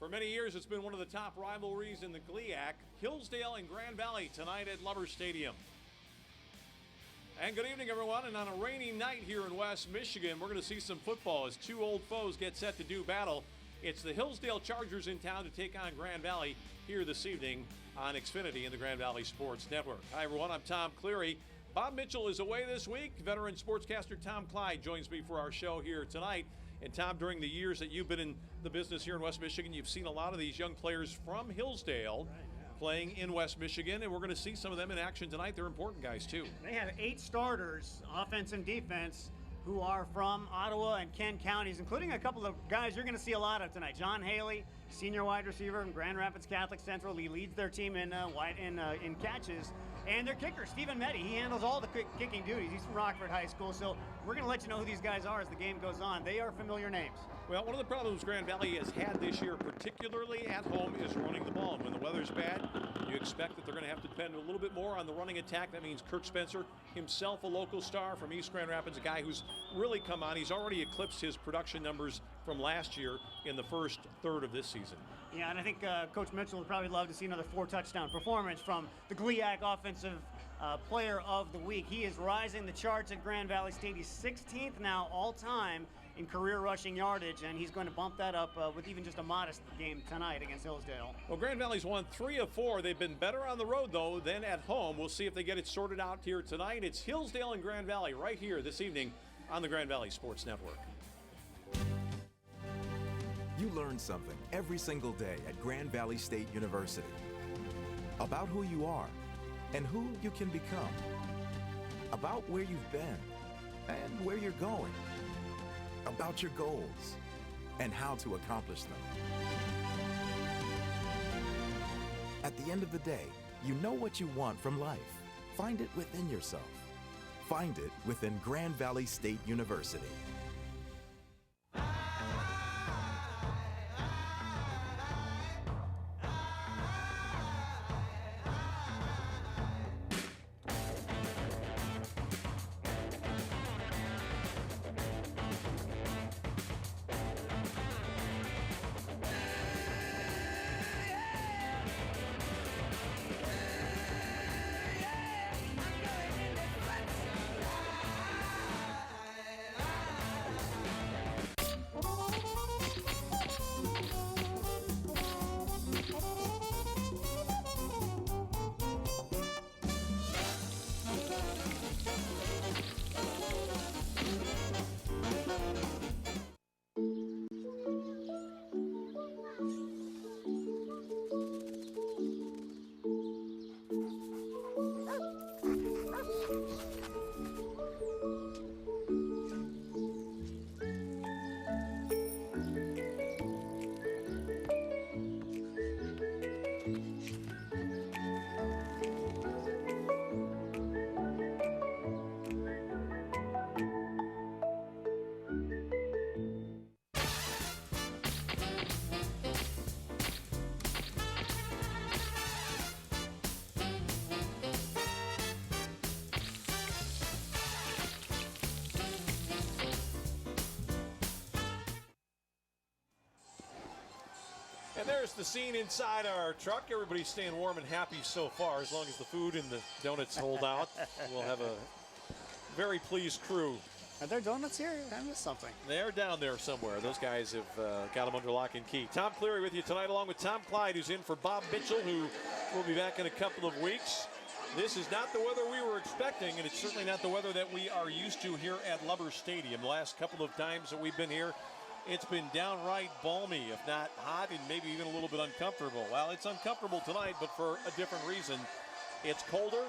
For many years, it's been one of the top rivalries in the GLIAC. Hillsdale and Grand Valley tonight at Lover Stadium. And good evening, everyone. And on a rainy night here in West Michigan, we're going to see some football as two old foes get set to do battle. It's the Hillsdale Chargers in town to take on Grand Valley here this evening on Xfinity and the Grand Valley Sports Network. Hi, everyone. I'm Tom Cleary. Bob Mitchell is away this week. Veteran sportscaster Tom Clyde joins me for our show here tonight. And Tom, during the years that you've been in the business here in West Michigan, you've seen a lot of these young players from Hillsdale playing in West Michigan, and we're going to see some of them in action tonight. They're important guys, too. They have 8 starters, offense and defense, who are from Ottawa and Kent counties, including a couple of guys you're going to see a lot of tonight. John Haley, senior wide receiver from Grand Rapids Catholic Central. He leads their team in catches. And their kicker, Stephen Meddy, he handles all the kicking duties. He's from Rockford High School, so we're going to let you know who these guys are as the game goes on. They are familiar names. Well, one of the problems Grand Valley has had this year, particularly at home, is running the ball. And when the weather's bad, you expect that they're going to have to depend a little bit more on the running attack. That means Kirk Spencer, himself a local star from East Grand Rapids, a guy who's really come on. He's already eclipsed his production numbers from last year in the first third of this season. Yeah, and I think Coach Mitchell would probably love to see another 4-touchdown performance from the GLIAC offensive player of the week. He is rising the charts at Grand Valley State. He's 16th now all-time in career rushing yardage, and he's going to bump that up with even just a modest game tonight against Hillsdale. Well, Grand Valley's won 3 of 4. They've been better on the road, though, than at home. We'll see if they get it sorted out here tonight. It's Hillsdale and Grand Valley right here this evening on the Grand Valley Sports Network. You learn something every single day at Grand Valley State University about who you are and who you can become, about where you've been and where you're going, about your goals and how to accomplish them. At the end of the day, you know what you want from life. Find it within yourself. Find it within Grand Valley State University. And there's the scene inside our truck. Everybody's staying warm and happy so far. As long as the food and the donuts hold out, we'll have a very pleased crew. Are there donuts here? I missed something. They're down there somewhere. Those guys have got them under lock and key. Tom Cleary with you tonight, along with Tom Clyde, who's in for Bob Mitchell, who will be back in a couple of weeks. This is not the weather we were expecting, and it's certainly not the weather that we are used to here at Lover Stadium. The last couple of times that we've been here, it's been downright balmy, if not hot, and maybe even a little bit uncomfortable. Well, it's uncomfortable tonight, but for a different reason. It's colder.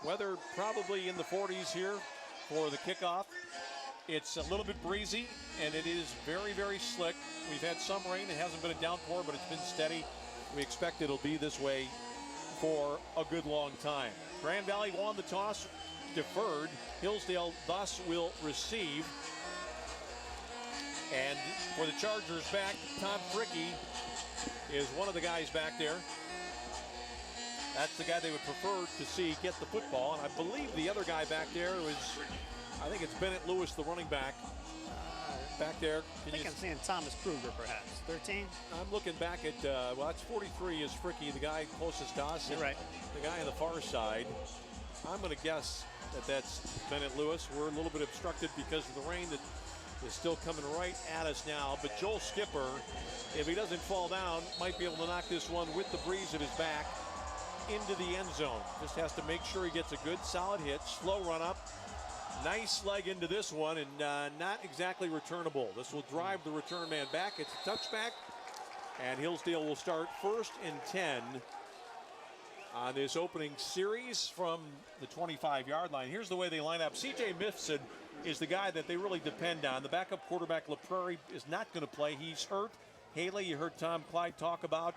Weather probably in the 40s here for the kickoff. It's a little bit breezy, and it is very, very slick. We've had some rain. It hasn't been a downpour, but it's been steady. We expect it'll be this way for a good long time. Grand Valley won the toss, deferred. Hillsdale thus will receive. And for the Chargers back, Tom Fricky is one of the guys back there. That's the guy they would prefer to see get the football. And I believe the other guy back there was, I think it's Bennett Lewis, the running back. back there. I think I'm seeing Thomas Kruger, perhaps. 13? I'm looking back at, well, that's 43 is Fricky, the guy closest to us. You're right. The guy on the far side. I'm going to guess that that's Bennett Lewis. We're a little bit obstructed because of the rain that is still coming right at us now. But Joel Skipper, if he doesn't fall down, might be able to knock this one with the breeze at his back into the end zone. Just has to make sure he gets a good solid hit. Slow run up. Nice leg into this one, and not exactly returnable. This will drive the return man back. It's a touchback, and Hillsdale will start 1st and 10 on this opening series from the 25-yard line. Here's the way they line up. C.J. Mifsud is the guy that they really depend on. The backup quarterback, LaPrairie, is not going to play. He's hurt. Haley, you heard Tom Clyde talk about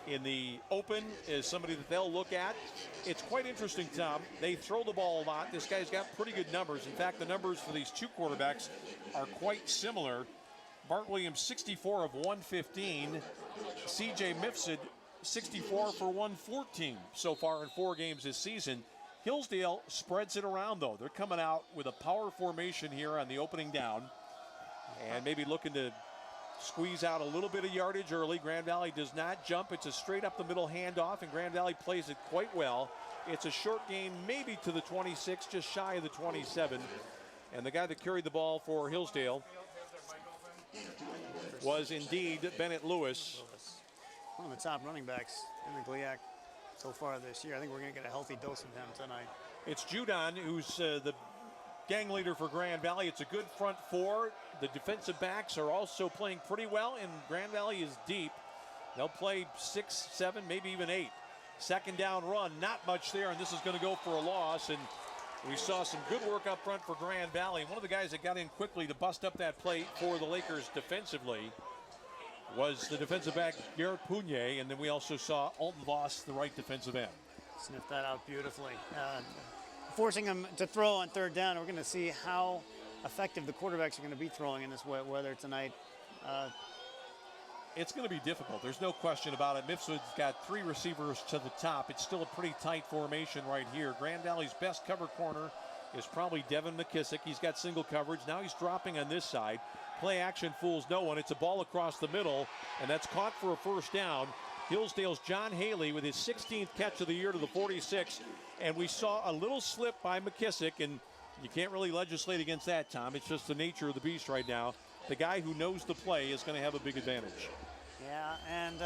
in the open, is somebody that they'll look at. It's quite interesting, Tom. They throw the ball a lot. This guy's got pretty good numbers. In fact, the numbers for these two quarterbacks are quite similar. Bart Williams, 64 of 115. C.J. Mifsud, 64 for 114 so far in 4 games this season. Hillsdale spreads it around, though. They're coming out with a power formation here on the opening down and maybe looking to squeeze out a little bit of yardage early. Grand Valley does not jump. It's a straight up the middle handoff, and Grand Valley plays it quite well. It's a short gain, maybe to the 26, just shy of the 27. And the guy that carried the ball for Hillsdale was indeed Bennett Lewis. One of the top running backs in the GLIAC so far this year. I think we're going to get a healthy dose of him tonight. It's Judon who's the gang leader for Grand Valley. It's a good front four. The defensive backs are also playing pretty well, and Grand Valley is deep. They'll play 6, 7, maybe even 8. Second down run, not much there, and this is going to go for a loss. And we saw some good work up front for Grand Valley. One of the guys that got in quickly to bust up that play for the Lakers defensively was the defensive back Garrett Pugnier, and then we also saw Alton Voss, the right defensive end. Sniffed that out beautifully. Forcing him to throw on third down. We're going to see how effective the quarterbacks are going to be throwing in this wet weather tonight. It's going to be difficult. There's no question about it. Mifsud's got 3 receivers to the top. It's still a pretty tight formation right here. Grand Valley's best cover corner is probably Devin McKissick. He's got single coverage. Now he's dropping on this side. Play action fools no one. It's a ball across the middle, and that's caught for a first down. Hillsdale's John Haley with his 16th catch of the year to the 46. And we saw a little slip by McKissick, and you can't really legislate against that, Tom. It's just the nature of the beast right now. The guy who knows the play is going to have a big advantage. Yeah, and,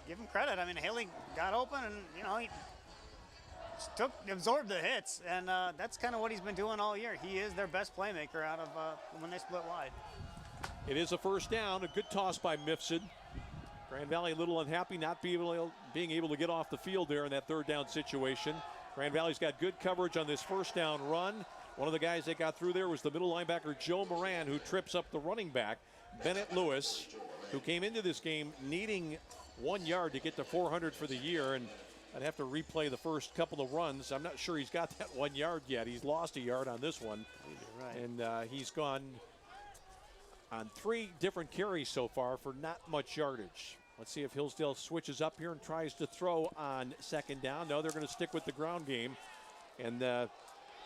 give him credit. I mean, Haley got open, and, he absorbed the hits, and that's kind of what he's been doing all year. He is their best playmaker out of when they split wide. It is a first down, a good toss by Mifsud. Grand Valley a little unhappy not being able to get off the field there in that third down situation. Grand Valley's got good coverage on this first down run. One of the guys that got through there was the middle linebacker Joe Moran, who trips up the running back, Bennett Lewis, who came into this game needing 1 yard to get to 400 for the year. And I'd have to replay the first couple of runs. I'm not sure he's got that 1 yard yet. He's lost a yard on this one. Right. And he's gone on 3 different carries so far for not much yardage. Let's see if Hillsdale switches up here and tries to throw on second down. No, they're going to stick with the ground game. And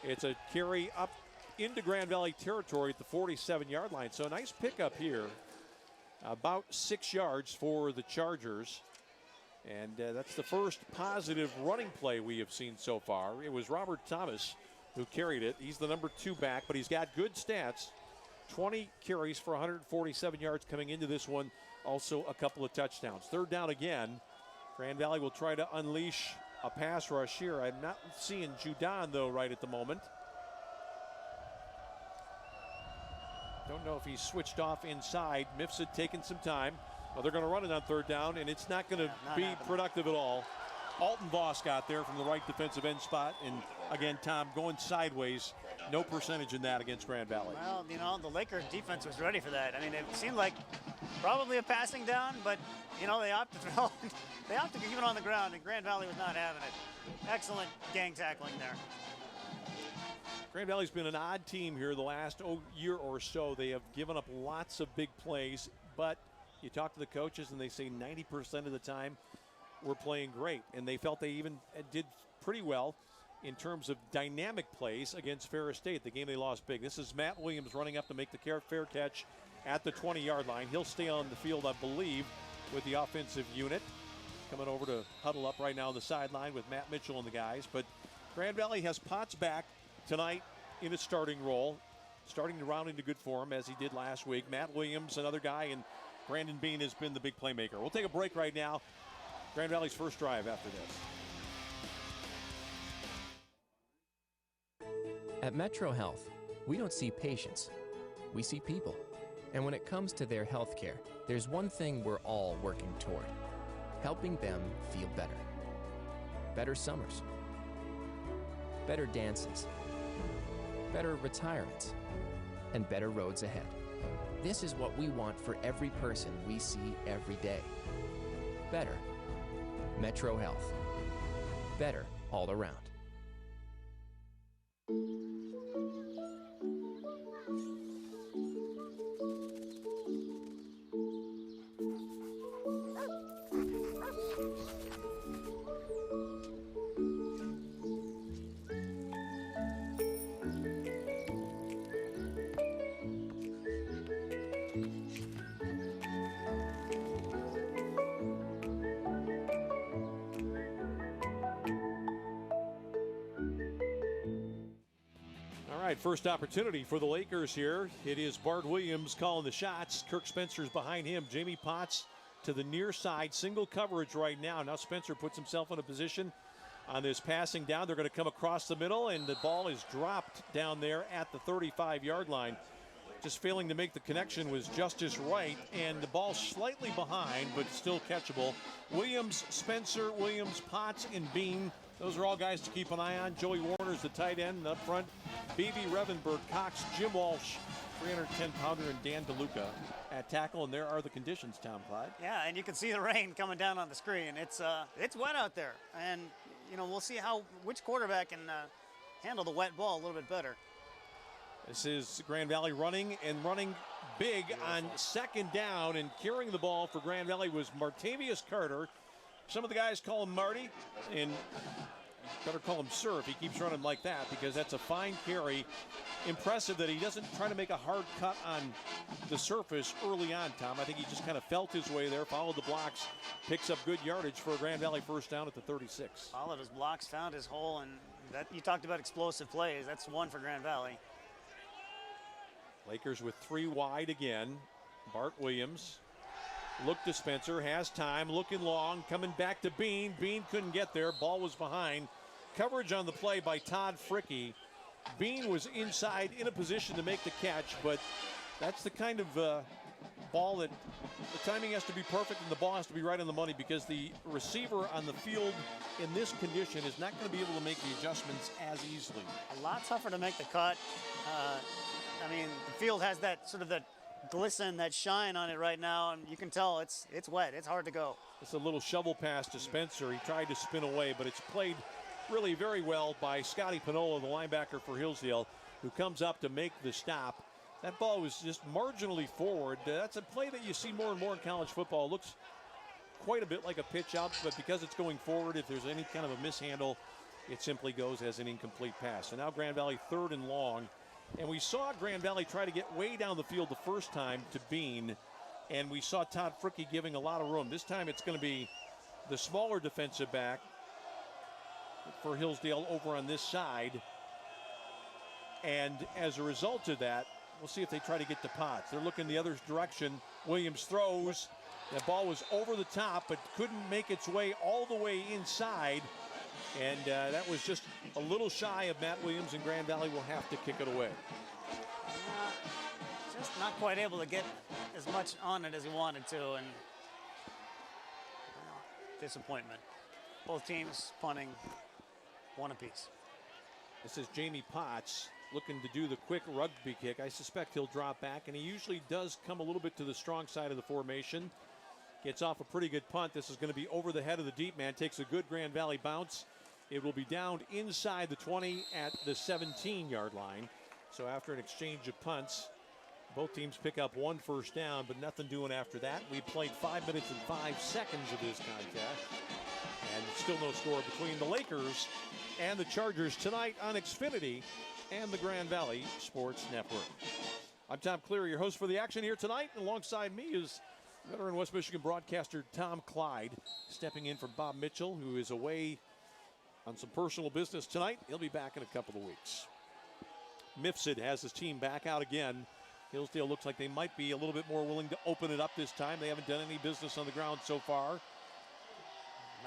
it's a carry up into Grand Valley territory at the 47-yard line. So a nice pickup here. About 6 yards for the Chargers. And that's the first positive running play we have seen so far. It was Robert Thomas who carried it. He's the number 2 back, but he's got good stats. 20 carries for 147 yards coming into this one. Also a couple of touchdowns. Third down again. Grand Valley will try to unleash a pass rush here. I'm not seeing Judon, though, right at the moment. Don't know if he's switched off inside. Mifsud taking some time. Well, they're going to run it on third down, and it's not going to be productive at all. Alton Voss got there from the right defensive end spot. And, again, Tom, going sideways. No percentage in that against Grand Valley. Well, the Lakers defense was ready for that. I mean, it seemed like probably a passing down, but, they opted to throw. They opted to keep it on the ground, and Grand Valley was not having it. Excellent gang tackling there. Grand Valley's been an odd team here the last year or so. They have given up lots of big plays, but you talk to the coaches, and they say 90% of the time we're playing great, and they felt they even did pretty well in terms of dynamic plays against Ferris State, the game they lost big. This is Matt Williams running up to make the fair catch at the 20-yard line. He'll stay on the field, I believe, with the offensive unit. Coming over to huddle up right now on the sideline with Matt Mitchell and the guys. But Grand Valley has Potts back tonight in a starting role, starting to round into good form as he did last week. Matt Williams, another guy, and Brandon Bean has been the big playmaker. We'll take a break right now. Grand Valley's first drive after this. At Metro Health, we don't see patients, we see people. And when it comes to their health care, there's one thing we're all working toward: helping them feel better. Better summers, better dances, better retirements, and better roads ahead. This is what we want for every person we see every day. Better. Metro Health. Better all around. First opportunity for the Lakers here. It is Bart Williams calling the shots. Kirk Spencer's behind him. Jamie Potts to the near side. Single coverage right now. Now Spencer puts himself in a position on this passing down. They're going to come across the middle, and the ball is dropped down there at the 35-yard line. Just failing to make the connection was Justice Wright, and the ball slightly behind, but still catchable. Williams, Spencer, Williams, Potts, and Bean. Those are all guys to keep an eye on. Joey Warner's the tight end up front. B.B. Revenberg, Cox, Jim Walsh, 310-pounder, and Dan DeLuca at tackle. And there are the conditions, Tom Clyde. Yeah, and you can see the rain coming down on the screen. It's wet out there, and we'll see which quarterback can handle the wet ball a little bit better. This is Grand Valley running big on second down, and carrying the ball for Grand Valley was Martavius Carter. Some of the guys call him Marty, and better call him Sir if he keeps running like that, because that's a fine carry. Impressive that he doesn't try to make a hard cut on the surface early on, Tom. I think he just kind of felt his way there, followed the blocks, picks up good yardage for a Grand Valley first down at the 36. Followed his blocks, found his hole, and that you talked about explosive plays. That's one for Grand Valley. Lakers with three wide again. Bart Williams. Look to Spencer, has time, looking long, coming back to Bean. Bean couldn't get there, ball was behind. Coverage on the play by Todd Fricke. Bean was inside in a position to make the catch, but that's the kind of ball that the timing has to be perfect and the ball has to be right on the money, because the receiver on the field in this condition is not going to be able to make the adjustments as easily. A lot tougher to make the cut. The field has that sort of that glisten, that shine on it right now, and you can tell it's wet. It's hard to go. It's a little shovel pass to Spencer. He tried to spin away, but it's played really very well by Scotty Panola, the linebacker for Hillsdale, who comes up to make the stop. That ball was just marginally forward. That's a play that you see more and more in college football. It looks quite a bit like a pitch out, but because it's going forward, if there's any kind of a mishandle, it simply goes as an incomplete pass. So now Grand Valley third and long. And we saw Grand Valley try to get way down the field the first time to Bean, and we saw Todd Fricke giving a lot of room. This time it's going to be the smaller defensive back for Hillsdale over on this side. And as a result of that, we'll see if they try to get to Potts. They're looking the other direction. Williams throws. That ball was over the top, but couldn't make its way all the way inside. And that was just a little shy of Matt Williams, and Grand Valley will have to kick it away. Just not quite able to get as much on it as he wanted to, and disappointment. Both teams punting one apiece. This is Jamie Potts looking to do the quick rugby kick. I suspect he'll drop back, and he usually does come a little bit to the strong side of the formation. Gets off a pretty good punt. This is going to be over the head of the deep man. Takes a good Grand Valley bounce. It will be down inside the 20 at the 17-yard line. So after an exchange of punts, Both teams pick up 1 first down, but nothing doing after that. We played 5 minutes and 5 seconds of this contest, and still no score between the Lakers and the Chargers tonight on Xfinity and the Grand Valley Sports Network. I'm Tom Cleary, your host for the action here tonight. Alongside me is veteran West Michigan broadcaster Tom Clyde, stepping in for Bob Mitchell, who is away on some personal business tonight. He'll be back in a couple of weeks. Mifsud has his team back out again. Hillsdale looks like they might be a little bit more willing to open it up this time. They haven't done any business on the ground so far.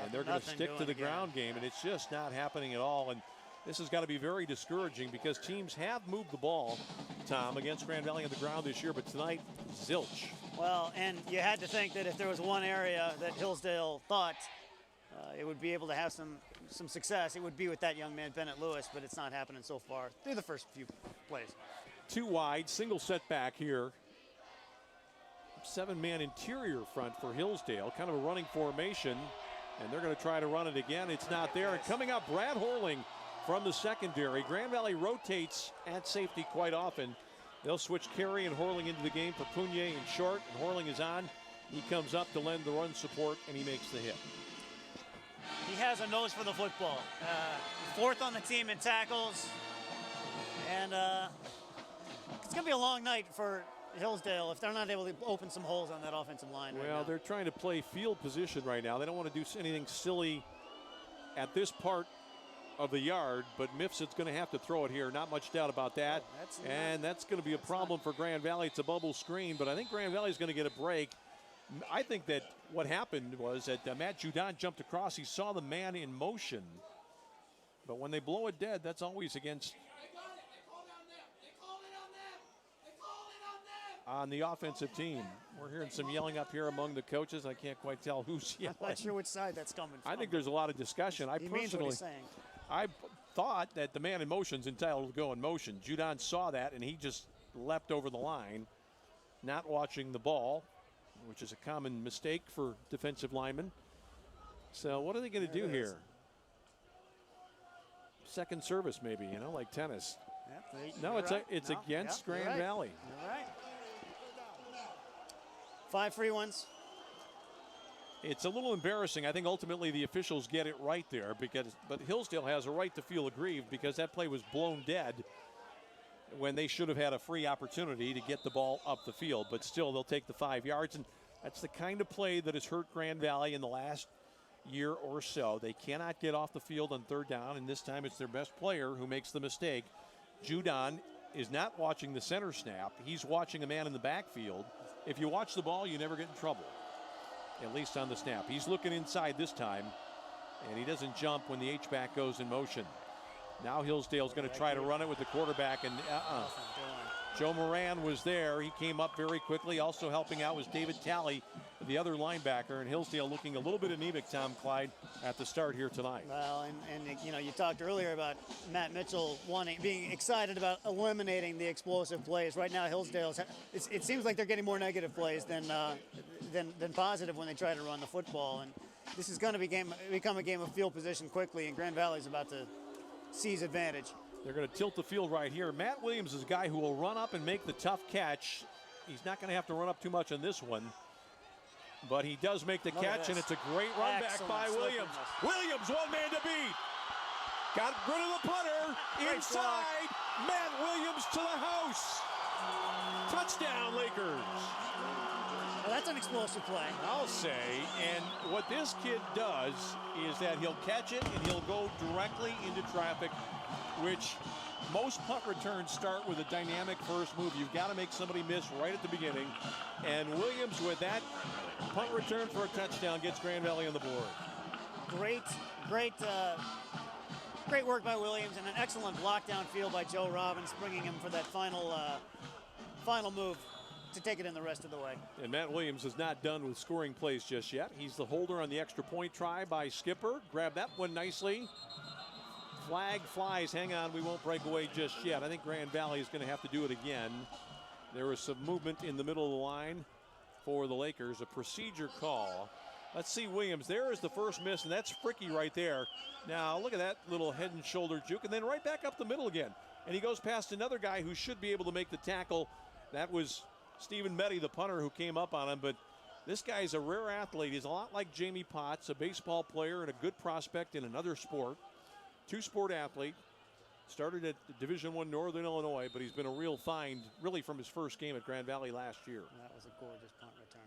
And they're going to stick to the ground game, and it's just not happening at all. And this has got to be very discouraging because teams have moved the ball, Tom, against Grand Valley on the ground this year, but tonight, zilch. Well, and you had to think that if there was one area that Hillsdale thought it would be able to have some success, it would be with that young man, Bennett Lewis, but it's not happening so far through the first few plays. 2 wide, single setback here. 7-man interior front for Hillsdale, kind of a running formation, and they're going to try to run it again. It's not there. And coming up, Brad Horling from the secondary. Grand Valley rotates at safety quite often. They'll switch Carey and Horling into the game for Pugnier and short, and Horling is on. He comes up to lend the run support, and he makes the hit. He has a nose for the football. 4th on the team in tackles, and it's going to be a long night for Hillsdale if they're not able to open some holes on that offensive line. Well, right, they're trying to play field position right now. They don't want to do anything silly at this part of the yard, but Mifsud's going to have to throw it here. Not much doubt about that. That's going to be a problem for Grand Valley. It's a bubble screen, but I think Grand Valley is going to get a break. I think that what happened was that Matt Judon jumped across. He saw the man in motion, but when they blow it dead, that's always against on the offensive team. We're hearing some yelling up here among the coaches. I can't quite tell who's yelling. I'm not sure which side that's coming from. I think there's a lot of discussion. He means what he's saying. I thought that the man in motion's entitled to go in motion. Judon saw that, and he just leapt over the line, not watching the ball, which is a common mistake for defensive linemen. So what are they going to do here? Second service maybe, like tennis. Yep, it's against Grand Valley. You're right. 5 free ones. It's a little embarrassing. I think ultimately the officials get it right there, but Hillsdale has a right to feel aggrieved because that play was blown dead when they should have had a free opportunity to get the ball up the field. But still, they'll take the 5 yards, and that's the kind of play that has hurt Grand Valley in the last year or so. They cannot get off the field on 3rd down, and this time it's their best player who makes the mistake. Judon is not watching the center snap. He's watching a man in the backfield. If you watch the ball, you never get in trouble, at least on the snap. He's looking inside this time, and he doesn't jump when the H-back goes in motion. Now Hillsdale's going to try to run it with the quarterback, and Joe Moran was there. He came up very quickly. Also helping out was David Talley, the other linebacker, and Hillsdale looking a little bit anemic, Tom Clyde, at the start here tonight. Well, and you talked earlier about Matt Mitchell being excited about eliminating the explosive plays. Right now, Hillsdale's it seems like they're getting more negative plays than positive when they try to run the football. And this is going to become a game of field position quickly, and Grand Valley's about to seize advantage. They're going to tilt the field right here. Matt Williams is a guy who will run up and make the tough catch. He's not going to have to run up too much on this one, but he does make the catch, and it's a great run back by Williams. Williams, one man to beat. Got rid of the punter. Inside. Matt Williams to the house. Touchdown, Lakers. Well, that's an explosive play. I'll say, and what this kid does is that he'll catch it and he'll go directly into traffic, which most punt returns start with a dynamic first move. You've got to make somebody miss right at the beginning. And Williams, with that punt return for a touchdown, gets Grand Valley on the board. Great work by Williams, and an excellent block downfield by Joe Robbins, bringing him for that final move to take it in the rest of the way. And Matt Williams is not done with scoring plays just yet. He's the holder on the extra point try by Skipper. Grabbed that one nicely. Flag flies. Hang on, we won't break away just yet. I think Grand Valley is going to have to do it again. There was some movement in the middle of the line for the Lakers. A procedure call. Let's see Williams. There is the first miss, and that's Fricky right there. Now, look at that little head and shoulder juke, and then right back up the middle again. And he goes past another guy who should be able to make the tackle That was Stephen Meddy, the punter, who came up on him. But this guy's a rare athlete. He's a lot like Jamie Potts, a baseball player and a good prospect in another sport. Two-sport athlete. Started at Division I Northern Illinois, but he's been a real find, really, from his first game at Grand Valley last year. That was a gorgeous punt return.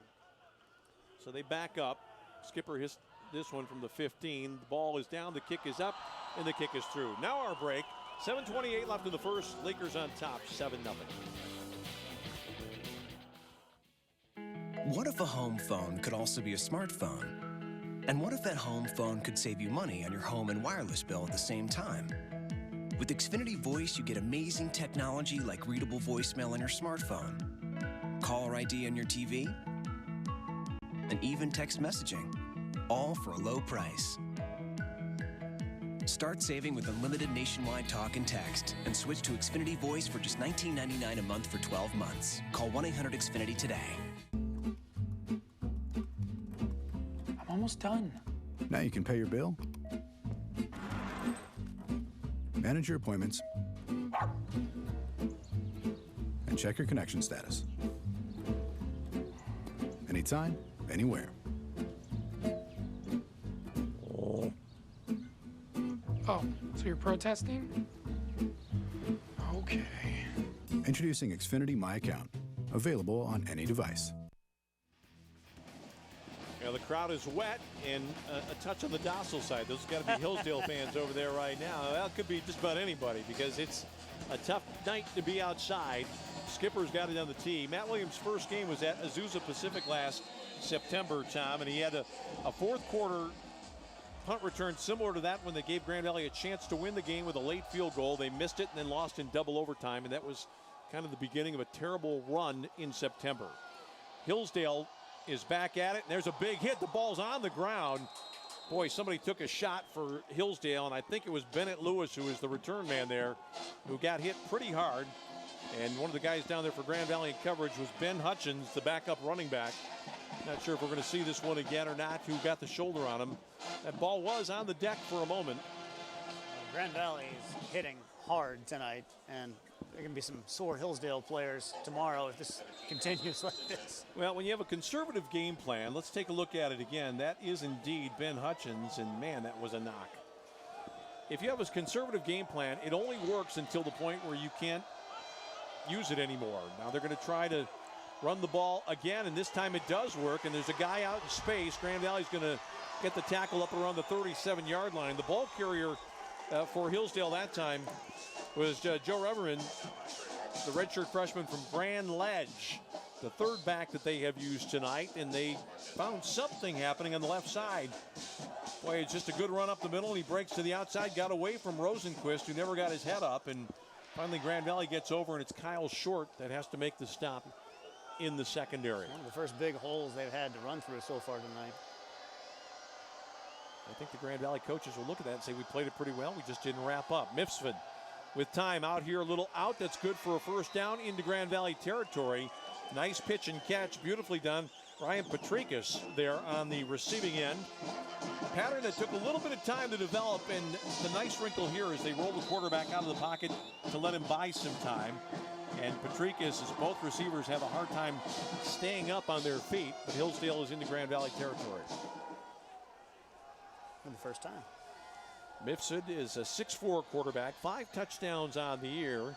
So they back up. Skipper hits this one from the 15. The ball is down, the kick is up, and the kick is through. Now our break. 7:28 left in the first. Lakers on top, 7-0. What if a home phone could also be a smartphone? And what if that home phone could save you money on your home and wireless bill at the same time? With Xfinity Voice, you get amazing technology like readable voicemail on your smartphone, caller ID on your TV, and even text messaging, all for a low price. Start saving with unlimited nationwide talk and text and switch to Xfinity Voice for just $19.99 a month for 12 months. Call 1-800-XFINITY today. I'm almost done. Now you can pay your bill, manage your appointments, and check your connection status. Anytime, anywhere. Oh, so you're protesting? Okay. Introducing Xfinity My Account, available on any device. Now the crowd is wet and a touch on the docile side. Those got to be Hillsdale fans over there right now. That could be just about anybody because it's a tough night to be outside. Skipper's got it on the tee. Matt Williams' first game was at Azusa Pacific last September, Tom, and he had a fourth quarter punt return similar to that when they gave Grand Valley a chance to win the game with a late field goal. They missed it and then lost in double overtime, and that was kind of the beginning of a terrible run in September. Hillsdale is back at it, and there's a big hit. The ball's on the ground. Boy, somebody took a shot for Hillsdale, and I think it was Bennett Lewis, who was the return man there, who got hit pretty hard. And one of the guys down there for Grand Valley in coverage was Ben Hutchins, the backup running back. Not sure if we're going to see this one again or not, who got the shoulder on him. That ball was on the deck for a moment. Grand Valley is hitting hard tonight, and there are going to be some sore Hillsdale players tomorrow if this continues like this. Well, when you have a conservative game plan, let's take a look at it again. That is indeed Ben Hutchins, and man, that was a knock. If you have a conservative game plan, it only works until the point where you can't use it anymore. Now they're going to try to run the ball again, and this time it does work, and there's a guy out in space. Grand Valley's going to get the tackle up around the 37-yard line. The ball carrier for Hillsdale that time was Joe Reverman, the redshirt freshman from Grand Ledge, the third back that they have used tonight, and they found something happening on the left side. Boy, it's just a good run up the middle, and he breaks to the outside, got away from Rosenquist, who never got his head up, and finally Grand Valley gets over, and it's Kyle Short that has to make the stop in the secondary. One of the first big holes they've had to run through so far tonight. I think the Grand Valley coaches will look at that and say we played it pretty well, we just didn't wrap up. Mifsud with time out here, a little out, that's good for a first down into Grand Valley territory. Nice pitch and catch, beautifully done. Ryan Patrikas there on the receiving end. Pattern that took a little bit of time to develop, and the nice wrinkle here is they roll the quarterback out of the pocket to let him buy some time. And Patrikas, as both receivers have a hard time staying up on their feet, but Hillsdale is into Grand Valley territory. For the first time. Mifsud is a 6'4" quarterback, 5 touchdowns on the year.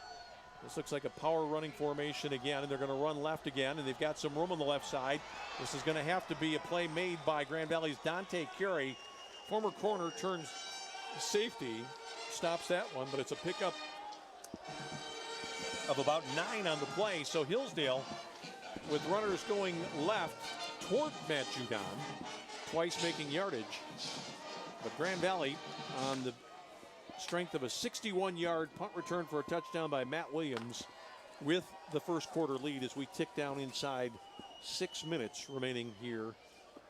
This looks like a power running formation again, and they're going to run left again, and they've got some room on the left side. This is going to have to be a play made by Grand Valley's Dante Carey. Former corner turns safety, stops that one, but it's a pickup of about 9 on the play. So Hillsdale, with runners going left toward Matt Judon, twice making yardage. But Grand Valley on the strength of a 61-yard punt return for a touchdown by Matt Williams with the first quarter lead as we tick down inside 6 minutes remaining here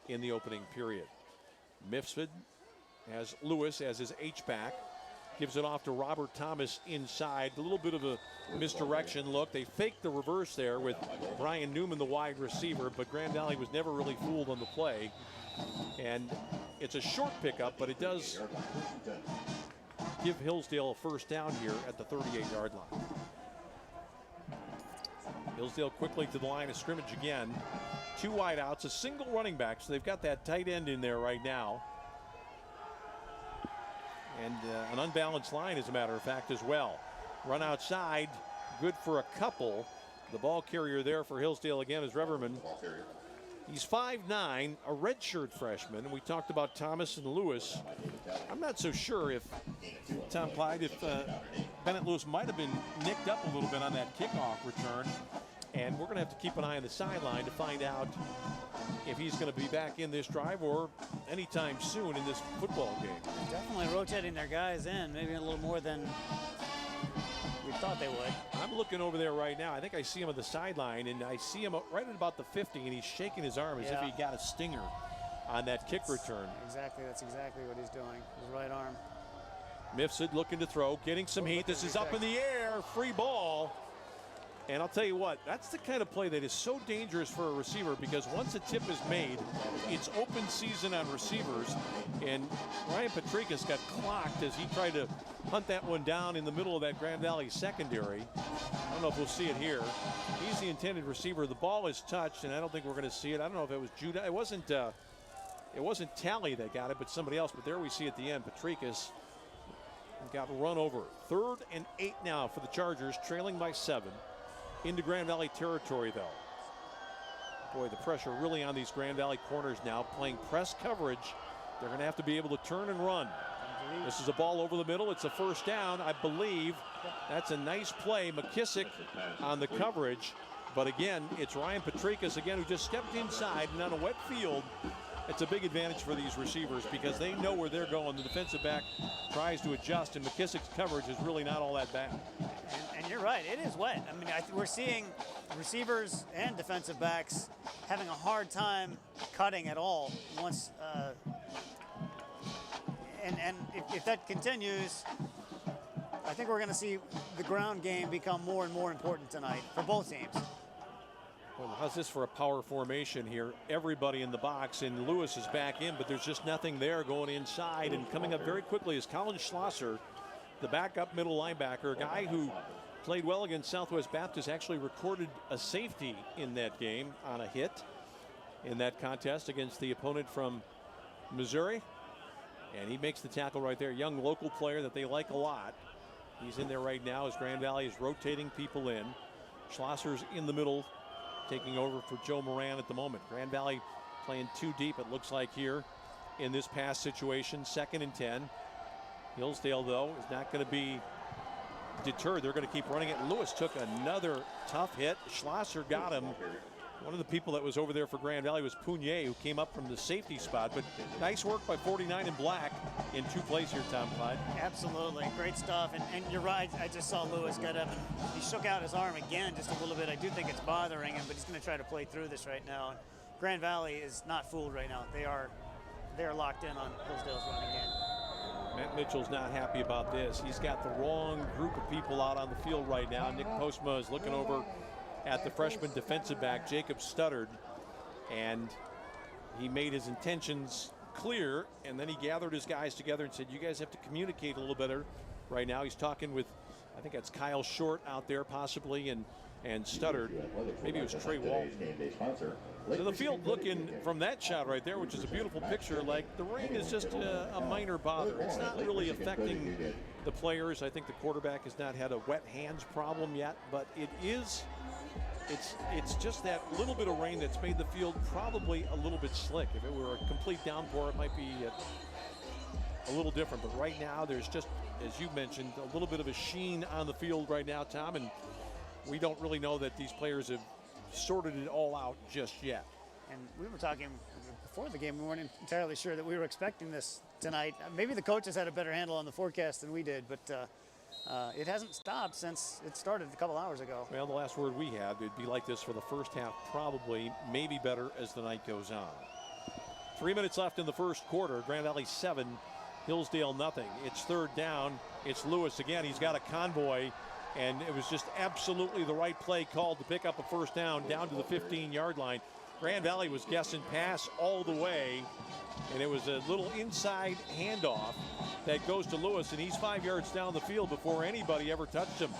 in the opening period. Mifsud has Lewis as his H-back. Gives it off to Robert Thomas inside. A little bit of a misdirection look. They faked the reverse there with Brian Newman, the wide receiver, but Grand Valley was never really fooled on the play. And it's a short pickup, but it does give Hillsdale a first down here at the 38-yard line. Hillsdale quickly to the line of scrimmage again. 2 wideouts, a single running back, so they've got that tight end in there right now. And an unbalanced line, as a matter of fact, as well. Run outside, good for a couple. The ball carrier there for Hillsdale again is Reverman. He's 5'9", a redshirt freshman. And we talked about Thomas and Lewis. I'm not so sure if Tom Clyde, if Bennett Lewis might have been nicked up a little bit on that kickoff return. And we're going to have to keep an eye on the sideline to find out if he's going to be back in this drive or anytime soon in this football game. Definitely rotating their guys in, maybe a little more than we thought they would. I'm looking over there right now. I think I see him on the sideline, and I see him right at about the 50, and he's shaking his arm as if he got a stinger on that kick return. Exactly, that's exactly what he's doing, his right arm. Mifsud looking to throw, getting some heat. This is up in the air, free ball. And I'll tell you what, that's the kind of play that is so dangerous for a receiver, because once a tip is made, it's open season on receivers. And Ryan Patrikas got clocked as he tried to hunt that one down in the middle of that Grand Valley secondary. I don't know if we'll see it here. He's the intended receiver. The ball is touched, and I don't think we're going to see it. I don't know if it was Judah. It wasn't Talley that got it, but somebody else. But there we see at the end, Patrikas got run over. 3rd and 8 now for the Chargers, trailing by 7. Into Grand Valley territory, though. Boy, the pressure really on these Grand Valley corners now, playing press coverage. They're going to have to be able to turn and run. This is a ball over the middle. It's a first down, I believe. That's a nice play. McKissick on the coverage. But again, it's Ryan Patrikas again, who just stepped inside, and on a wet field, it's a big advantage for these receivers because they know where they're going. The defensive back tries to adjust, and McKissick's coverage is really not all that bad. And you're right, it is wet. I mean, we're seeing receivers and defensive backs having a hard time cutting at all once. And if that continues, I think we're going to see the ground game become more and more important tonight for both teams. Well, how's this for a power formation here? Everybody in the box, and Lewis is back in, but there's just nothing there going inside. And coming up very quickly is Colin Schlosser, the backup middle linebacker, a guy who played well against Southwest Baptist, actually recorded a safety in that game on a hit in that contest against the opponent from Missouri. And he makes the tackle right there. Young local player that they like a lot. He's in there right now as Grand Valley is rotating people in. Schlosser's in the middle, taking over for Joe Moran at the moment. Grand Valley playing 2 deep, it looks like, here in this pass situation. 2nd and 10. Hillsdale, though, is not going to be deterred. They're going to keep running it. Lewis took another tough hit. Schlosser got him. One of the people that was over there for Grand Valley was Pugnier, who came up from the safety spot. But nice work by 49 in black in 2 plays here, Tom Clyde. Absolutely, great stuff. And you're right, I just saw Lewis get up, and he shook out his arm again just a little bit. I do think it's bothering him, but he's going to try to play through this right now. And Grand Valley is not fooled right now. They are locked in on Hillsdale's running game. Matt Mitchell's not happy about this. He's got the wrong group of people out on the field right now. Nick Postma is looking over at the freshman defensive back, Jacob Studdard, and he made his intentions clear, and then he gathered his guys together and said, you guys have to communicate a little better right now. He's talking with, I think that's Kyle Short out there possibly, and Studdard. Maybe it was Trey Walton. So the field looking from that shot right there, which is a beautiful picture, like the rain is just a minor bother. It's not really affecting the players. I think the quarterback has not had a wet hands problem yet, but it's just that little bit of rain that's made the field probably a little bit slick. If it were a complete downpour, it might be a little different. But right now, there's just, as you mentioned, a little bit of a sheen on the field right now, Tom, and we don't really know that these players have sorted it all out just yet. And we were talking before the game, we weren't entirely sure that we were expecting this tonight. Maybe the coaches had a better handle on the forecast than we did, but it hasn't stopped since it started a couple hours ago. Well, the last word we had, it'd be like this for the first half, probably, maybe better as the night goes on. 3 minutes left in the first quarter. Grand Valley 7, Hillsdale nothing. It's 3rd down. It's Lewis again. He's got a convoy, and it was just absolutely the right play called to pick up a first down to the 15-yard line. Grand Valley was guessing pass all the way, and it was a little inside handoff that goes to Lewis, and he's 5 yards down the field before anybody ever touched him.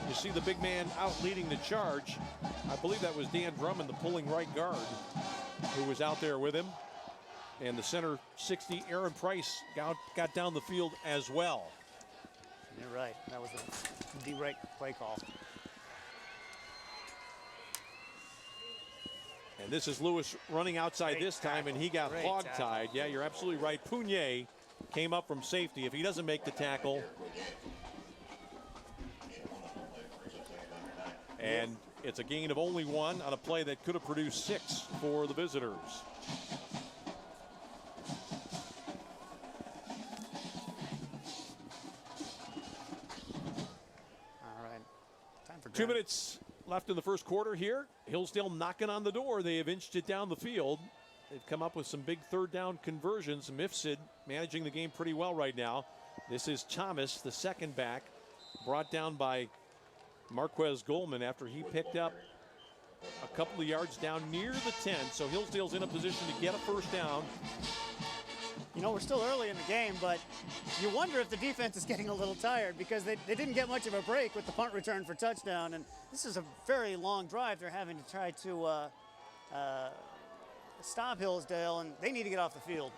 You see the big man out leading the charge. I believe that was Dan Drummond, the pulling right guard, who was out there with him. And the center 60, Aaron Price, got down the field as well. You're right. That was the right play call. And this is Lewis running outside Great this time, and he got Great hog-tied. tackle. Yeah, you're absolutely right. Pugnier came up from safety. If he doesn't make the tackle, and it's a gain of only 1 on a play that could have produced 6 for the visitors. All right. Time for 2 minutes left in the first quarter here. Hillsdale knocking on the door. They have inched it down the field. They've come up with some big third down conversions. Mifsud managing the game pretty well right now. This is Thomas, the second back, brought down by Marquez Goldman after he picked up a couple of yards down near the 10. So Hillsdale's in a position to get a first down. You know, we're still early in the game, but you wonder if the defense is getting a little tired because they didn't get much of a break with the punt return for touchdown. And this is a very long drive they're having to try to stop Hillsdale, and they need to get off the field.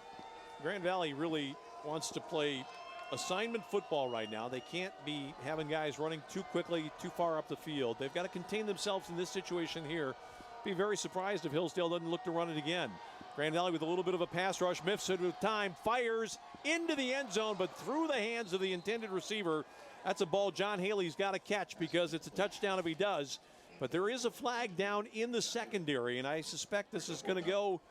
Grand Valley really wants to play assignment football right now. They can't be having guys running too quickly, too far up the field. They've got to contain themselves in this situation here. Be very surprised if Hillsdale doesn't look to run it again. Grand Valley with a little bit of a pass rush. Mifsud with time, fires into the end zone, but through the hands of the intended receiver. That's a ball John Haley's got to catch because it's a touchdown if he does. But there is a flag down in the secondary, and I suspect this is going to go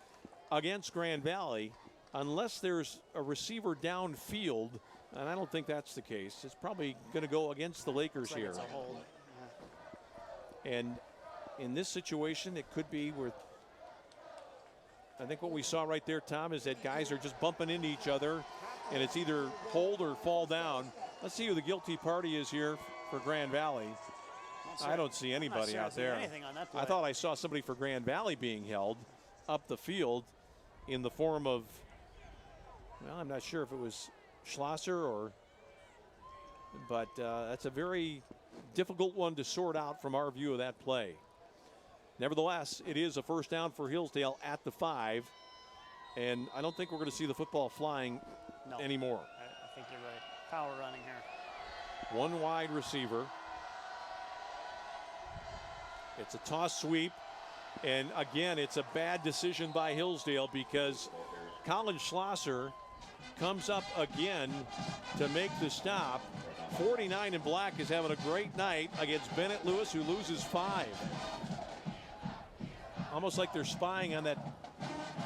against Grand Valley unless there's a receiver downfield, and I don't think that's the case. It's probably going to go against the Lakers Looks like here. it's a hold. And in this situation, it could be where I think what we saw right there, Tom, is that guys are just bumping into each other, and it's either hold or fall down. Let's see who the guilty party is here for Grand Valley. I don't see anybody out there. I thought I saw somebody for Grand Valley being held up the field in the form of, well, I'm not sure if it was Schlosser or, but that's a very difficult one to sort out from our view of that play. Nevertheless, it is a first down for Hillsdale at the 5, and I don't think we're going to see the football flying anymore. I think you're right. Power running here. One wide receiver. It's a toss sweep, and again, it's a bad decision by Hillsdale because Colin Schlosser comes up again to make the stop. 49 in black is having a great night against Bennett Lewis, who loses 5. Almost like they're spying on that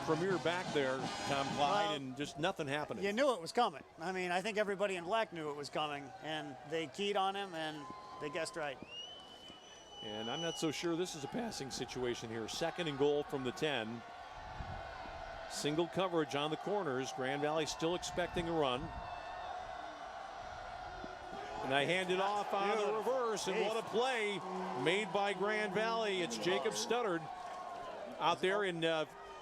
premier back there, Tom Clyde, and just nothing happening. You knew it was coming. I mean, I think everybody in black knew it was coming, and they keyed on him, and they guessed right. And I'm not so sure this is a passing situation here. 2nd and goal from the 10. Single coverage on the corners. Grand Valley still expecting a run. And I hand it off on the reverse, and what a play made by Grand Valley. It's Jacob Studdard out there, and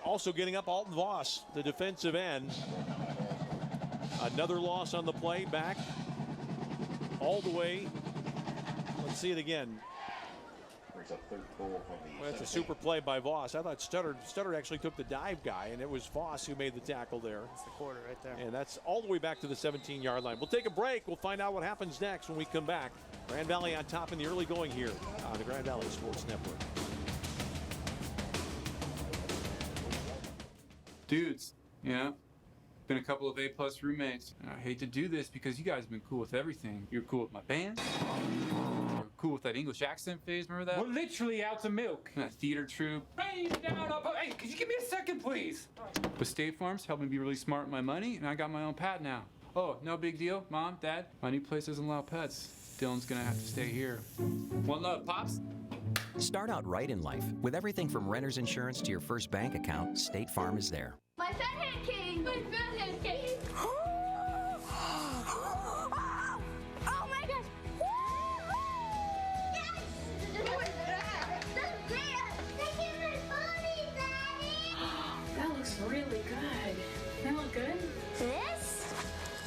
also getting up Alton Voss, the defensive end. Another loss on the play, back all the way. Let's see it again. Well, it's a super play by Voss. I thought Studdard actually took the dive guy, and it was Voss who made the tackle there. That's the quarter right there. And that's all the way back to the 17-yard line. We'll take a break. We'll find out what happens next when we come back. Grand Valley on top in the early going here on the Grand Valley Sports Network. Dudes, yeah, been a couple of A-plus roommates. And I hate to do this because you guys have been cool with everything. You're cool with my band. You're cool with that English accent phase, remember that? We're literally out to milk. And that theater troupe. Rain down up. Hey, could you give me a second, please? But State Farm's helped me be really smart with my money, and I got my own pet now. Oh, no big deal, Mom, Dad. My new place doesn't allow pets. Dylan's gonna have to stay here. One love, Pops. Start out right in life. With everything from renter's insurance to your first bank account, State Farm is there. My fat hand came! My fat hand came! Oh my gosh! Yes! That's great! They gave me funny, Daddy! really good. They look good. This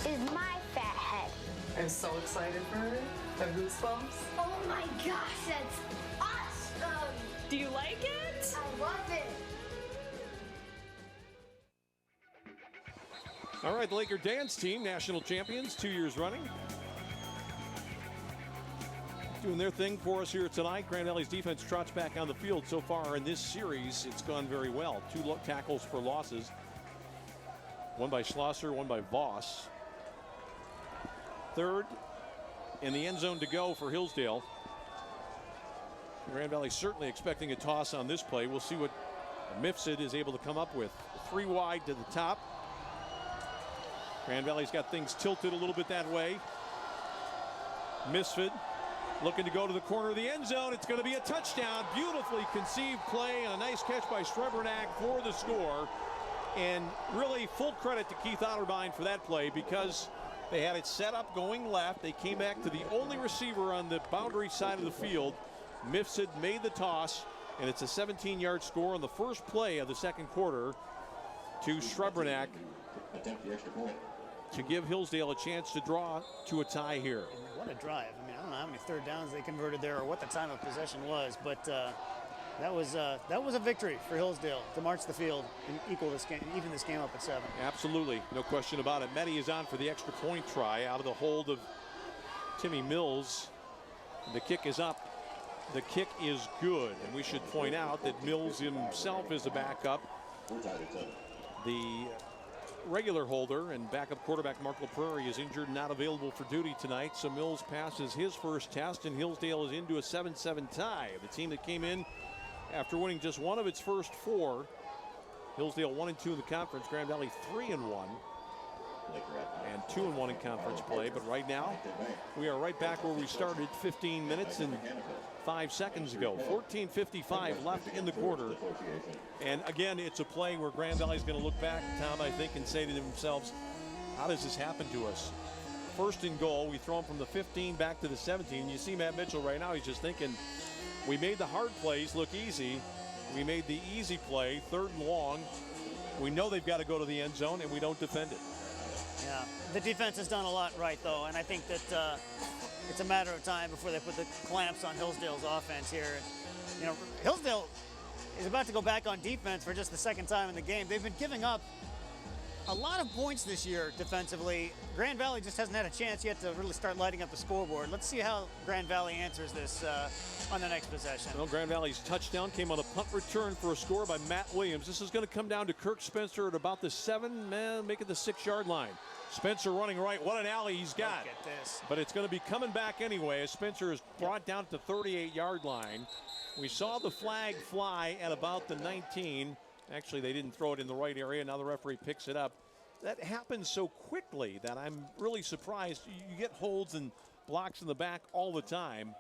is my fat head. I'm so excited for her. The goosebumps. Oh my gosh, that's awesome! Do you like it? I love it. All right, the Laker dance team, national champions, 2 years running. Doing their thing for us here tonight. Grand Valley's defense trots back on the field. So far in this series, it's gone very well. 2 tackles for losses. One by Schlosser, one by Voss. Third in the end zone to go for Hillsdale. Grand Valley certainly expecting a toss on this play. We'll see what Mifsud is able to come up with. 3 wide to the top. Grand Valley's got things tilted a little bit that way. Misfit looking to go to the corner of the end zone. It's going to be a touchdown. Beautifully conceived play and a nice catch by Srebrenak for the score. And really full credit to Keith Otterbein for that play because they had it set up going left. They came back to the only receiver on the boundary side of the field. Mifsud made the toss, and it's a 17-yard score on the first play of the second quarter to Srebrenak to give Hillsdale a chance to draw to a tie here. What a drive. I mean, I don't know how many third downs they converted there or what the time of possession was, but that was a victory for Hillsdale to march the field and even this game up at 7. Absolutely, no question about it. Meddy is on for the extra point try out of the hold of Timmy Mills. The kick is up. The kick is good, and we should point out that Mills himself is a backup. The regular holder and backup quarterback Mark LaPrairie is injured and not available for duty tonight, so Mills passes his first test, and Hillsdale is into a 7-7 tie. The team that came in after winning just one of its first 4. Hillsdale 1-2 in the conference. Grand Valley 3-1 and 2-1 in conference play. But right now, we are right back where we started 15 minutes and 5 seconds ago. 14:55 left in the quarter. And again, it's a play where Grand Valley is going to look back, Tom, I think, and say to themselves, how does this happen to us? First and goal, we throw him from the 15 back to the 17. You see Matt Mitchell right now, he's just thinking, we made the hard plays look easy. We made the easy play, 3rd and long. We know they've got to go to the end zone, and we don't defend it. Yeah, the defense has done a lot right, though, and I think that it's a matter of time before they put the clamps on Hillsdale's offense here. You know, Hillsdale is about to go back on defense for just the 2nd time in the game. They've been giving up a lot of points this year defensively. Grand Valley just hasn't had a chance yet to really start lighting up the scoreboard. Let's see how Grand Valley answers this on the next possession. Well, Grand Valley's touchdown came on a punt return for a score by Matt Williams. This is going to come down to Kirk Spencer at about the 7, make it the 6-yard line. Spencer running right. What an alley he's got. Look at this. But it's going to be coming back anyway as Spencer is brought down to the 38-yard line. We saw the flag fly at about the 19. Actually, they didn't throw it in the right area. Now the referee picks it up. That happens so quickly that I'm really surprised. You get holds and blocks in the back all the time,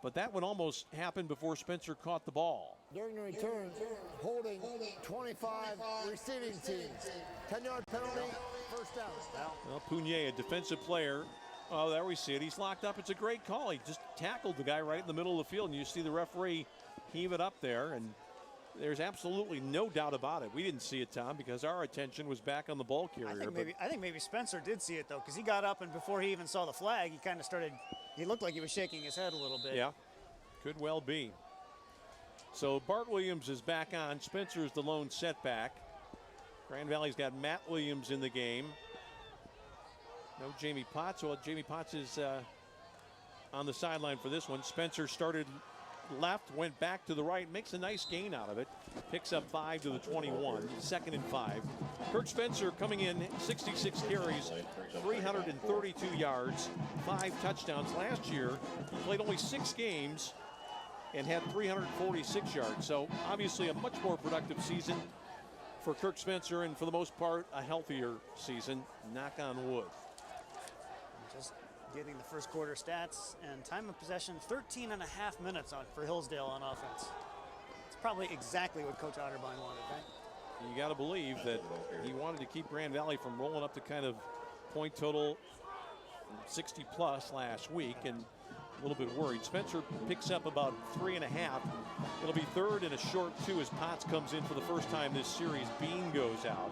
but that one almost happened before Spencer caught the ball. During the return, holding 25 receiving teams. 10-yard penalty, first down. Well, Pugnier, a defensive player. Oh, there we see it. He's locked up. It's a great call. He just tackled the guy right in the middle of the field, and you see the referee heave it up there, and there's absolutely no doubt about it. We didn't see it, Tom, because our attention was back on the ball carrier. I think maybe Spencer did see it, though, because he got up, and before he even saw the flag, he kind of started, he looked like he was shaking his head a little bit. Yeah, could well be. So Bart Williams is back on. Spencer's the lone setback. Grand Valley's got Matt Williams in the game. No Jamie Potts. Well, Jamie Potts is on the sideline for this one. Spencer started left, went back to the right, makes a nice gain out of it. Picks up 5 to the 21, 2nd and 5. Kirk Spencer coming in 66 carries, 332 yards, 5 touchdowns. Last year, he played only 6 games and had 346 yards. So obviously a much more productive season for Kirk Spencer, and for the most part, a healthier season. Knock on wood. Just getting the first quarter stats and time of possession, 13 and a half minutes for Hillsdale on offense. It's probably exactly what Coach Otterbein wanted, right? You got to believe that he wanted to keep Grand Valley from rolling up to kind of point total 60 plus last week, and a little bit worried. Spencer picks up about 3.5. It'll be third and a short 2 as Potts comes in for the first time this series. Bean goes out.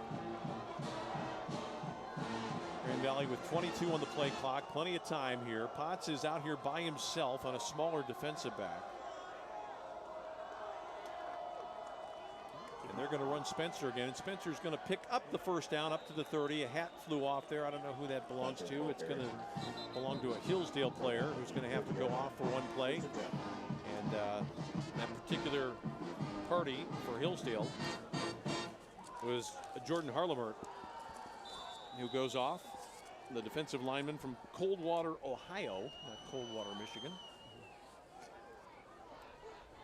Grand Valley with 22 on the play clock. Plenty of time here. Potts is out here by himself on a smaller defensive back. And they're going to run Spencer again. And Spencer's going to pick up the first down up to the 30. A hat flew off there. I don't know who that belongs to. It's going to belong to a Hillsdale player who's going to have to go off for one play. And that particular party for Hillsdale was Jordan Harlemert, who goes off. The defensive lineman from Coldwater, Ohio, not Coldwater, Michigan.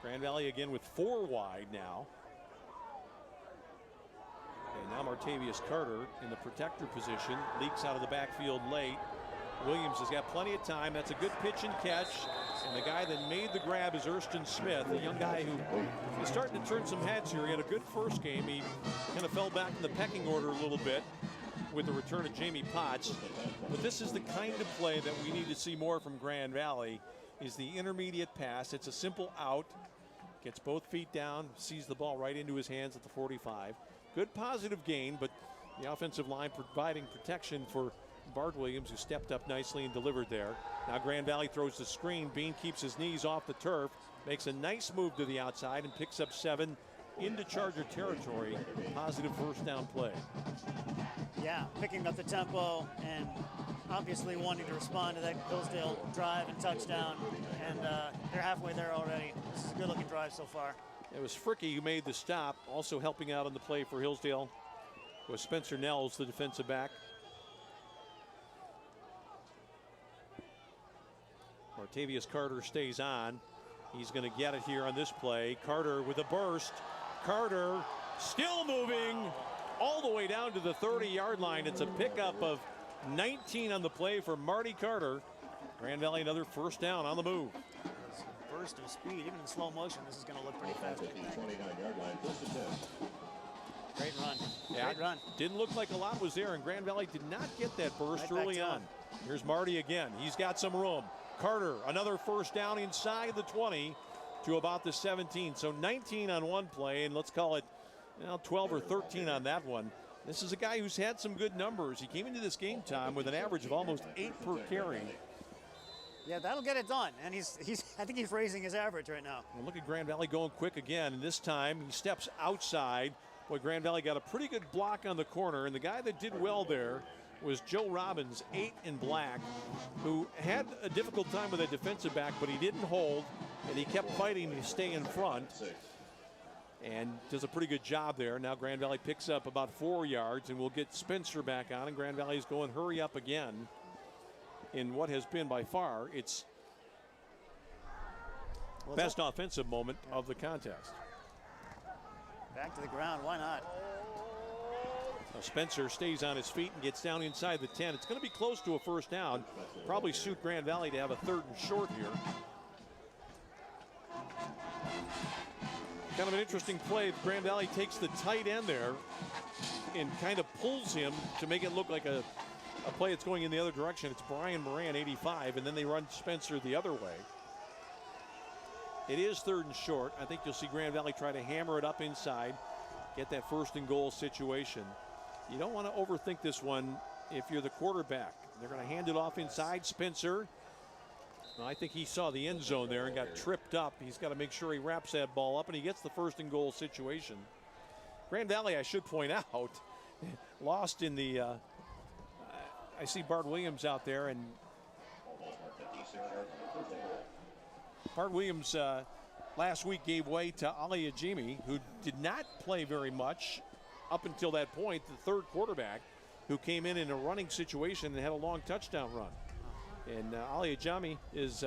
Grand Valley again with 4 wide now. And now Martavius Carter in the protector position, leaks out of the backfield late. Williams has got plenty of time. That's a good pitch and catch. And the guy that made the grab is Erston Smith, a young guy who is starting to turn some heads here. He had a good first game. He kind of fell back in the pecking order a little bit with the return of Jamie Potts. But this is the kind of play that we need to see more from Grand Valley, is the intermediate pass. It's a simple out, gets both feet down, sees the ball right into his hands at the 45. Good positive gain, but the offensive line providing protection for Bart Williams, who stepped up nicely and delivered there. Now Grand Valley throws the screen. Bean keeps his knees off the turf, makes a nice move to the outside and picks up 7 into Charger territory. Positive first down play. Yeah, picking up the tempo and obviously wanting to respond to that Hillsdale drive and touchdown. And they're halfway there already. This is a good looking drive so far. It was Fricky who made the stop. Also helping out on the play for Hillsdale was Spencer Nels, the defensive back. Martavius Carter stays on. He's going to get it here on this play. Carter with a burst. Carter still moving all the way down to the 30-yard line. It's a pickup of 19 on the play for Marty Carter. Grand Valley another first down on the move. Burst of speed, even in slow motion, this is going to look pretty fast. Great run. Yeah, great run. Didn't look like a lot was there, and Grand Valley did not get that burst early on. Here's Marty again. He's got some room. Carter, another first down inside the 20 to about the 17. So 19 on one play, and let's call it 12 or 13 on that one. This is a guy who's had some good numbers. He came into this game time with an average of almost 8 per carry. Yeah, that'll get it done. And I think he's raising his average right now. Well, look at Grand Valley going quick again. And this time he steps outside. Boy, Grand Valley got a pretty good block on the corner. And the guy that did well there was Joe Robbins, 8 in black, who had a difficult time with that defensive back, but he didn't hold. And he kept fighting to stay in front. And does a pretty good job there. Now Grand Valley picks up about 4 yards, and we'll get Spencer back on. And Grand Valley's going hurry up again in what has been by far its best offensive moment of the contest. Back to the ground, why not? Now Spencer stays on his feet and gets down inside the 10. It's going to be close to a first down. Probably suit Grand Valley to have a 3rd and short here. Kind of an interesting play. Grand Valley takes the tight end there and kind of pulls him to make it look like a play that's going in the other direction. It's Brian Moran, 85, and then they run Spencer the other way. It is 3rd and short. I think you'll see Grand Valley try to hammer it up inside, get that 1st and goal situation. You don't want to overthink this one if you're the quarterback. They're going to hand it off inside. Spencer, well, I think he saw the end zone there and got tripped up. He's got to make sure he wraps that ball up, and he gets the 1st and goal situation. Grand Valley, I should point out, lost in the I see Bart Williams out there, and Bart Williams last week gave way to Ali Ajimi, who did not play very much up until that point, the 3rd quarterback, who came in a running situation and had a long touchdown run. And Ali Ajimi is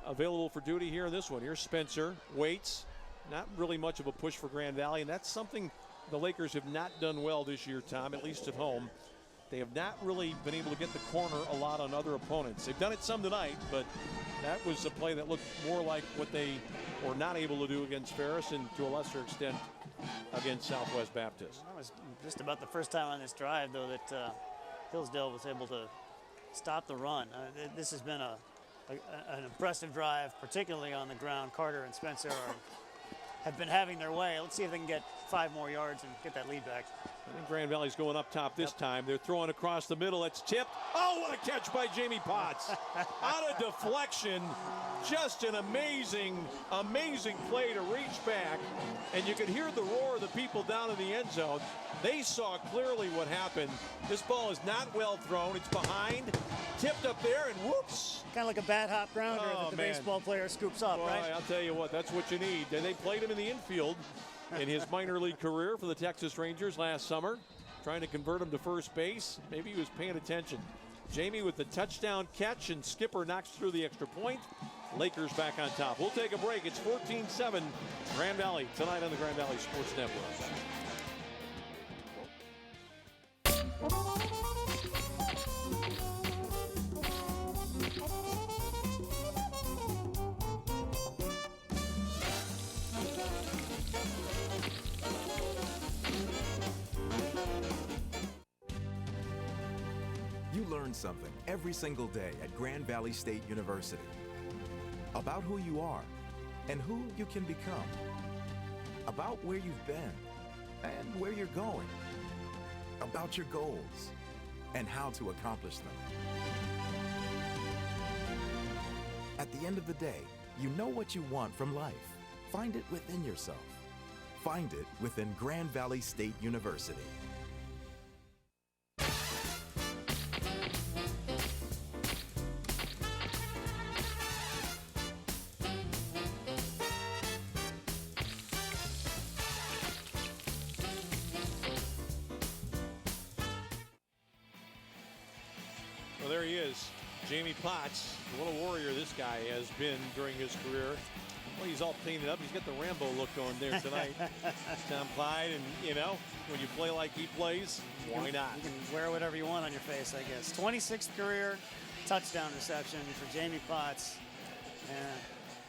available for duty here in this one. Here's Spencer, waits. Not really much of a push for Grand Valley, and that's something the Lakers have not done well this year, Tom, at least at home. They have not really been able to get the corner a lot on other opponents. They've done it some tonight, but that was a play that looked more like what they were not able to do against Ferris and to a lesser extent against Southwest Baptist. That was just about the first time on this drive, though, that Hillsdale was able to stop the run. This has been a an impressive drive, particularly on the ground. Carter and Spencer have been having their way. Let's see if they can get 5 more yards and get that lead back. I think Grand Valley's going up top this time. They're throwing across the middle. It's tipped. Oh, what a catch by Jamie Potts. Out of deflection. Just an amazing play to reach back. And you could hear the roar of the people down in the end zone. They saw clearly what happened. This ball is not well thrown. It's behind. Tipped up there, and whoops. Kind of like a bad hop grounder that the baseball player scoops up, Boy, right? I'll tell you what, that's what you need. And they played him in the infield in his minor league career for the Texas Rangers last summer, trying to convert him to first base. Maybe he was paying attention. Jamie with the touchdown catch, and Skipper knocks through the extra point. Lakers back on top. We'll take a break. It's 14-7 Grand Valley tonight on the Grand Valley Sports Network. You learn something every single day at Grand Valley State University about who you are and who you can become, about where you've been and where you're going, about your goals and how to accomplish them. At the end of the day, you know what you want from life. Find it within yourself. Find it within Grand Valley State University. Well, there he is, Jamie Potts. What a warrior this guy has been during his career. Well, he's all painted up. He's got the Rambo look going there tonight. Tom Clyde, and you know, when you play like he plays, why not? You can wear whatever you want on your face, I guess. 26th career touchdown reception for Jamie Potts. And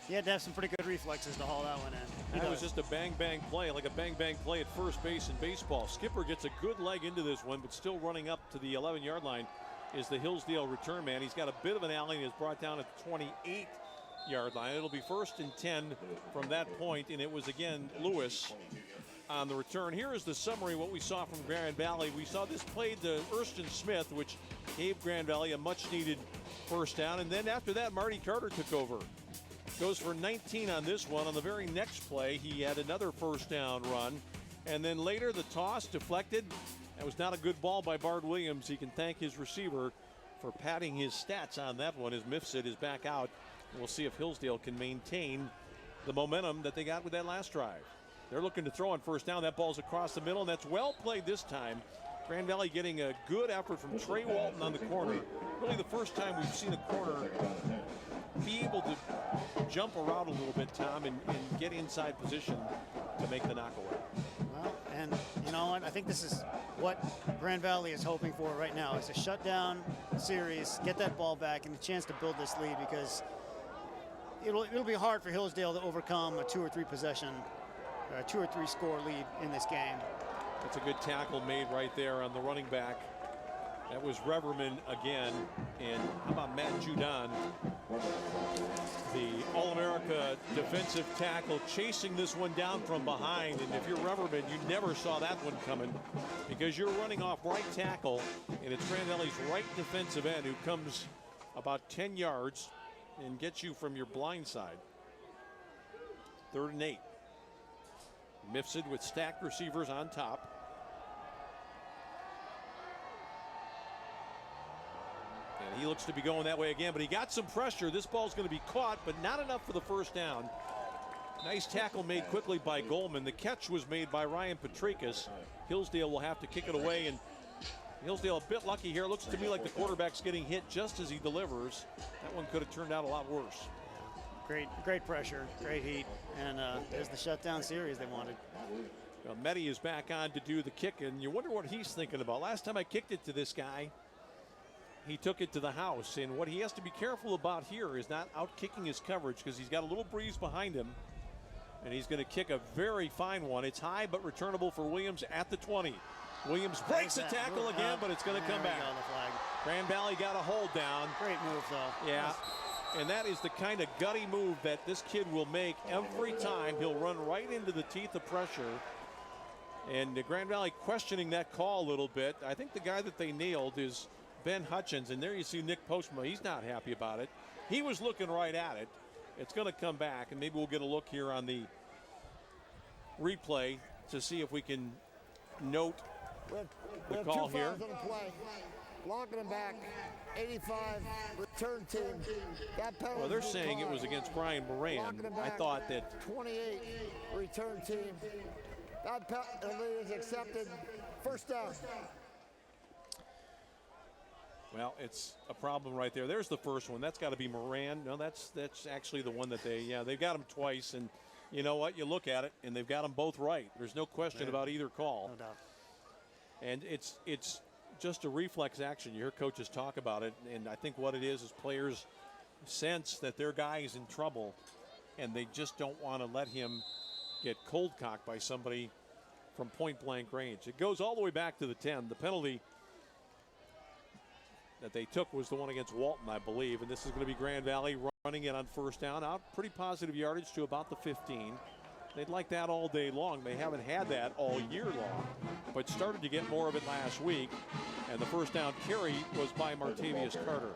he had to have some pretty good reflexes to haul that one in. That was just a bang-bang play, like a bang-bang play at first base in baseball. Skipper gets a good leg into this one, but still running up to the 11-yard line is the Hillsdale return man. He's got a bit of an alley and is brought down at the 28-yard line. It'll be 1st and 10 from that point, and it was again Lewis on the return. Here is the summary of what we saw from Grand Valley. We saw this play to Erston Smith, which gave Grand Valley a much-needed first down, and then after that, Marty Carter took over. Goes for 19 on this one. On the very next play, he had another first down run, and then later the toss deflected. That was not a good ball by Bard Williams. He can thank his receiver for padding his stats on that one as Mifsud is back out. We'll see if Hillsdale can maintain the momentum that they got with that last drive. They're looking to throw on first down. That ball's across the middle, and that's well played this time. Grand Valley getting a good effort from Trey Walton on the corner. Really the first time we've seen a corner be able to jump around a little bit, Tom, and get inside position to make the knockaway. Well, and you know what? I think this is what Grand Valley is hoping for right now. It's a shutdown series, get that ball back, and a chance to build this lead, because it'll be hard for Hillsdale to overcome a 2 or 3 possession, 2 or 3 score lead in this game. That's a good tackle made right there on the running back. That was Reverman again. And how about Matt Judon, the All-America defensive tackle, chasing this one down from behind. And if you're Reverman, you never saw that one coming, because you're running off right tackle, and it's Grand Valley's right defensive end who comes about 10 yards and gets you from your blind side. 3rd and 8. Mifsud with stacked receivers on top. And he looks to be going that way again, but he got some pressure. This ball's going to be caught, but not enough for the first down. Nice tackle made quickly by Goldman. The catch was made by Ryan Patrikas. Hillsdale will have to kick it away, and Hillsdale a bit lucky here. Looks to me like the quarterback's getting hit just as he delivers. That one could have turned out a lot worse. Great pressure, great heat, and there's the shutdown series they wanted. Well, Mehdi is back on to do the kick, and you wonder what he's thinking about. Last time I kicked it to this guy, he took it to the house, and what he has to be careful about here is not out kicking his coverage, because he's got a little breeze behind him, and he's going to kick a very fine one. It's high but returnable for Williams at the 20. Williams breaks the tackle again, but it's going to come back. Grand Valley got a hold down. Great move, though. Yeah. And that is the kind of gutty move that this kid will make every time. He'll run right into the teeth of pressure. And Grand Valley questioning that call a little bit. I think the guy that they nailed is Ben Hutchins. And there you see Nick Postma. He's not happy about it. He was looking right at it. It's going to come back. And maybe we'll get a look here on the replay to see if we can note the call here. Blocking him back, 85, return team. That penalty. Well, they're saying it was against Brian Moran. I thought that 28, return team. That penalty is accepted. First down. Well, it's a problem right there. There's the first one. That's got to be Moran. No, that's actually the one that they've got him twice. And you know what? You look at it, and they've got them both right. There's no question about either call. No doubt. And it's just a reflex action. You hear coaches talk about it, and I think what it is players sense that their guy is in trouble, and they just don't want to let him get cold cocked by somebody from point blank range. It goes all the way back to the 10. The penalty that they took was the one against Walton, I believe, and this is going to be Grand Valley running it on first down, out pretty positive yardage to about the 15. They'd like that all day long. They haven't had that all year long, but started to get more of it last week. And the first down carry was by Martavius Carter.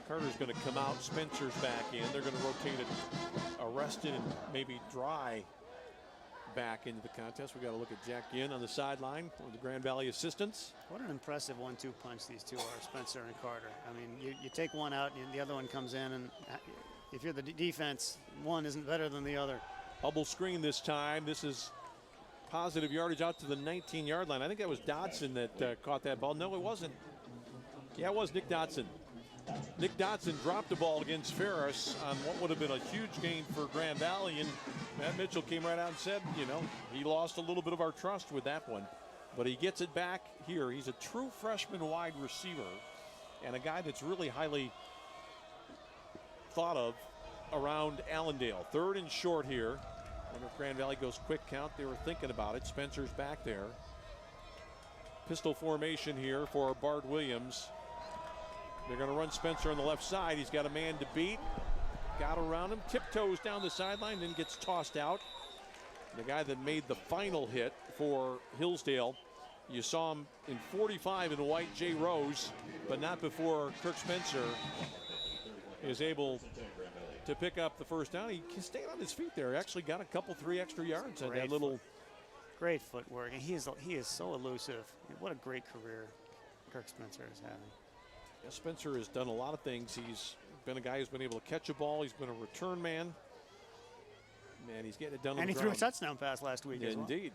Carter's going to come out. Spencer's back in. They're going to rotate it, Arrested and maybe Dry back into the contest. We got to look at Jack Ginn on the sideline with the Grand Valley assistants. What an impressive 1-2 punch these two are, Spencer and Carter. I mean, you take one out and the other one comes in, and if you're the defense, one isn't better than the other. Bubble screen this time. This is positive yardage out to the 19-yard line. I think that was Dodson that caught that ball. No, it wasn't. Yeah, it was Nick Dodson. Nick Dodson dropped the ball against Ferris on what would have been a huge gain for Grand Valley, and Matt Mitchell came right out and said, you know, he lost a little bit of our trust with that one, but he gets it back here. He's a true freshman wide receiver and a guy that's really highly thought of around Allendale. Third and short here. Wonder if Grand Valley goes quick count. They were thinking about it. Spencer's back there. Pistol formation here for Bart Williams. They're going to run Spencer on the left side. He's got a man to beat. Got around him. Tiptoes down the sideline, then gets tossed out. The guy that made the final hit for Hillsdale. You saw him in 45 in white, Jay Rose, but not before Kirk Spencer is able to pick up the first down. He stayed on his feet there. Actually got a couple, 3 extra yards on that little. Great footwork, and he is so elusive. What a great career Kirk Spencer is having. Yeah, Spencer has done a lot of things. He's been a guy who's been able to catch a ball. He's been a return man. Man, he's getting it done on the ground. And he threw a touchdown pass last week as well. Indeed.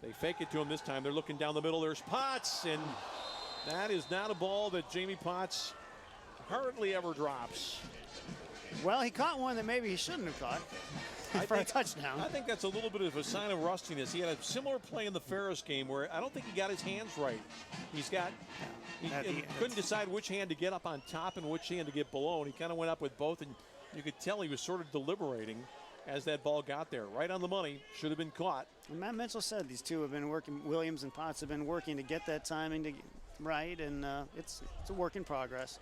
They fake it to him this time. They're looking down the middle. There's Potts, and that is not a ball that Jamie Potts hardly ever drops. Well, he caught one that maybe he shouldn't have caught for a touchdown. I think that's a little bit of a sign of rustiness. He had a similar play in the Ferris game where I don't think he got his hands right. He's got, he couldn't decide which hand to get up on top and which hand to get below, and he kind of went up with both, and you could tell he was sort of deliberating as that ball got there. Right on the money, should have been caught. And Matt Mitchell said these two have been working, Williams and Potts have been working to get that timing right, and it's a work in progress.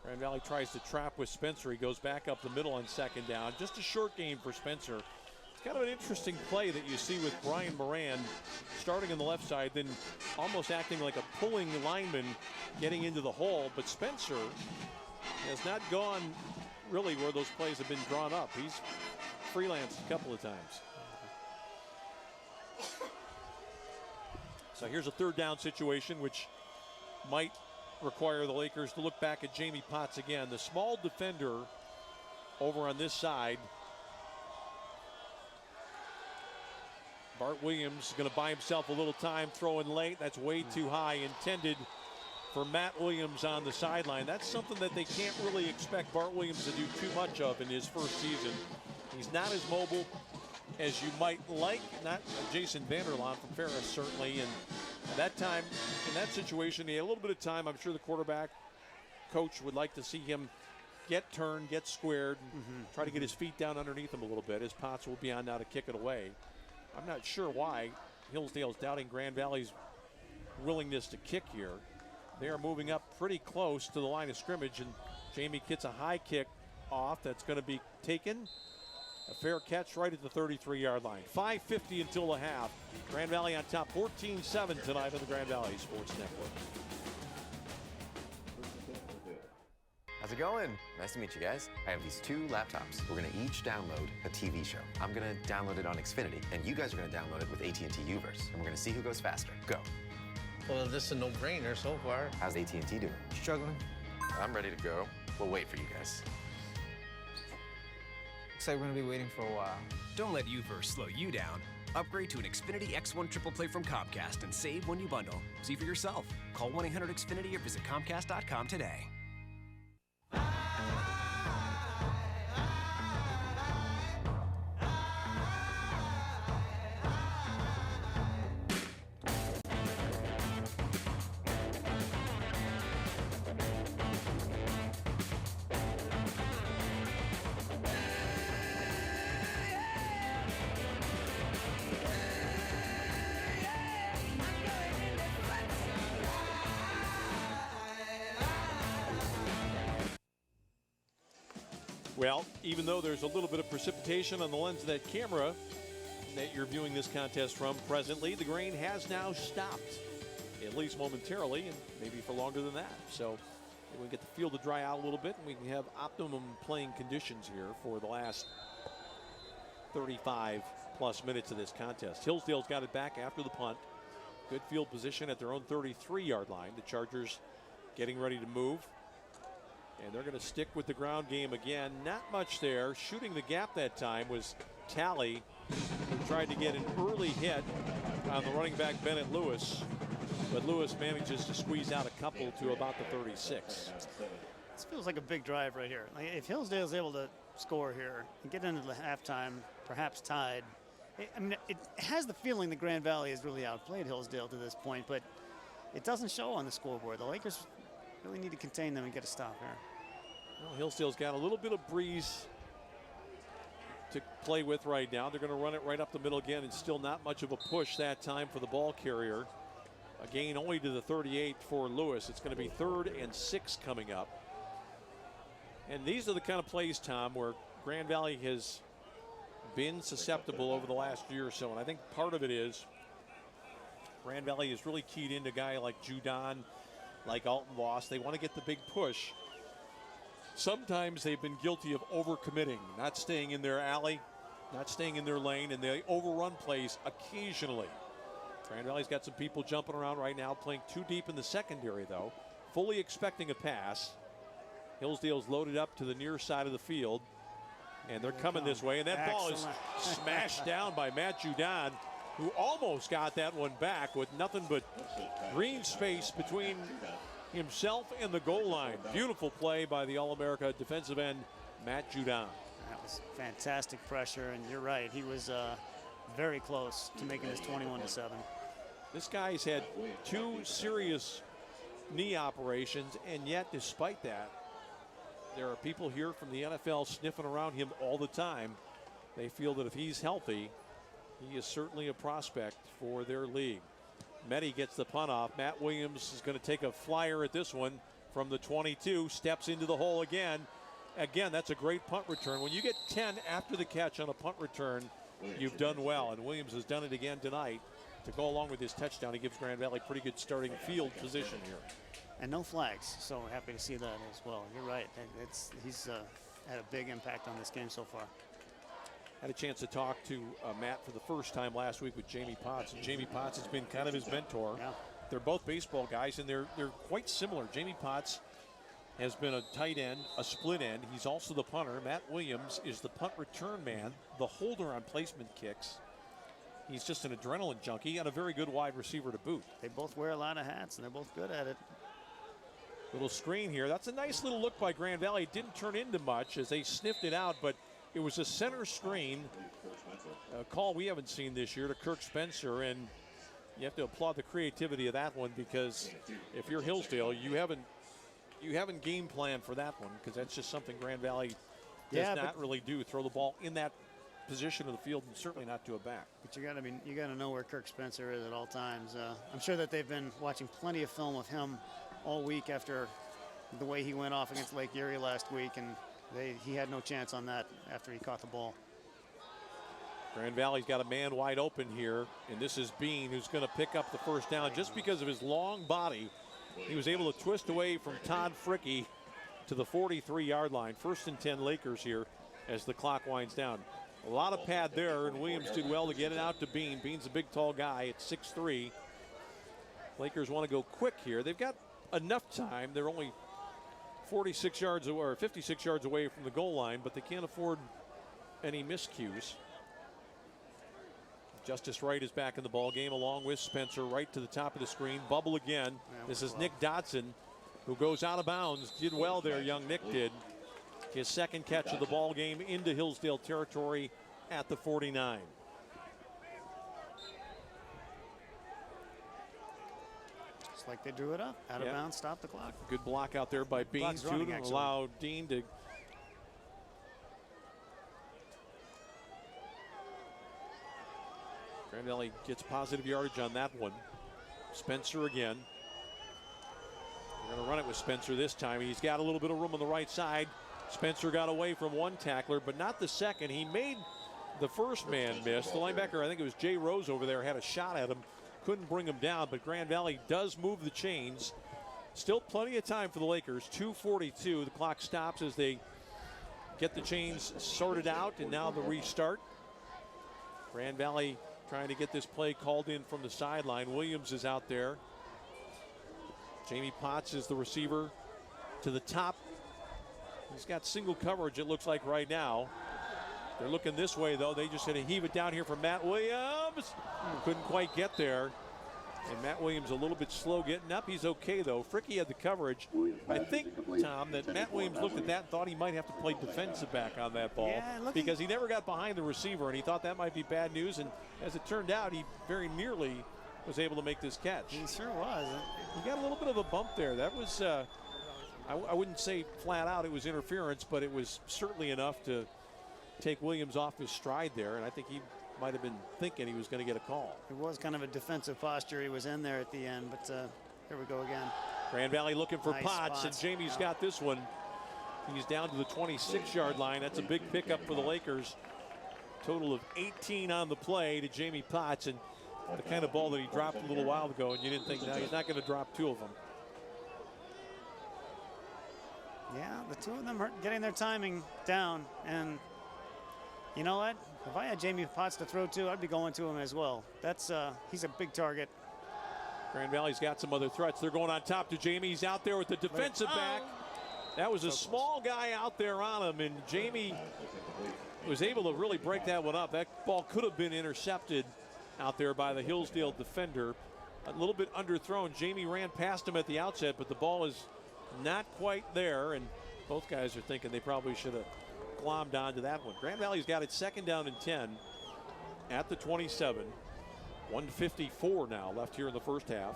Grand Valley tries to trap with Spencer. He goes back up the middle on second down. Just a short game for Spencer. It's kind of an interesting play that you see with Brian Moran starting on the left side, then almost acting like a pulling lineman getting into the hole. But Spencer has not gone really where those plays have been drawn up. He's freelanced a couple of times. So here's a third down situation, which might require the Lakers to look back at Jamie Potts again. The small defender over on this side. Bart Williams is going to buy himself a little time throwing late. That's way too high, intended for Matt Williams on the sideline. That's something that they can't really expect Bart Williams to do too much of in his first season. He's not as mobile as you might like. Not Jason Vanderlaan from Ferris, certainly. And that time, in that situation, he had a little bit of time. I'm sure the quarterback coach would like to see him get turned, get squared, try to get his feet down underneath him a little bit, as Potts will be on now to kick it away. I'm not sure why Hillsdale's doubting Grand Valley's willingness to kick here. They are moving up pretty close to the line of scrimmage, and Jamie gets a high kick off that's going to be taken. A fair catch right at the 33-yard line. 5:50 until the half. Grand Valley on top 14-7 tonight on the Grand Valley Sports Network. How's it going? Nice to meet you guys. I have these 2 laptops. We're gonna each download a TV show. I'm gonna download it on Xfinity, and you guys are gonna download it with AT&T Uverse. And we're gonna see who goes faster. Go. Well, this is a no-brainer so far. How's AT&T doing? Struggling. I'm ready to go. We'll wait for you guys. Looks like we're gonna be waiting for a while. Don't let Uverse slow you down. Upgrade to an Xfinity X1 Triple Play from Comcast and save when you bundle. See for yourself. Call 1-800-XFINITY or visit Comcast.com today. Well, even though there's a little bit of precipitation on the lens of that camera that you're viewing this contest from presently, the rain has now stopped, at least momentarily, and maybe for longer than that. So we get the field to dry out a little bit, and we can have optimum playing conditions here for the last 35-plus minutes of this contest. Hillsdale's got it back after the punt. Good field position at their own 33-yard line. The Chargers getting ready to move. And they're going to stick with the ground game again. Not much there. Shooting the gap that time was Talley, who tried to get an early hit on the running back Bennett Lewis. But Lewis manages to squeeze out a couple to about the 36. This feels like a big drive right here. Like if Hillsdale's able to score here and get into the halftime, perhaps tied, I mean, it has the feeling that Grand Valley has really outplayed Hillsdale to this point, but it doesn't show on the scoreboard. The Lakers really need to contain them and get a stop here. Well, Hillsdale's got a little bit of breeze to play with right now. They're going to run it right up the middle again, and still not much of a push that time for the ball carrier. A gain only to the 38 for Lewis. It's going to be 3rd and 6 coming up. And these are the kind of plays, Tom, where Grand Valley has been susceptible over the last year or so. And I think part of it is Grand Valley is really keyed into a guy like Judon, like Alton Voss. They want to get the big push. Sometimes they've been guilty of overcommitting, not staying in their alley, not staying in their lane, and they overrun plays occasionally. Grand Valley's got some people jumping around right now, playing too deep in the secondary, though, fully expecting a pass. Hillsdale's loaded up to the near side of the field, and they're coming this way, and that ball is smashed down by Matt Judon, who almost got that one back with nothing but green space between himself and the goal line. Beautiful play by the All-America defensive end, Matt Judon. That was fantastic pressure, and you're right. He was very close to making this 21-7. This guy's had 2 serious knee operations, and yet despite that, there are people here from the NFL sniffing around him all the time. They feel that if he's healthy, he is certainly a prospect for their league. Meddy gets the punt off. Matt Williams is going to take a flyer at this one from the 22, steps into the hole again. Again, that's a great punt return. When you get 10 after the catch on a punt return, you've done well, and Williams has done it again tonight. To go along with his touchdown, he gives Grand Valley pretty good starting field position here. And no flags, so happy to see that as well. You're right. He's had a big impact on this game so far. Had a chance to talk to Matt for the first time last week with Jamie Potts, and Jamie Potts has been kind of his mentor. Yeah. They're both baseball guys, and they're quite similar. Jamie Potts has been a tight end, a split end. He's also the punter. Matt Williams is the punt return man, the holder on placement kicks. He's just an adrenaline junkie and a very good wide receiver to boot. They both wear a lot of hats, and they're both good at it. Little screen here. That's a nice little look by Grand Valley. It didn't turn into much as they sniffed it out, but it was a center screen, a call we haven't seen this year, to Kirk Spencer, and you have to applaud the creativity of that one, because if you're Hillsdale, you haven't game planned for that one, because that's just something Grand Valley does not really do. Throw the ball in that position of the field, and certainly not to a back. But you got to know where Kirk Spencer is at all times. I'm sure that they've been watching plenty of film of him all week after the way he went off against Lake Erie last week, and he had no chance on that after he caught the ball. Grand Valley's got a man wide open here, and this is Bean, who's going to pick up the first down just because of his long body. He was able to twist away from Todd Fricke to the 43-yard line. 1st and 10 Lakers here as the clock winds down. A lot of pad there, and Williams did well to get it out to Bean. Bean's a big, tall guy at 6'3". Lakers want to go quick here. They've got enough time. They're only 46 yards away, or 56 yards away from the goal line, but they can't afford any miscues. Justice Wright is back in the ball game along with Spencer right to the top of the screen. Bubble again. This is Nick Dodson, who goes out of bounds. Did well there, young Nick did. His second catch of the ball game into Hillsdale territory at the 49. Just like they drew it up. Out of bounds, stop the clock. Good block out there by Bean to allow Dean to. Grand Valley gets positive yardage on that one. Spencer again. We're going to run it with Spencer this time. He's got a little bit of room on the right side. Spencer got away from one tackler, but not the second. He made the first man miss. The linebacker, I think it was Jay Rose over there, had a shot at him. Couldn't bring him down, but Grand Valley does move the chains. Still plenty of time for the Lakers. 2:42. The clock stops as they get the chains sorted out, and now the restart. Grand Valley trying to get this play called in from the sideline. Williams is out there. Jamie Potts is the receiver to the top. He's got single coverage, it looks like right now. They're looking this way, though. They just had to heave it down here from Matt Williams. Couldn't quite get there. And Matt Williams a little bit slow getting up. He's okay, though. Fricke had the coverage. I think, Tom, that Matt Williams looked at that and thought he might have to play defensive back on that ball because he never got behind the receiver, and he thought that might be bad news. And as it turned out, he very nearly was able to make this catch. He sure was. He got a little bit of a bump there. That was, I wouldn't say flat out it was interference, but it was certainly enough to take Williams off his stride there, and I think he might have been thinking he was going to get a call. It was kind of a defensive posture. He was in there at the end, but here we go again. Grand Valley looking for Nice Potts, and Jamie's got this one. He's down to the 26-yard line. That's a big pickup for the Lakers. Total of 18 on the play to Jamie Potts, and the kind of ball that he dropped a little while ago, and you didn't think, no, he's not going to drop two of them. Yeah, the two of them are getting their timing down, and you know what? If I had Jamie Potts to throw to, I'd be going to him as well. That's he's a big target. Grand Valley's got some other threats. They're going on top to Jamie. He's out there with the defensive back. That was a small guy out there on him, and Jamie was able to really break that one up. That ball could have been intercepted out there by the Hillsdale defender. A little bit underthrown. Jamie ran past him at the outset, but the ball is not quite there, and both guys are thinking they probably should have glommed onto that one. Grand Valley's got it 2nd down and 10 at the 27. 1:54 now left here in the first half.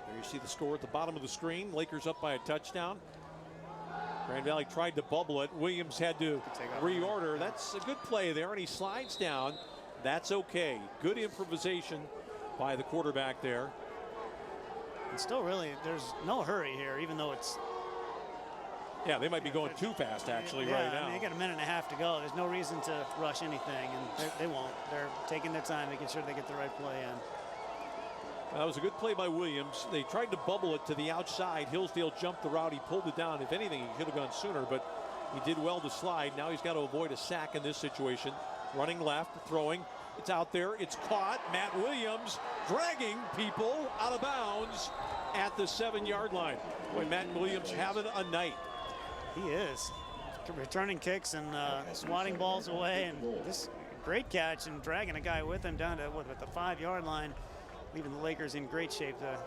There you see the score at the bottom of the screen. Lakers up by a touchdown. Grand Valley tried to bubble it. Williams had to reorder. That's a good play there, and he slides down. That's okay. Good improvisation by the quarterback there. And still really, there's no hurry here, even though it's... Yeah, they might be going too fast, actually, right now. I mean, they got a minute and a half to go. There's no reason to rush anything, and they won't. They're taking their time, making sure they get the right play in. That was a good play by Williams. They tried to bubble it to the outside. Hillsdale jumped the route. He pulled it down. If anything, he could have gone sooner, but he did well to slide. Now he's got to avoid a sack in this situation. Running left, throwing. It's out there. It's caught. Matt Williams dragging people out of bounds at the 7-yard line. Boy, Matt Williams having a night. He is. Returning kicks and swatting balls away, and this great catch and dragging a guy with him down to what, at the 5-yard line, leaving the Lakers in great shape there.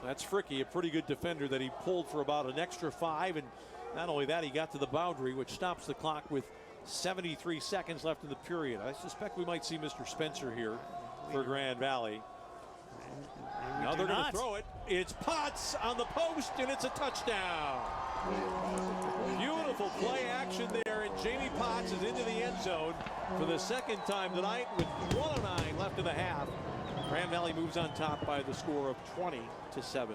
That's Fricke, a pretty good defender that he pulled for about an extra 5, and not only that, he got to the boundary, which stops the clock with 73 seconds left in the period. I suspect we might see Mr. Spencer here for Grand Valley. Now they're going to throw it. It's Potts on the post, and it's a touchdown. Beautiful play action there, and Jamie Potts is into the end zone for the second time tonight with 1:09 left in the half. Grand Valley moves on top by the score of 20-7.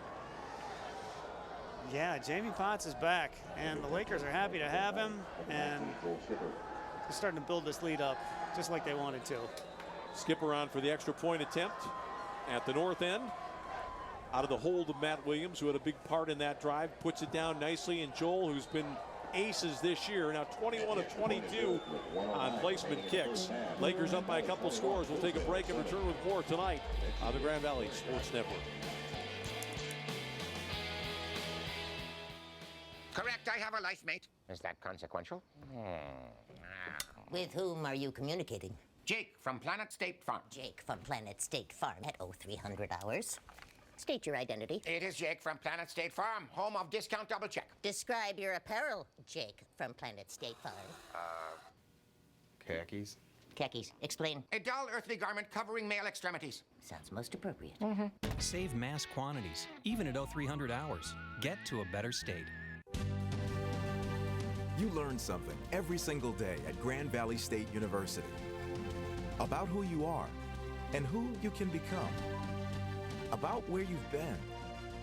Yeah, Jamie Potts is back, and the Lakers are happy to have him, and they're starting to build this lead up just like they wanted to. Skipper on for the extra point attempt at the north end. Out of the hold of Matt Williams, who had a big part in that drive, puts it down nicely, and Joel, who's been aces this year, now 21 of 22 on placement kicks. Lakers up by a couple scores. We'll take a break and return with more tonight on the Grand Valley Sports Network. Correct, I have a life mate. Is that consequential? With whom are you communicating? Jake from Planet State Farm. Jake from Planet State Farm at 0300 hours. State your identity. It is Jake from Planet State Farm, home of Discount Double Check. Describe your apparel, Jake from Planet State Farm. Khakis? Khakis. Explain. A dull earthly garment covering male extremities. Sounds most appropriate. Save mass quantities, even at 0300 hours. Get to a better state. You learn something every single day at Grand Valley State University about who you are and who you can become, about where you've been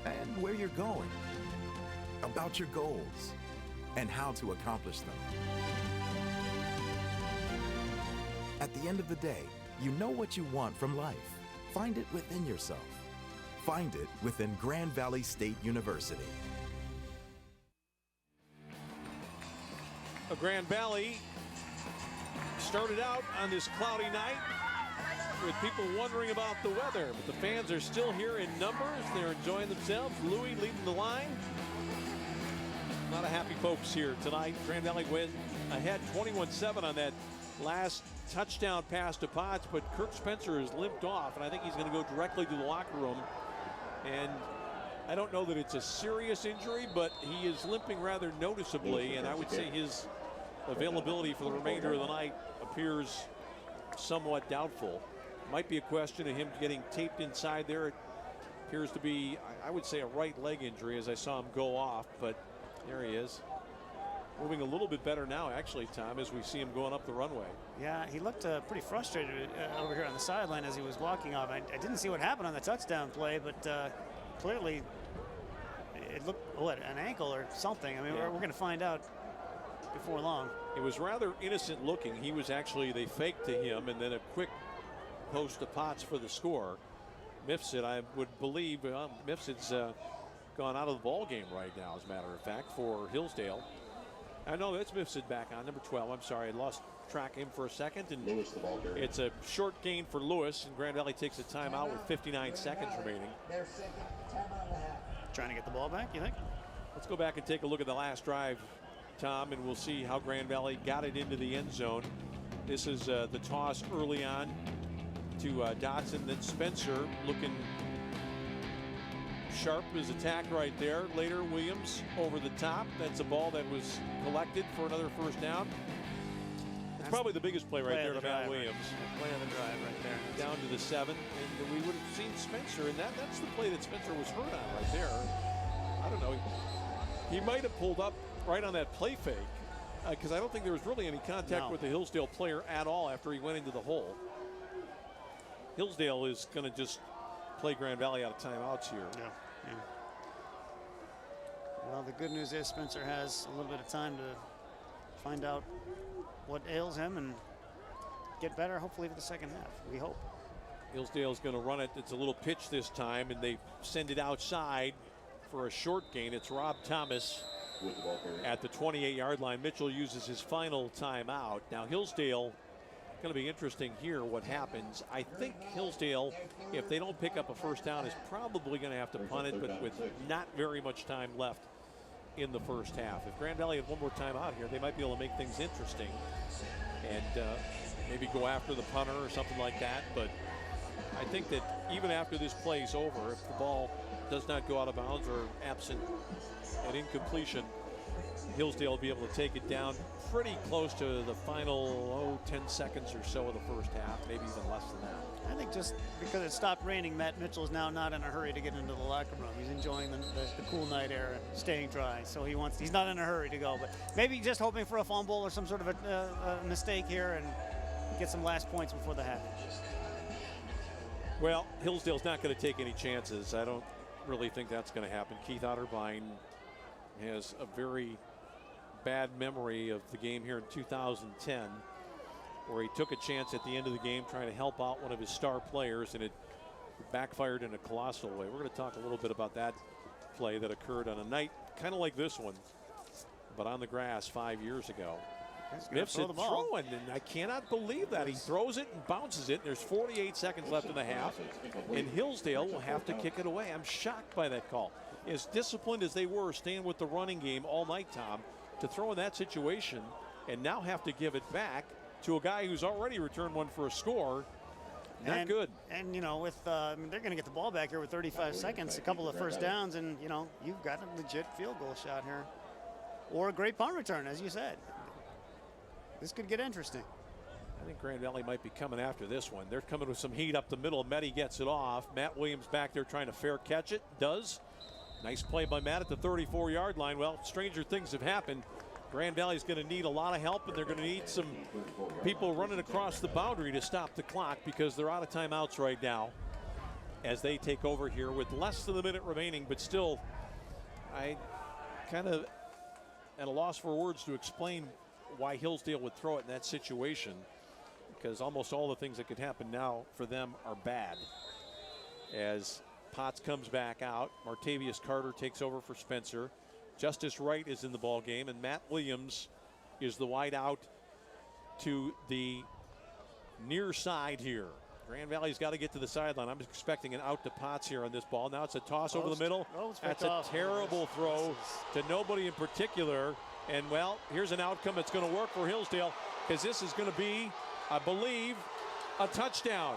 and where you're going, about your goals and how to accomplish them. At the end of the day, you know what you want from life. Find it within yourself. Find it within Grand Valley State University. Grand Valley started out on this cloudy night with people wondering about the weather, but the fans are still here in numbers. They're enjoying themselves. Louis leading the line. A lot of happy folks here tonight. Grand Valley went ahead 21-7 on that last touchdown pass to Potts, but Kirk Spencer has limped off, and I think he's going to go directly to the locker room. And I don't know that it's a serious injury, but he is limping rather noticeably, and I would say his availability for the remainder of the night appears somewhat doubtful. Might be a question of him getting taped inside there. It appears to be, I would say, a right leg injury as I saw him go off, but there he is. Moving a little bit better now, actually, Tom, as we see him going up the runway. Yeah, he looked pretty frustrated over here on the sideline as he was walking off. I didn't see what happened on the touchdown play, but clearly it looked, an ankle or something. I mean, Yeah. we're going to find out before long. It was rather innocent looking. He was actually, they faked to him, and then a quick post to Potts for the score. Mifsud, I would believe, Mifsud's gone out of the ball game right now, as a matter of fact, for Hillsdale. I know that's Mifsud back on number 12. I'm sorry, I lost track of him for a second. And it's a short gain for Lewis, and Grand Valley takes a timeout with 59 seconds remaining. Trying to get the ball back, you think? Let's go back and take a look at the last drive, Tom, and we'll see how Grand Valley got it into the end zone. This is the toss early on to Dotson, then Spencer looking sharp as attack right there. Later, Williams over the top. That's a ball that was collected for another first down. It's probably the biggest play right there to Matt Williams. Play of the drive right there. Down to the 7, and we would have seen Spencer, and that's the play that Spencer was hurt on right there. I don't know. He might have pulled up right on that play fake, because I don't think there was really any contact with the Hillsdale player at all after he went into the hole. Hillsdale is going to just play Grand Valley out of timeouts here. Yeah. Well, the good news is Spencer has a little bit of time to find out what ails him and get better, hopefully, for the second half. We hope. Hillsdale's going to run it. It's a little pitch this time, and they send it outside for a short gain. It's Rob Thomas at the 28-yard line. Mitchell uses his final timeout. Now, Hillsdale, going to be interesting here what happens. I think Hillsdale, if they don't pick up a first down, is probably going to have to punt it, but with not very much time left in the first half. If Grand Valley had one more time out here, they might be able to make things interesting and maybe go after the punter or something like that. But I think that even after this play is over, if the ball does not go out of bounds or absent an incompletion, Hillsdale will be able to take it down pretty close to the final 10 seconds or so of the first half, maybe even less than that. I think just because it stopped raining, Matt Mitchell is now not in a hurry to get into the locker room. He's enjoying the cool night air and staying dry, so he's not in a hurry to go. But maybe just hoping for a fumble or some sort of a mistake here and get some last points before the half. Well, Hillsdale's not going to take any chances. I don't really think that's going to happen. Keith Otterbein has a very bad memory of the game here in 2010, where he took a chance at the end of the game trying to help out one of his star players, and it backfired in a colossal way. We're going to talk a little bit about that play that occurred on a night kind of like this one, but on the grass 5 years ago. Mifsud throwing, and I cannot believe that. He throws it and bounces it. There's 48 seconds left in the half, and Hillsdale will have to kick it away. I'm shocked by that call. As disciplined as they were staying with the running game all night, Tom, to throw in that situation and now have to give it back to a guy who's already returned one for a score. Not good. And, you know, with I mean, they're going to get the ball back here with 35 seconds, a couple of first downs, and, you know, you've got a legit field goal shot here. Or a great punt return, as you said. This could get interesting. I think Grand Valley might be coming after this one. They're coming with some heat up the middle. Mehdi gets it off. Matt Williams back there trying to fair catch it. Does. Nice play by Matt at the 34-yard line. Well, stranger things have happened. Grand Valley's going to need a lot of help, and they're going to need some people running across the boundary to stop the clock, because they're out of timeouts right now as they take over here with less than a minute remaining. But still, I kind of at a loss for words to explain why Hillsdale would throw it in that situation, because almost all the things that could happen now for them are bad. As Potts comes back out, Martavius Carter takes over for Spencer. Justice Wright is in the ball game, and Matt Williams is the wide out to the near side here. Grand Valley's got to get to the sideline. I'm expecting an out to Potts here on this ball. Now it's a toss over the middle. That's a terrible throw to nobody in particular. And, well, here's an outcome that's going to work for Hillsdale, because this is going to be, I believe, a touchdown.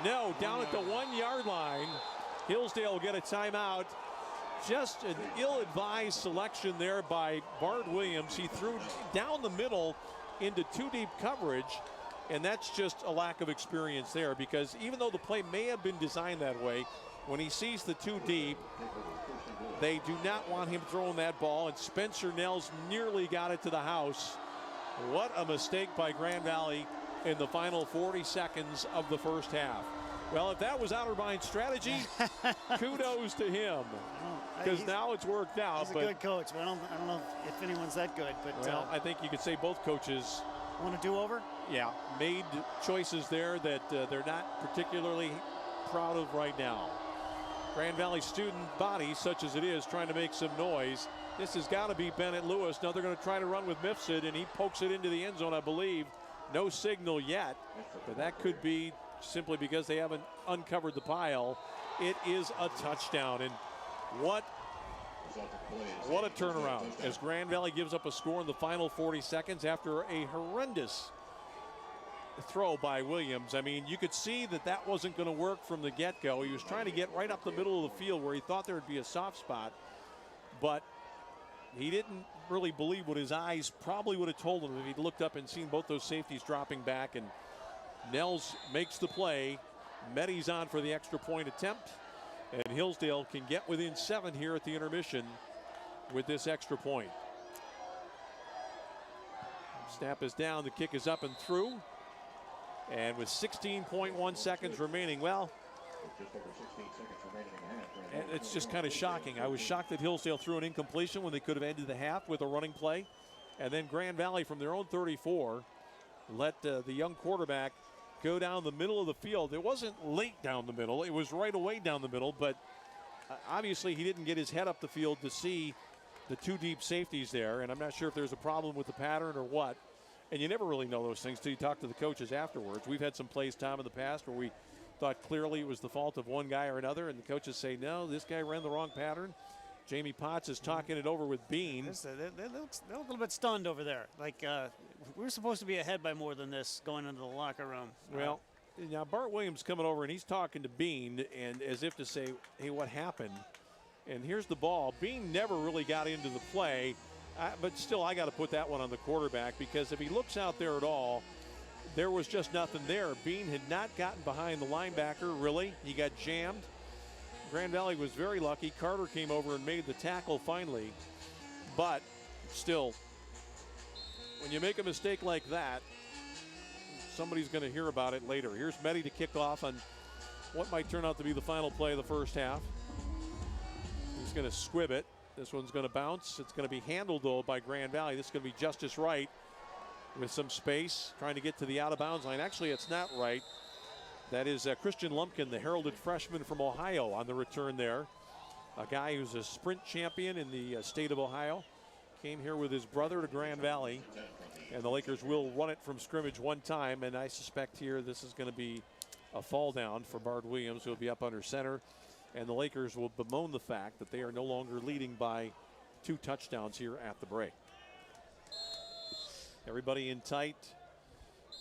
No, down at the 1 yard line. Hillsdale will get a timeout. Just an ill-advised selection there by Bart Williams. He threw down the middle into too deep coverage, and that's just a lack of experience there, because even though the play may have been designed that way, when he sees the too deep, they do not want him throwing that ball, and Spencer Nels nearly got it to the house. What a mistake by Grand Valley in the final 40 seconds of the first half. Well, if that was Otterbein's strategy, kudos to him, because now it's worked out. He's a good coach, but I don't know if anyone's that good. But well, I think you could say both coaches want to do over. Yeah, made choices there that they're not particularly proud of right now. Grand Valley student body, such as it is, trying to make some noise. This has got to be Bennett Lewis. Now they're going to try to run with Mifsud, and he pokes it into the end zone, I believe. No signal yet, but that could be simply because they haven't uncovered the pile. It is a touchdown, and what a turnaround as Grand Valley gives up a score in the final 40 seconds after a horrendous throw by Williams. I mean, you could see that that wasn't going to work from the get-go. He was trying to get right up the middle of the field where he thought there would be a soft spot, but he didn't really believe what his eyes probably would have told him if he'd looked up and seen both those safeties dropping back. And Nels makes the play. Mehdi's on for the extra point attempt, and Hillsdale can get within 7 here at the intermission with this extra point. Snap is down, the kick is up and through. And with 16.1 seconds remaining, well, it's just kind of shocking. I was shocked that Hillsdale threw an incompletion when they could have ended the half with a running play. And then Grand Valley from their own 34 let the young quarterback go down the middle of the field. It wasn't late down the middle. It was right away down the middle. But obviously he didn't get his head up the field to see the two deep safeties there. And I'm not sure if there's a problem with the pattern or what. And you never really know those things till you talk to the coaches afterwards. We've had some plays, Tom, in the past where we thought clearly it was the fault of one guy or another, and the coaches say, no, this guy ran the wrong pattern. Jamie Potts is talking it over with Bean. They look a little bit stunned over there. Like, we're supposed to be ahead by more than this going into the locker room. Well, now Bart Williams coming over, and he's talking to Bean, and as if to say, hey, what happened? And here's the ball. Bean never really got into the play. But still, I got to put that one on the quarterback, because if he looks out there at all, there was just nothing there. Bean had not gotten behind the linebacker, really. He got jammed. Grand Valley was very lucky. Carter came over and made the tackle finally. But still, when you make a mistake like that, somebody's going to hear about it later. Here's Mehdi to kick off on what might turn out to be the final play of the first half. He's going to squib it. This one's going to bounce. It's going to be handled, though, by Grand Valley. This is going to be Justice Wright with some space, trying to get to the out-of-bounds line. Actually, it's not Wright. That is Christian Lumpkin, the heralded freshman from Ohio, on the return there. A guy who's a sprint champion in the state of Ohio. Came here with his brother to Grand Valley. And the Lakers will run it from scrimmage one time. And I suspect here this is going to be a fall down for Bard Williams, who will be up under center. And the Lakers will bemoan the fact that they are no longer leading by 2 touchdowns here at the break. Everybody in tight,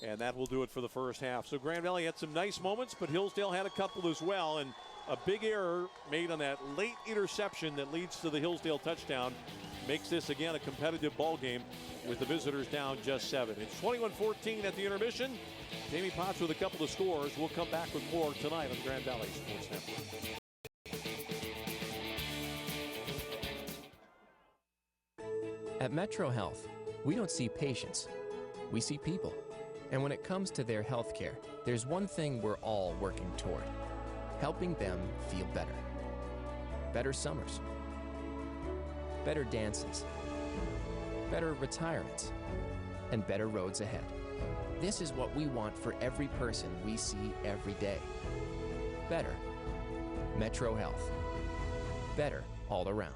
and that will do it for the first half. So Grand Valley had some nice moments, but Hillsdale had a couple as well, and a big error made on that late interception that leads to the Hillsdale touchdown makes this again a competitive ball game with the visitors down just 7. It's 21-14 at the intermission. Jamie Potts with a couple of scores. We'll come back with more tonight on Grand Valley Sports Network. At Metro Health, we don't see patients, we see people. And when it comes to their health care, there's one thing we're all working toward: helping them feel better. Better summers, better dances, better retirements, and better roads ahead. This is what we want for every person we see every day. Better. Metro Health. Better all around.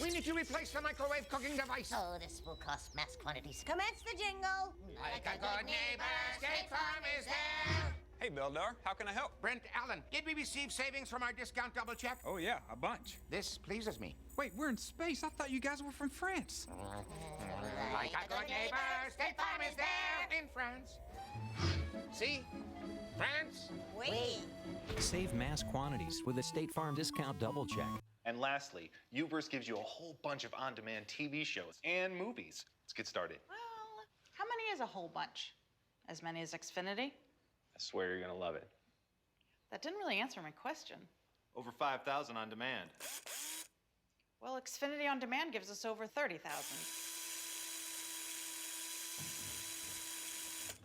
We need to replace the microwave cooking device. Oh, this will cost mass quantities. Commence the jingle. Like a good neighbor, State Farm is there. Hey, Bildar, how can I help? Brent Allen, did we receive savings from our discount double check? Oh, yeah, a bunch. This pleases me. Wait, we're in space. I thought you guys were from France. Like a good neighbor, State Farm is there in France. See? France. Oui. Save mass quantities with a State Farm discount double check. And lastly, Uverse gives you a whole bunch of on-demand TV shows and movies. Let's get started. Well, how many is a whole bunch? As many as Xfinity? I swear you're gonna love it. That didn't really answer my question. Over 5,000 on demand. Well, Xfinity On Demand gives us over 30,000.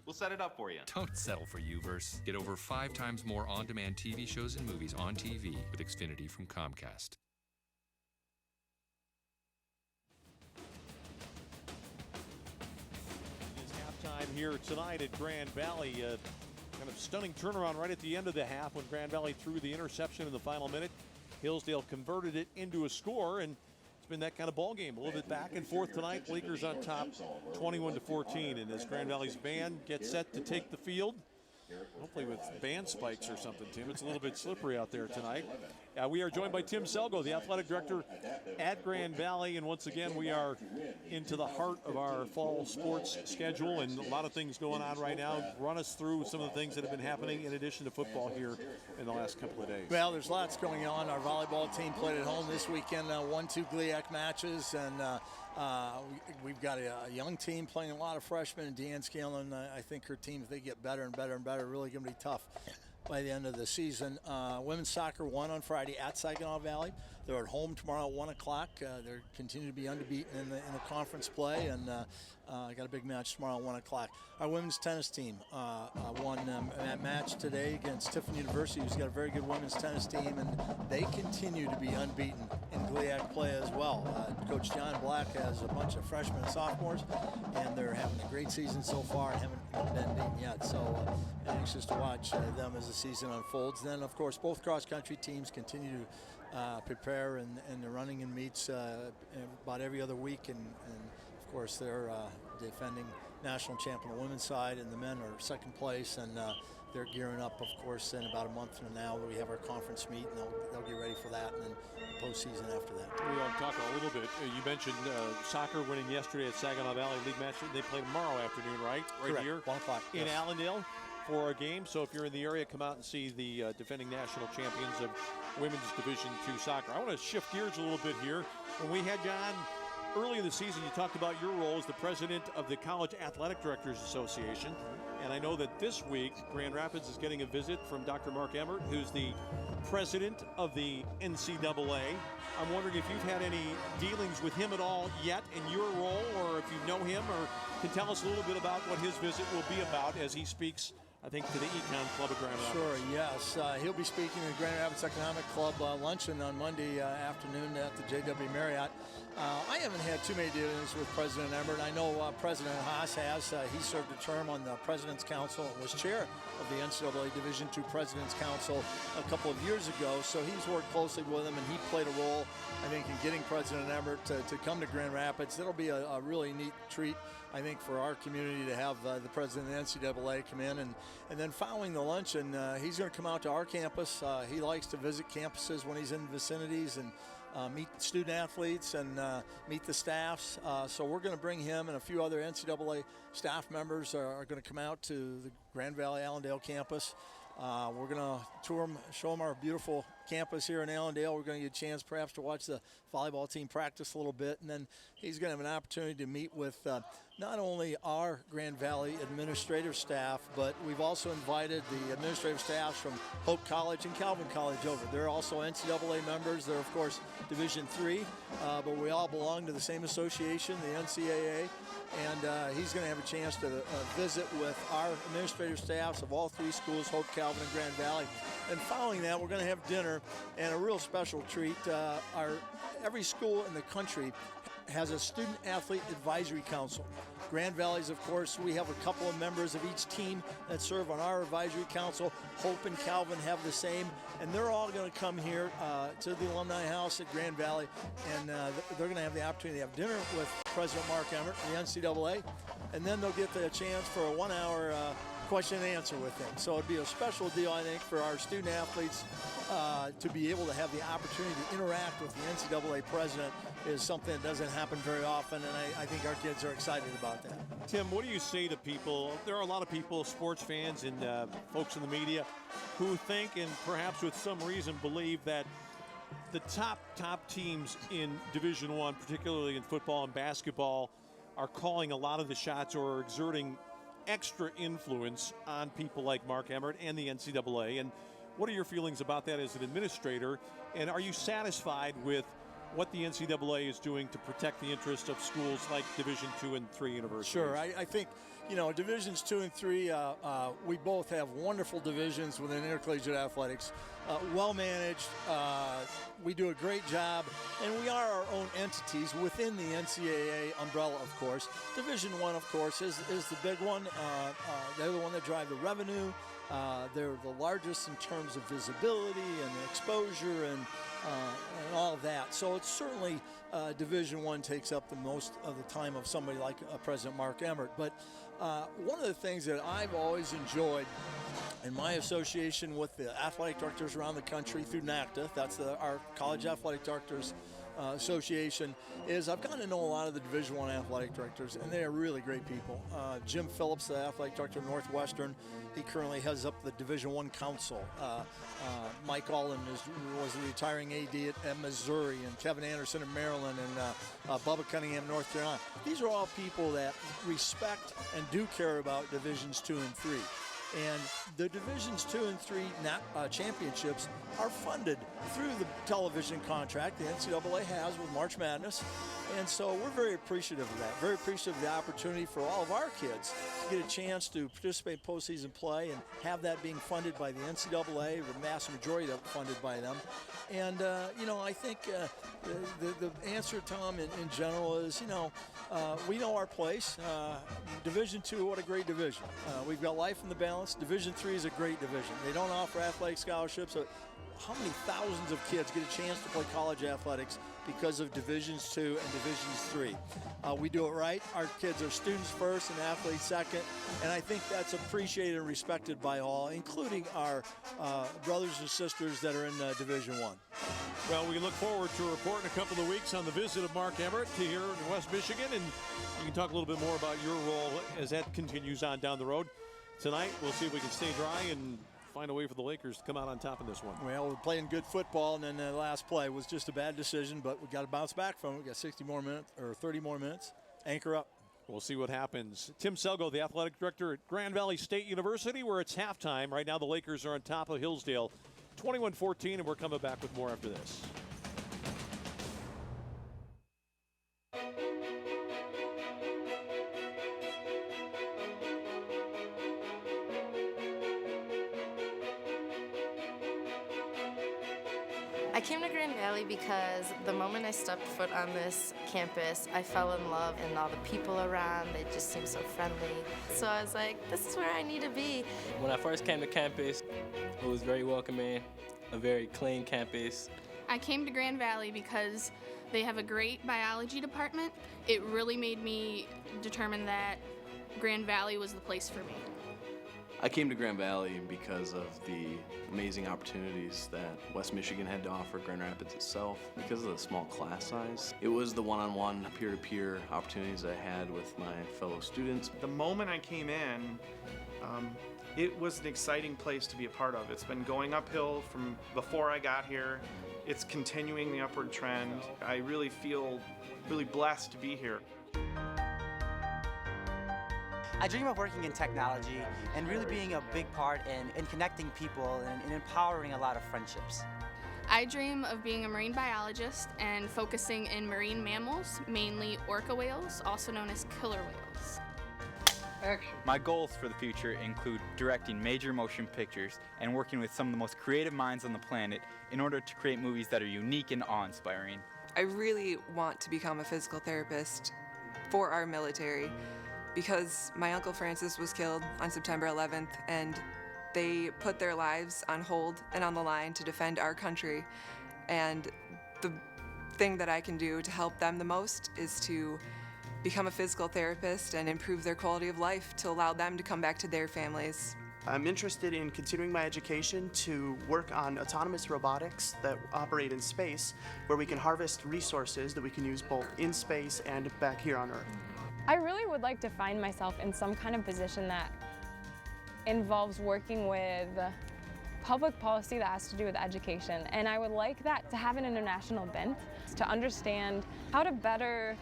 We'll set it up for you. Don't settle for Uverse. Get over 5 times more on-demand TV shows and movies on TV with Xfinity from Comcast. Halftime here tonight at Grand Valley. Kind of stunning turnaround right at the end of the half when Grand Valley threw the interception in the final minute. Hillsdale converted it into a score, and it's been that kind of ball game. A little bit back and forth tonight. Lakers on top 21-14. And as Grand Valley's band gets set to take the field, hopefully with band spikes or something, Tim. It's a little bit slippery out there tonight. We are joined by Tim Selgo, the athletic director at Grand Valley. And once again, we are into the heart of our fall sports schedule and a lot of things going on right now. Run us through some of the things that have been happening in addition to football here in the last couple of days. Well, there's lots going on. Our volleyball team played at home this weekend, won 2 GLIAC matches, and we've got a young team playing a lot of freshmen, and Deanne Scanlon, I think her team, if they get better and better and better, really going to be tough by the end of the season. Women's soccer won on Friday at Saginaw Valley. They're at home tomorrow at 1 o'clock. They continue to be unbeaten in the conference play, and got a big match tomorrow at 1 o'clock. Our women's tennis team won that match today against Tiffin University, who's got a very good women's tennis team, and they continue to be unbeaten in GLIAC play as well. Coach John Black has a bunch of freshmen and sophomores, and they're having a great season so far and haven't been beaten yet. So anxious to watch them as the season unfolds. Then, of course, both cross-country teams continue to prepare, and they're running in meets about every other week, and of course they're defending national champ on the women's side, and the men are second place, and they're gearing up, of course, in about a month from now. We have our conference meet, and they'll get ready for that, and then the postseason after that. We want to talk a little bit. You mentioned soccer winning yesterday at Saginaw Valley League match. They play tomorrow afternoon, right? Right Correct. here 1 o'clock in Allendale for a game. So if you're in the area, come out and see the defending national champions of women's Division II soccer. I want to shift gears a little bit here. When we had you on early in the season, you talked about your role as the president of the College Athletic Directors Association. And I know that this week, Grand Rapids is getting a visit from Dr. Mark Emmert, who's the president of the NCAA. I'm wondering if you've had any dealings with him at all yet in your role, or if you know him, or can tell us a little bit about what his visit will be about as he speaks, I think, to the Econ Club of Grand Rapids. Sure, yes. He'll be speaking at the Grand Rapids Economic Club luncheon on Monday afternoon at the JW Marriott. I haven't had too many dealings with President Emmert. I know President Haas has. He served a term on the President's Council and was chair of the NCAA Division II President's Council a couple of years ago. So he's worked closely with him, and he played a role, I think, in getting President Emmert to come to Grand Rapids. That'll be a really neat treat, I think, for our community to have the president of the NCAA come in. And then following the luncheon, he's going to come out to our campus. He likes to visit campuses when he's in the vicinities and meet student athletes and meet the staffs. So we're going to bring him and a few other NCAA staff members are going to come out to the Grand Valley Allendale campus. We're going to tour them, show them our beautiful campus here in Allendale. We're going to get a chance perhaps to watch the volleyball team practice a little bit. And then he's going to have an opportunity to meet with not only our Grand Valley administrative staff, but we've also invited the administrative staffs from Hope College and Calvin College over. They're also NCAA members. They're, of course, Division III, but we all belong to the same association, the NCAA. And he's going to have a chance to visit with our administrative staffs of all three schools, Hope, Calvin, and Grand Valley. And following that, we're going to have dinner and a real special treat. Every school in the country has a student athlete advisory council. Grand Valley's, of course, we have a couple of members of each team that serve on our advisory council. Hope and Calvin have the same, and they're all going to come here to the Alumni House at Grand Valley, and they're going to have the opportunity to have dinner with President Mark Emmert, the NCAA, and then they'll get the chance for a 1-hour question and answer with him. So it'd be a special deal, I think, for our student athletes to be able to have the opportunity to interact with the NCAA president is something that doesn't happen very often, and I think our kids are excited about that. Tim, what do you say to people? There are a lot of people, sports fans and folks in the media, who think and perhaps with some reason believe that the top teams in Division I, particularly in football and basketball, are calling a lot of the shots or exerting extra influence on people like Mark Emmert and the NCAA. And what are your feelings about that as an administrator? And are you satisfied with what the NCAA is doing to protect the interests of schools like Division II and III universities? Sure. I think, Divisions 2 and 3, we both have wonderful divisions within intercollegiate athletics. Well managed. We do a great job, and we are our own entities within the NCAA umbrella, of course. Division I, of course, is the big one. They're the one that drive the revenue. They're the largest in terms of visibility and exposure and all of that. So it's certainly Division I takes up the most of the time of somebody like President Mark Emmert. But one of the things that I've always enjoyed in my association with the athletic directors around the country through NACDA, that's our College Athletic Directors Association, is I've gotten to know a lot of the Division I athletic directors, and they are really great people. Jim Phillips, the athletic director of Northwestern, he currently heads up the Division I Council. Mike Allen was the retiring AD at Missouri, and Kevin Anderson in Maryland, and Bubba Cunningham, North Carolina. These are all people that respect and do care about Divisions 2 and 3. And the Divisions 2 and 3 championships are funded through the television contract the NCAA has with March Madness. And so we're very appreciative of that, very appreciative of the opportunity for all of our kids to get a chance to participate in postseason play and have that being funded by the NCAA, the vast majority of it funded by them. And, I think the answer, Tom, in general is, we know our place. Division II, what a great division. We've got life in the balance. Division III is a great division. They don't offer athletic scholarships how many thousands of kids get a chance to play college athletics because of Divisions 2 and Divisions 3. We do it right. Our kids are students first and athletes second, and I think that's appreciated and respected by all, including our brothers and sisters that are in Division 1. Well, we look forward to a report in a couple of weeks on the visit of Mark Emmert to here in West Michigan, and you can talk a little bit more about your role as that continues on down the road. Tonight, we'll see if we can stay dry and find a way for the Lakers to come out on top in this one. Well, we're playing good football, and then the last play was just a bad decision, but we got to bounce back from it. We got 60 more minutes or 30 more minutes. Anchor up. We'll see what happens. Tim Selgo, the athletic director at Grand Valley State University, where it's halftime. Right now, the Lakers are on top of Hillsdale, 21-14, and we're coming back with more after this. I came to Grand Valley because the moment I stepped foot on this campus, I fell in love, and all the people around, they just seemed so friendly. So I was like, this is where I need to be. When I first came to campus, it was very welcoming, a very clean campus. I came to Grand Valley because they have a great biology department. It really made me determine that Grand Valley was the place for me. I came to Grand Valley because of the amazing opportunities that West Michigan had to offer Grand Rapids itself. Because of the small class size, it was the one-on-one, peer-to-peer opportunities I had with my fellow students. The moment I came in, it was an exciting place to be a part of. It's been going uphill from before I got here. It's continuing the upward trend. I really feel really blessed to be here. I dream of working in technology and really being a big part in connecting people and empowering a lot of friendships. I dream of being a marine biologist and focusing in marine mammals, mainly orca whales, also known as killer whales. Action. My goals for the future include directing major motion pictures and working with some of the most creative minds on the planet in order to create movies that are unique and awe-inspiring. I really want to become a physical therapist for our military, because my Uncle Francis was killed on September 11th, and they put their lives on hold and on the line to defend our country. And the thing that I can do to help them the most is to become a physical therapist and improve their quality of life to allow them to come back to their families. I'm interested in continuing my education to work on autonomous robotics that operate in space, where we can harvest resources that we can use both in space and back here on Earth. I really would like to find myself in some kind of position that involves working with public policy that has to do with education. And I would like that to have an international bent, to understand how to better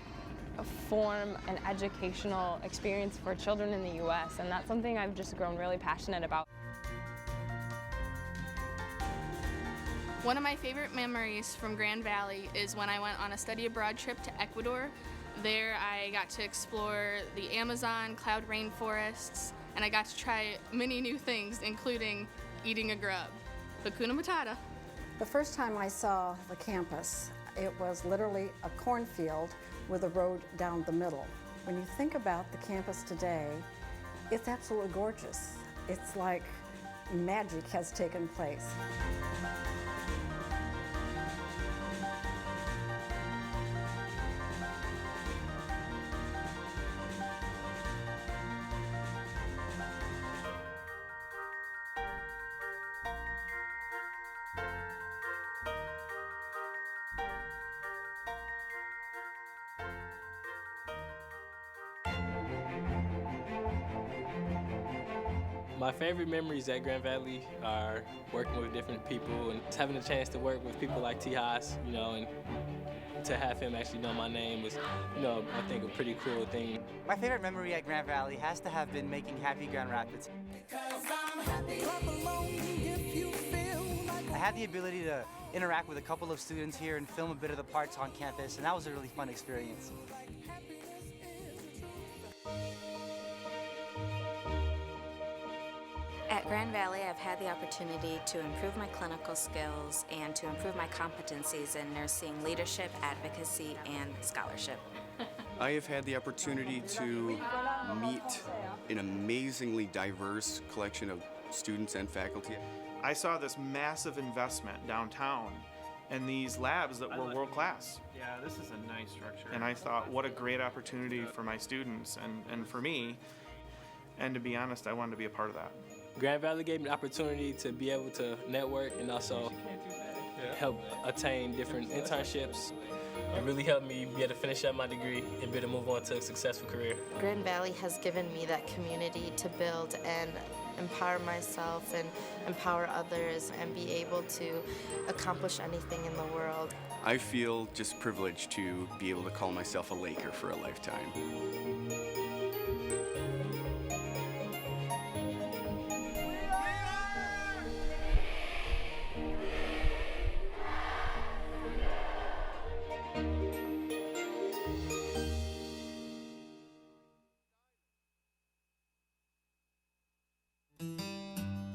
form an educational experience for children in the U.S. And that's something I've just grown really passionate about. One of my favorite memories from Grand Valley is when I went on a study abroad trip to Ecuador. There I got to explore the Amazon cloud rainforests, and I got to try many new things, including eating a grub. Hakuna Matata. The first time I saw the campus, it was literally a cornfield with a road down the middle. When you think about the campus today, it's absolutely gorgeous. It's like magic has taken place. My favorite memories at Grand Valley are working with different people and having a chance to work with people like T. Haas, and to have him actually know my name was, I think a pretty cool thing. My favorite memory at Grand Valley has to have been making Happy Grand Rapids. I had the ability to interact with a couple of students here and film a bit of the parts on campus, and that was a really fun experience. At Grand Valley, I've had the opportunity to improve my clinical skills and to improve my competencies in nursing, leadership, advocacy, and scholarship. I have had the opportunity to meet an amazingly diverse collection of students and faculty. I saw this massive investment downtown and these labs that were world class. Yeah, this is a nice structure. And I thought, what a great opportunity for my students and for me. And to be honest, I wanted to be a part of that. Grand Valley gave me the opportunity to be able to network and also help attain different internships. It really helped me be able to finish up my degree and be able to move on to a successful career. Grand Valley has given me that community to build and empower myself and empower others and be able to accomplish anything in the world. I feel just privileged to be able to call myself a Laker for a lifetime.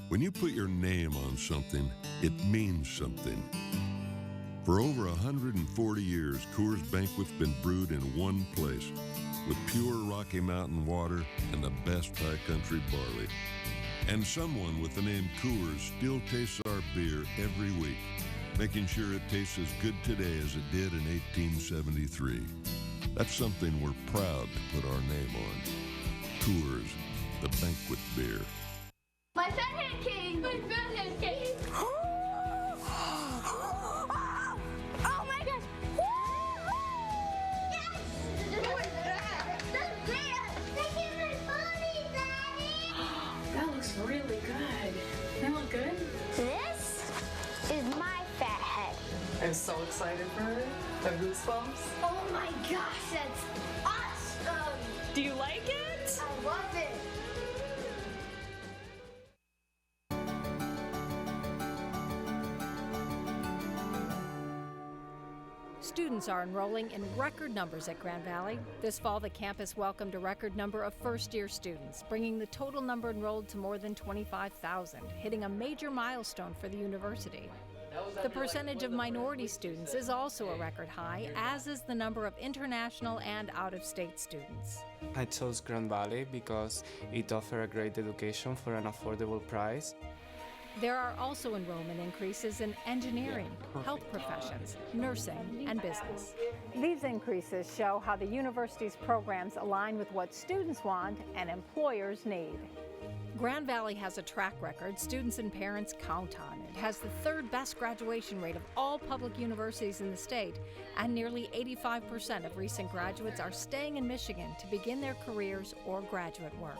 When you put your name on something, it means something. For over 140 years, Coors Banquet's been brewed in one place with pure Rocky Mountain water and the best high country barley. And someone with the name Coors still tastes our beer every week, making sure it tastes as good today as it did in 1873. That's something we're proud to put our name on. Coors, the banquet beer. My fathead came! My fathead came! Oh my gosh! Yes! Look at my pony, Daddy! That looks really good. They look good? This is my fat head. I'm so excited for her. The goosebumps. Oh my gosh, that's awesome! Do you like it? I love it! Students are enrolling in record numbers at Grand Valley. This fall, the campus welcomed a record number of first-year students, bringing the total number enrolled to more than 25,000, hitting a major milestone for the university. The percentage of minority students is also a record high, as is the number of international and out-of-state students. I chose Grand Valley because it offers a great education for an affordable price. There are also enrollment increases in engineering, health professions, nursing, and business. These increases show how the university's programs align with what students want and employers need. Grand Valley has a track record students and parents count on. It has the third best graduation rate of all public universities in the state, and nearly 85% of recent graduates are staying in Michigan to begin their careers or graduate work.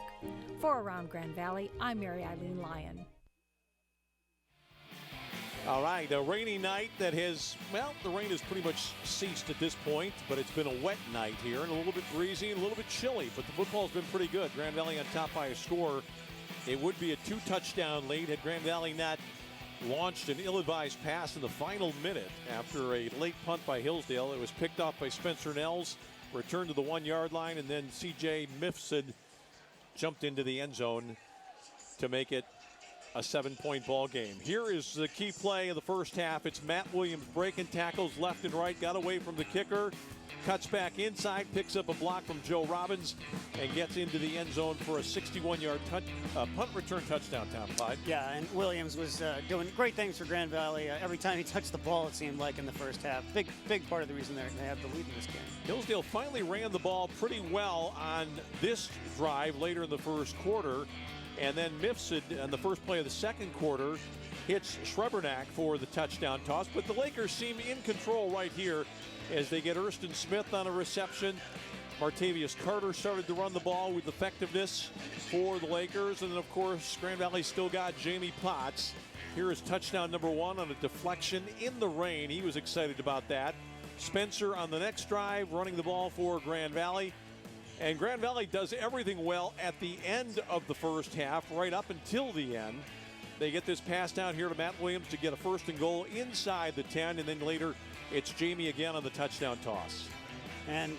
For Around Grand Valley, I'm Mary Eileen Lyon. All right, a rainy night that has, well, the rain has pretty much ceased at this point, but it's been a wet night here and a little bit breezy and a little bit chilly, but the football's been pretty good. Grand Valley on top by a score. It would be a 2-touchdown lead had Grand Valley not launched an ill-advised pass in the final minute after a late punt by Hillsdale. It was picked off by Spencer Nels, returned to the 1-yard line, and then C.J. Mifsud jumped into the end zone to make it a 7-point ball game. Here is the key play of the first half. It's Matt Williams breaking tackles left and right, got away from the kicker, cuts back inside, picks up a block from Joe Robbins, and gets into the end zone for a 61-yard punt return touchdown, Tom Clyde. Yeah, and Williams was doing great things for Grand Valley. Every time he touched the ball, it seemed like in the first half. Big part of the reason they have the lead in this game. Hillsdale finally ran the ball pretty well on this drive later in the first quarter. And then Mifsud on the first play of the second quarter hits Schrebernack for the touchdown toss. But the Lakers seem in control right here as they get Erston Smith on a reception. Martavius Carter started to run the ball with effectiveness for the Lakers. And then, of course, Grand Valley still got Jamie Potts. Here is touchdown number 1 on a deflection in the rain. He was excited about that. Spencer on the next drive running the ball for Grand Valley. And Grand Valley does everything well at the end of the first half, right up until the end. They get this pass down here to Matt Williams to get a 1st and goal inside the 10, and then later it's Jamie again on the touchdown toss. And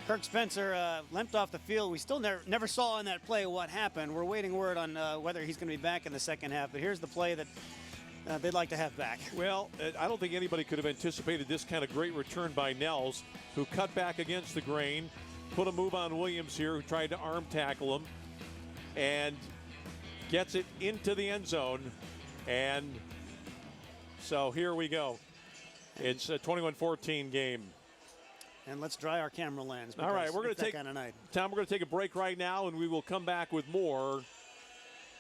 Kirk Spencer limped off the field. We still never saw on that play what happened. We're waiting word on whether he's going to be back in the second half, but here's the play that they'd like to have back. Well, I don't think anybody could have anticipated this kind of great return by Nels, who cut back against the grain, put a move on Williams here, who tried to arm tackle him, and gets it into the end zone. And so here we go. It's a 21-14 game. And let's dry our camera lens. All right, we're going to take kind of night. Tom, we're going to take a break right now, and we will come back with more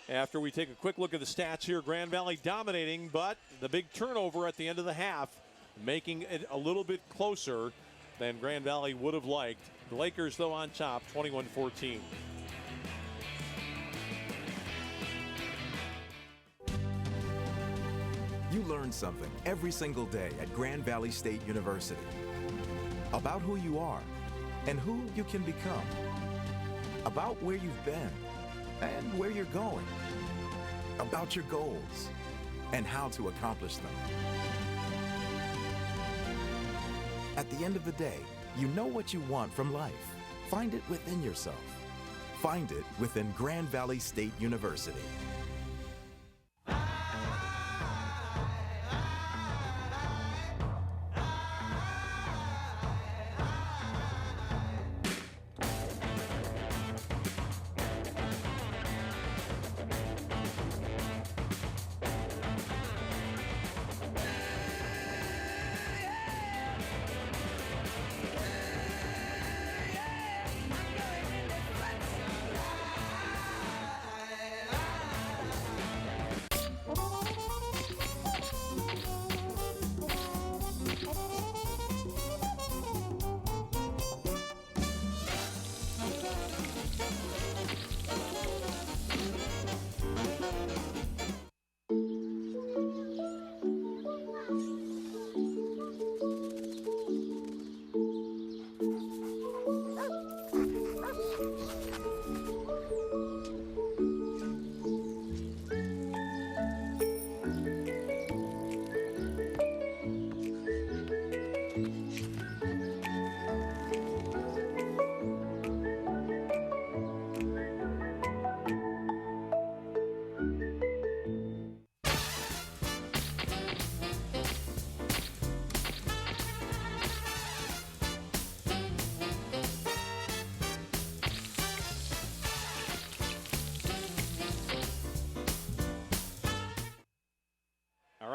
after we take a quick look at the stats here. Grand Valley dominating, but the big turnover at the end of the half making it a little bit closer than Grand Valley would have liked. The Lakers, though, on top, 21-14. You learn something every single day at Grand Valley State University about who you are and who you can become, about where you've been and where you're going, about your goals and how to accomplish them. At the end of the day, you know what you want from life. Find it within yourself. Find it within Grand Valley State University.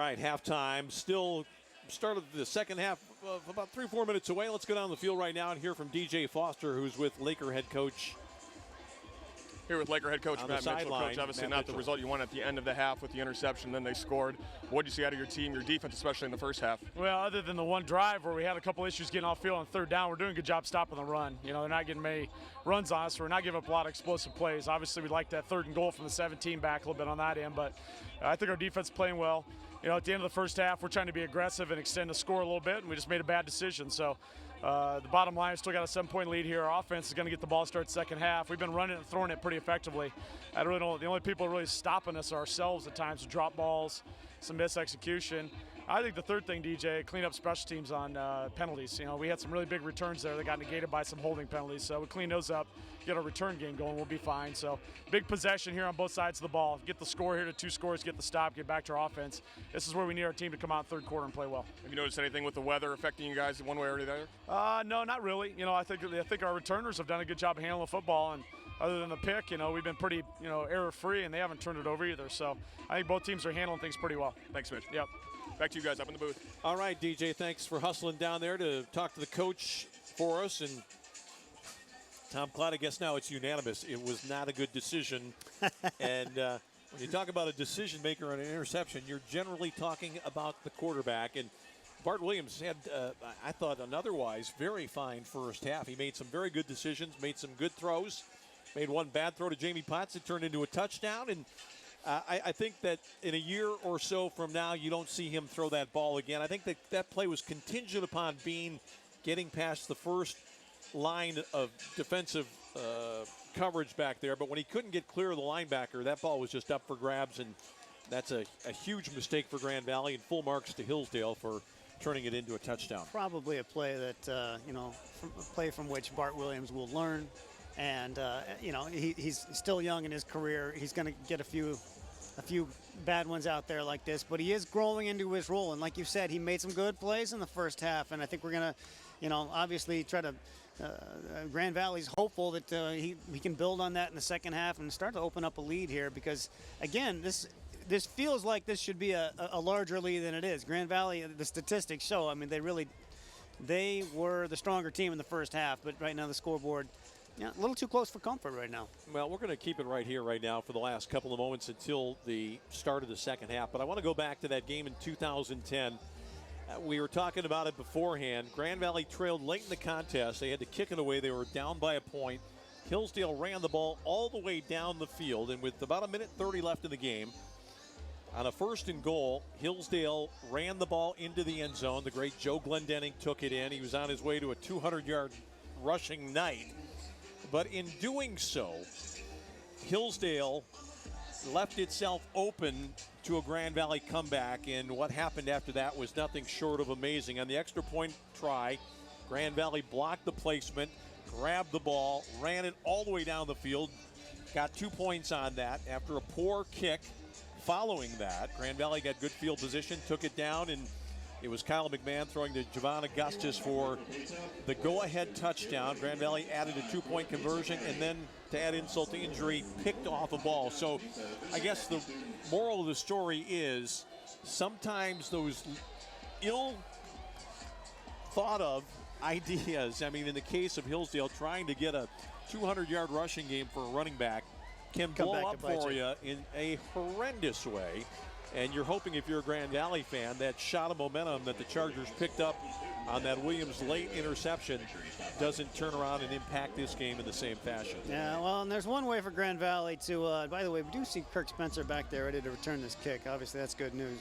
right, halftime. Still started the second half about 3-4 minutes away. Let's go down the field right now and hear from DJ Foster, who's with Laker head coach. Here with Laker head coach Matt Mitchell. Coach, obviously Matt not Mitchell. The result you want at the end of the half with the interception, then they scored. What did you see out of your team, your defense, especially in the first half? Well, other than the one drive where we had a couple issues getting off field on third down, we're doing a good job stopping the run. You know, they're not getting many runs on us, so we're not giving up a lot of explosive plays. Obviously, we'd like that third and goal from the 17 back a little bit on that end, but I think our defense is playing well. You know, at the end of the first half, we're trying to be aggressive and extend the score a little bit, and we just made a bad decision. So the bottom line, still got a 7-point lead here. Our offense is going to get the ball started second half. We've been running and throwing it pretty effectively. I really don't. The only people really stopping us are ourselves at times with drop balls, some mis-execution. I think the third thing, DJ, clean up special teams on penalties. You know, we had some really big returns there that got negated by some holding penalties. So we clean those up, get our return game going, we'll be fine. So big possession here on both sides of the ball. Get the score here to 2 scores, get the stop, get back to our offense. This is where we need our team to come out in third quarter and play well. Have you noticed anything with the weather affecting you guys one way or the other? No, not really. You know, I think our returners have done a good job of handling the football, and other than the pick, you know, we've been pretty, you know, error-free, and they haven't turned it over either. So I think both teams are handling things pretty well. Thanks, Mitch. Yep. Back to you guys up in the booth. All right, DJ, thanks for hustling down there to talk to the coach for us. And Tom Cloud, I guess now it's unanimous. It was not a good decision. And when you talk about a decision maker on an interception, you're generally talking about the quarterback. And Bart Williams had, I thought, an otherwise very fine first half. He made some very good decisions, made some good throws, made one bad throw to Jamie Potts that turned into a touchdown. And I think that in a year or so from now, you don't see him throw that ball again. I think that play was contingent upon getting past the first line of defensive coverage back there. But when he couldn't get clear of the linebacker, that ball was just up for grabs. And that's a huge mistake for Grand Valley, and full marks to Hillsdale for turning it into a touchdown. Probably a play that, a play from which Bart Williams will learn. And, he's still young in his career. He's going to get a few bad ones out there like this, but he is growing into his role. And like you said, he made some good plays in the first half. And I think we're going to, obviously try to Grand Valley's hopeful that he can build on that in the second half and start to open up a lead here, because again, this feels like this should be a larger lead than it is. Grand Valley, the statistics show, I mean, they were the stronger team in the first half, but right now the scoreboard, yeah, a little too close for comfort right now. Well, we're going to keep it right here right now for the last couple of moments until the start of the second half, but I want to go back to that game in 2010. We were talking about it beforehand. Grand Valley trailed late in the contest. They had to kick it away. They were down by a point. Hillsdale ran the ball all the way down the field, and with about 1:30 left in the game, on a 1st and goal, Hillsdale ran the ball into the end zone. The great Joe Glendenning took it in. He was on his way to a 200-yard rushing night. But in doing so, Hillsdale left itself open to a Grand Valley comeback, and what happened after that was nothing short of amazing. On the extra point try, Grand Valley blocked the placement, grabbed the ball, ran it all the way down the field, got 2 points on that. After a poor kick following that, Grand Valley got good field position, took it down, and it was Kyle McMahon throwing to Javon Augustus for the go-ahead touchdown. Grand Valley added a 2-point conversion, and then, to add insult to injury, picked off a ball. So I guess the moral of the story is sometimes those ill thought of ideas, I mean, in the case of Hillsdale, trying to get a 200-yard rushing game for a running back can blow up for you in a horrendous way. And you're hoping, if you're a Grand Valley fan, that shot of momentum that the Chargers picked up on that Williams late interception doesn't turn around and impact this game in the same fashion. Yeah, well, and there's one way for Grand Valley to, by the way, we do see Kirk Spencer back there ready to return this kick. Obviously, that's good news.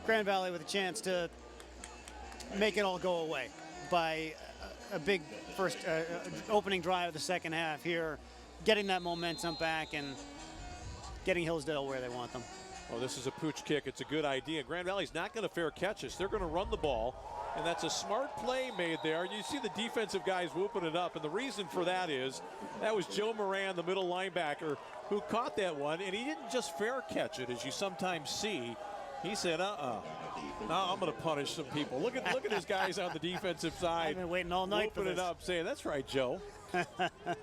Grand Valley with a chance to make it all go away by a big first opening drive of the second half here, getting that momentum back and getting Hillsdale where they want them. Oh, this is a pooch kick. It's a good idea. Grand Valley's not going to fair catch this. They're going to run the ball, and that's a smart play made there. You see the defensive guys whooping it up, and the reason for that is that was Joe Moran, the middle linebacker, who caught that one, and he didn't just fair catch it, as you sometimes see. He said, now I'm going to punish some people. Look at his guys on the defensive side. I've been waiting all night for this. Whooping it up, saying, that's right, Joe.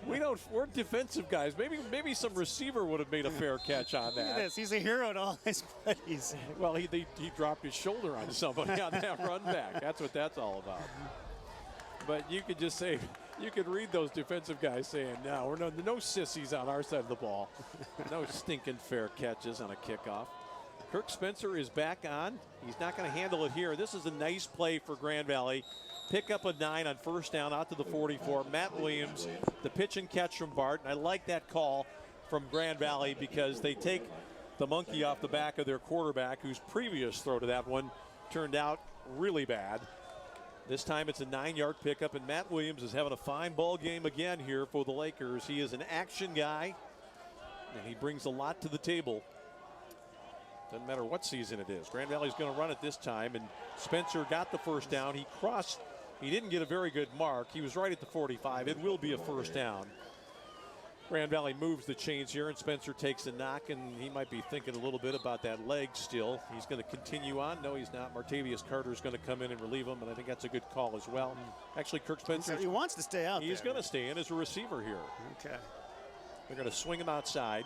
We're defensive guys. Maybe some receiver would have made a fair catch on that. Look at this. He's a hero to all his buddies. Well, he dropped his shoulder on somebody on that run back. That's what that's all about. But you could just say, you could read those defensive guys saying, no, we're no sissies on our side of the ball. No stinking fair catches on a kickoff. Kirk Spencer is back on. He's not going to handle it here. This is a nice play for Grand Valley. Pick up a 9 on first down out to the 44. Matt Williams, the pitch and catch from Bart. And I like that call from Grand Valley because they take the monkey off the back of their quarterback, whose previous throw to that one turned out really bad. This time it's a 9-yard pickup, and Matt Williams is having a fine ball game again here for the Lakers. He is an action guy, and he brings a lot to the table. Doesn't matter what season it is. Grand Valley's going to run it this time, and Spencer got the first down. He crossed. He didn't get a very good mark. He was right at the 45. It will be a first down. Grand Valley moves the chains here, and Spencer takes a knock, and he might be thinking a little bit about that leg still. He's going to continue on. No, he's not. Martavius Carter is going to come in and relieve him, and I think that's a good call as well. Actually, Kirk Spencer. He wants to stay out He's going to stay in as a receiver here. Okay. They're going to swing him outside.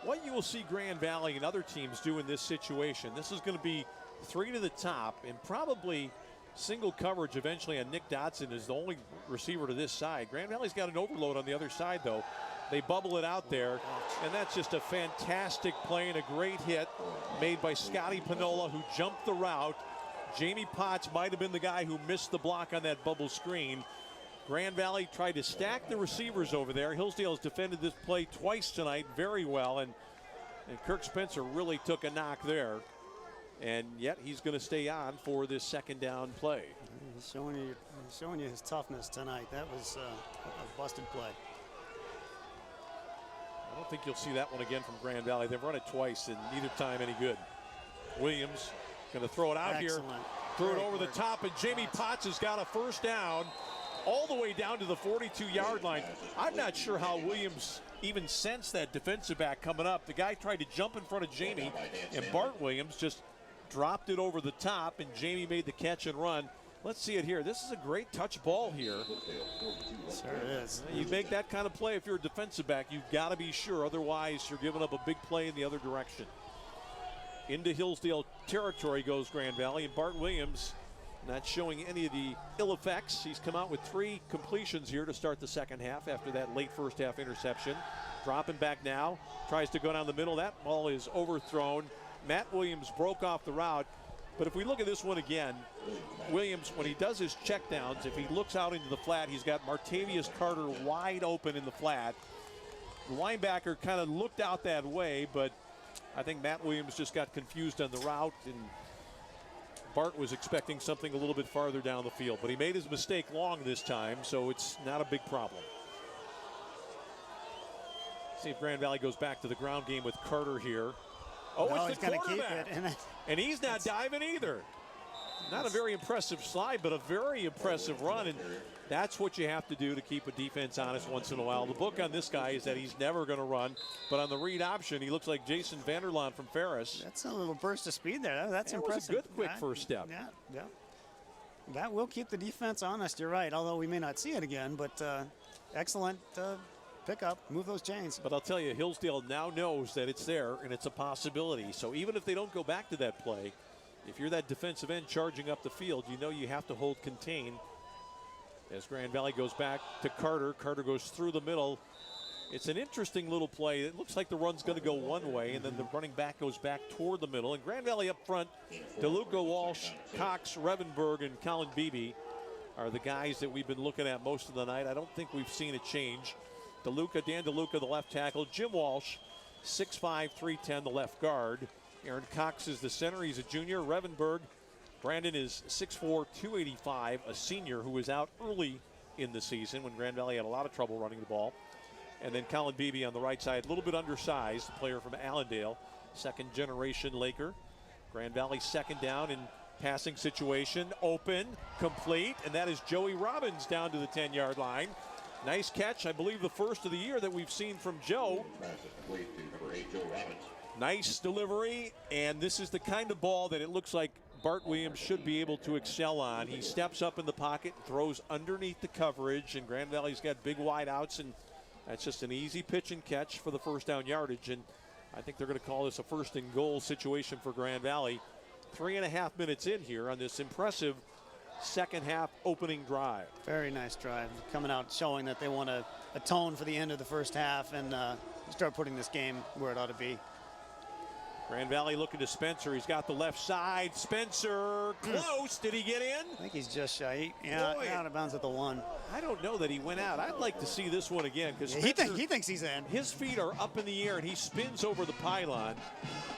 What you will see Grand Valley and other teams do in this situation, this is going to be 3 to the top and probably single coverage eventually on Nick Dotson is the only receiver to this side. Grand Valley's got an overload on the other side, though. They bubble it out there, and that's just a fantastic play and a great hit made by Scotty Pinola, who jumped the route. Jamie Potts might have been the guy who missed the block on that bubble screen. Grand Valley tried to stack the receivers over there. Hillsdale has defended this play twice tonight very well, and Kirk Spencer really took a knock there. And yet he's going to stay on for this second down play. He's showing you his toughness tonight. That was a busted play. I don't think you'll see that one again from Grand Valley. They've run it twice, and neither time any good. Williams going to throw it out here. Threw it over the top, and Jamie Potts has got a first down all the way down to the 42-yard line. I'm not sure how Williams even sensed that defensive back coming up. The guy tried to jump in front of Jamie, and Bart Williams just dropped it over the top, and Jamie made the catch and run. Let's see it here. This is a great touch ball here. Sure it is. You make that kind of play if you're a defensive back, you've got to be sure. Otherwise, you're giving up a big play in the other direction. Into Hillsdale territory goes Grand Valley, and Bart Williams not showing any of the ill effects. He's come out with 3 completions here to start the second half after that late first half interception. Dropping back now, tries to go down the middle. That ball is overthrown. Matt Williams broke off the route. But if we look at this one again, Williams, when he does his checkdowns, if he looks out into the flat, he's got Martavius Carter wide open in the flat. The linebacker kind of looked out that way, but I think Matt Williams just got confused on the route, and Bart was expecting something a little bit farther down the field. But he made his mistake long this time, so it's not a big problem. See if Grand Valley goes back to the ground game with Carter here. Oh, no, it's the quarterback. And he's not diving either. Not a very impressive slide, but a very impressive run. And that's what you have to do to keep a defense honest once in a while. The book on this guy is that he's never going to run. But on the read option, he looks like Jason Vanderlaan from Ferris. That's a little burst of speed there. That's impressive. It was a good, quick first step. Yeah. That will keep the defense honest. You're right, although we may not see it again. But excellent pickup. Move those chains. But I'll tell you, Hillsdale now knows that it's there and it's a possibility. So even if they don't go back to that play, if you're that defensive end charging up the field, you know you have to hold contain. As Grand Valley goes back to Carter. Carter goes through the middle. It's an interesting little play. It looks like the run's going to go one way, and then the running back goes back toward the middle. And Grand Valley up front, DeLuca, Walsh, Cox, Revenberg, and Colin Beebe are the guys that we've been looking at most of the night. I don't think we've seen a change. Dan DeLuca, the left tackle. Jim Walsh, 6'5", 310, the left guard. Aaron Cox is the center. He's a junior. Revenberg, Brandon is 6'4", 285, a senior who was out early in the season when Grand Valley had a lot of trouble running the ball. And then Colin Beebe on the right side, a little bit undersized, player from Allendale, second-generation Laker. Grand Valley second down in passing situation, open, complete, and that is Joey Robbins down to the 10-yard line. Nice catch, I believe the first of the year that we've seen from Joe. Nice delivery, and this is the kind of ball that it looks like Bart Williams should be able to excel on. He steps up in the pocket, throws underneath the coverage, and Grand Valley's got big wide outs, and that's just an easy pitch and catch for the first down yardage. And I think they're going to call this a first and goal situation for Grand Valley. 3.5 minutes in here on this impressive second half opening drive. Very nice drive. Coming out showing that they want to atone for the end of the first half and start putting this game where it ought to be. Grand Valley looking to Spencer. He's got the left side. Spencer, close. Did he get in? I think he's just shy. Out of bounds at the 1. I don't know that he went out. I'd like to see this one again because he thinks he's in. His feet are up in the air and he spins over the pylon.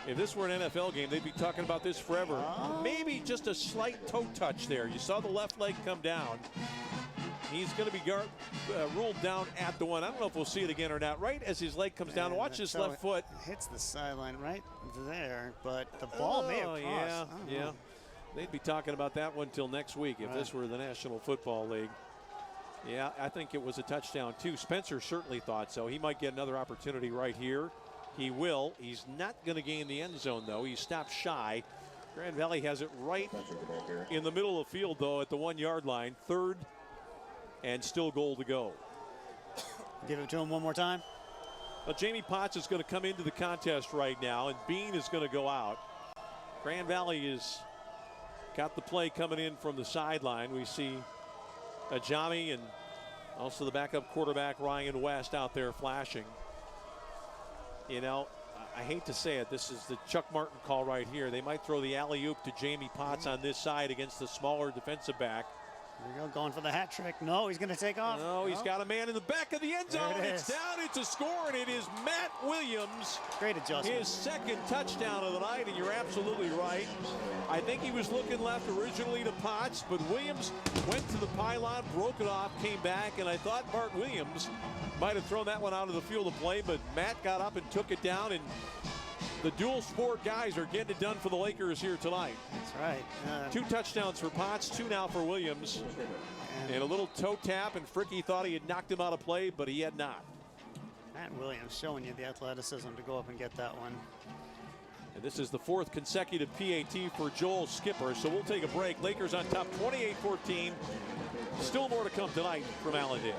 If this were an NFL game, they'd be talking about this forever. Maybe just a slight toe touch there. You saw the left leg come down. He's going to be ruled down at the 1. I don't know if we'll see it again or not. Right as his leg comes down, watch his left foot. Hits the sideline right there, but the ball may have crossed. Yeah. They'd be talking about that one till next week if this were the National Football League. Yeah, I think it was a touchdown too. Spencer certainly thought so. He might get another opportunity right here. He will. He's not going to gain the end zone, though. He stopped shy. Grand Valley has it right in the middle of the field, though, at the 1-yard line. Third and still goal to go. Give it to him one more time. Well, Jamie Potts is going to come into the contest right now, and Bean is going to go out. Grand Valley has got the play coming in from the sideline. We see Ajami and also the backup quarterback Ryan West out there flashing. You know, I hate to say it, this is the Chuck Martin call right here. They might throw the alley-oop to Jamie Potts on this side against the smaller defensive back. Here we go, going for the hat trick. No, he's going to take off. No, he's got a man in the back of the end zone. It's down, it's a score, and it is Matt Williams. Great adjustment. His second touchdown of the night, and you're absolutely right. I think he was looking left originally to Potts, but Williams went to the pylon, broke it off, came back, and I thought Bart Williams might have thrown that one out of the field of play, but Matt got up and took it down, and the dual sport guys are getting it done for the Lakers here tonight. That's right. 2 touchdowns for Potts, 2 now for Williams. And a little toe tap, and Fricky thought he had knocked him out of play, but he had not. Matt Williams showing you the athleticism to go up and get that one. And this is the 4th consecutive PAT for Joel Skipper. So we'll take a break. Lakers on top 28-14. Still more to come tonight from Allendale.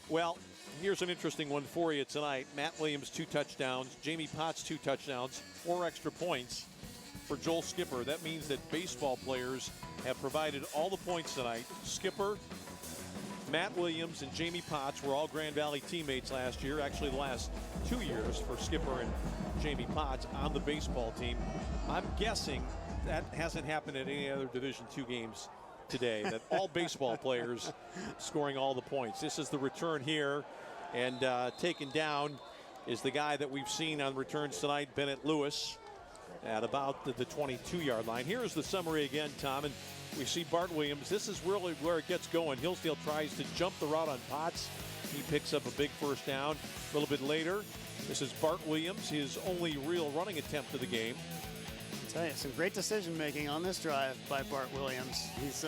Well, here's an interesting one for you tonight. Matt Williams, 2 touchdowns. Jamie Potts, 2 touchdowns. 4 extra points for Joel Skipper. That means that baseball players have provided all the points tonight. Skipper, Matt Williams, and Jamie Potts were all Grand Valley teammates last year. Actually, the last 2 years for Skipper and Jamie Potts on the baseball team. I'm guessing that hasn't happened at any other Division II games today, that all baseball players scoring all the points. This is the return here, and taken down is the guy that we've seen on returns tonight, Bennett Lewis, at about the 22-yard line. Here's the summary again, Tom, and we see Bart Williams. This is really where it gets going. Hillsdale tries to jump the route on Potts. He picks up a big first down. A little bit later, this is Bart Williams, his only real running attempt of the game. Tell you, some great decision making on this drive by Bart Williams. He's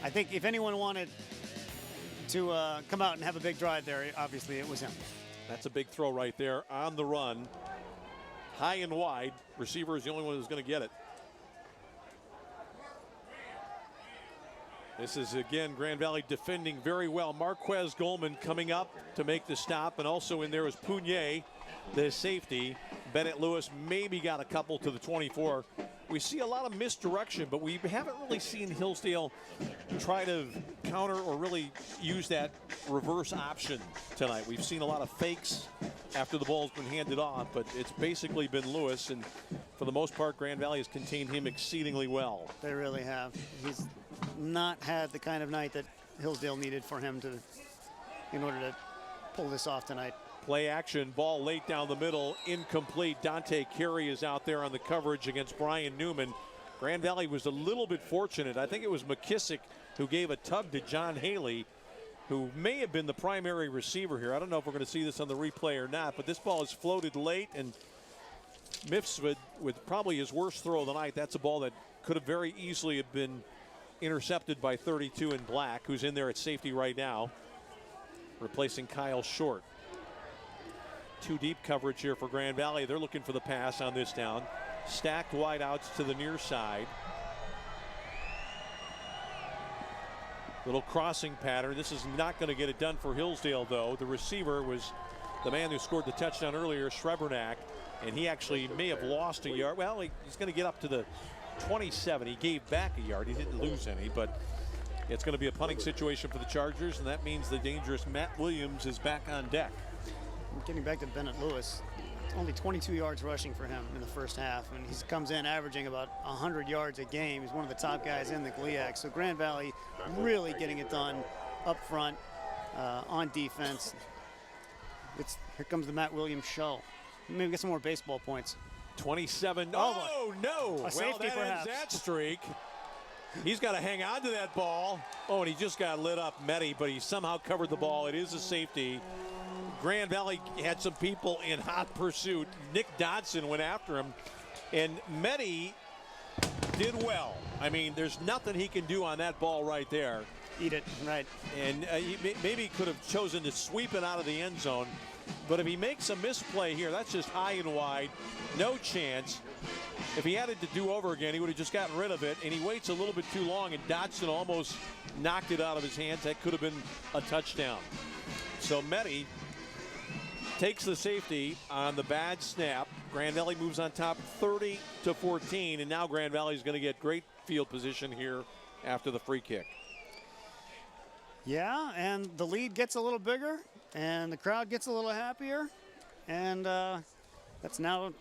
I think if anyone wanted to come out and have a big drive there, obviously it was him. That's a big throw right there on the run, high and wide. Receiver is the only one who's going to get it. This is again Grand Valley defending very well. Marquez Goldman coming up to make the stop, and also in there is Pugnier, the safety. Bennett Lewis maybe got a couple to the 24. We see a lot of misdirection, but we haven't really seen Hillsdale try to counter or really use that reverse option tonight. We've seen a lot of fakes after the ball's been handed off, but it's basically been Lewis, and for the most part, Grand Valley has contained him exceedingly well. They really have. He's not had the kind of night that Hillsdale needed for him to, in order to pull this off tonight. Play action, ball late down the middle, incomplete. Dante Carey is out there on the coverage against Brian Newman. Grand Valley was a little bit fortunate. I think it was McKissick who gave a tug to John Haley, who may have been the primary receiver here. I don't know if we're going to see this on the replay or not, but this ball is floated late, and Miffs with probably his worst throw of the night. That's a ball that could have very easily have been intercepted by 32 in black, who's in there at safety right now, replacing Kyle Short. 2 deep coverage here for Grand Valley. They're looking for the pass on this down. Stacked wideouts to the near side. Little crossing pattern. This is not going to get it done for Hillsdale, though. The receiver was the man who scored the touchdown earlier, Srebernak, and he actually may have lost a yard. Well, he's going to get up to the 27. He gave back a yard. He didn't lose any, but it's going to be a punting situation for the Chargers, and that means the dangerous Matt Williams is back on deck. Getting back to Bennett Lewis, only 22 yards rushing for him in the first half, and he comes in averaging about 100 yards a game. He's one of the top guys in the GLIAC. So Grand Valley really getting it done up front on defense. Here comes the Matt Williams show. Maybe get some more baseball points. 27. Oh, no. A safety, well, that ends that streak. He's got to hang on to that ball. Oh, and he just got lit up, Mehdi, but he somehow covered the ball. It is a safety. Grand Valley had some people in hot pursuit. Nick Dodson went after him, and Mehdi did well. I mean, there's nothing he can do on that ball right there. Eat it, right. And he maybe could have chosen to sweep it out of the end zone. But if he makes a misplay here, that's just high and wide. No chance. if he had it to do over again, he would have just gotten rid of it, and he waits a little bit too long, and Dotson almost knocked it out of his hands. That could have been a touchdown. So Mehdi takes the safety on the bad snap. Grand Valley moves on top 30-14, and now Grand Valley is going to get great field position here after the free kick. Yeah, and the lead gets a little bigger, and the crowd gets a little happier, and that's now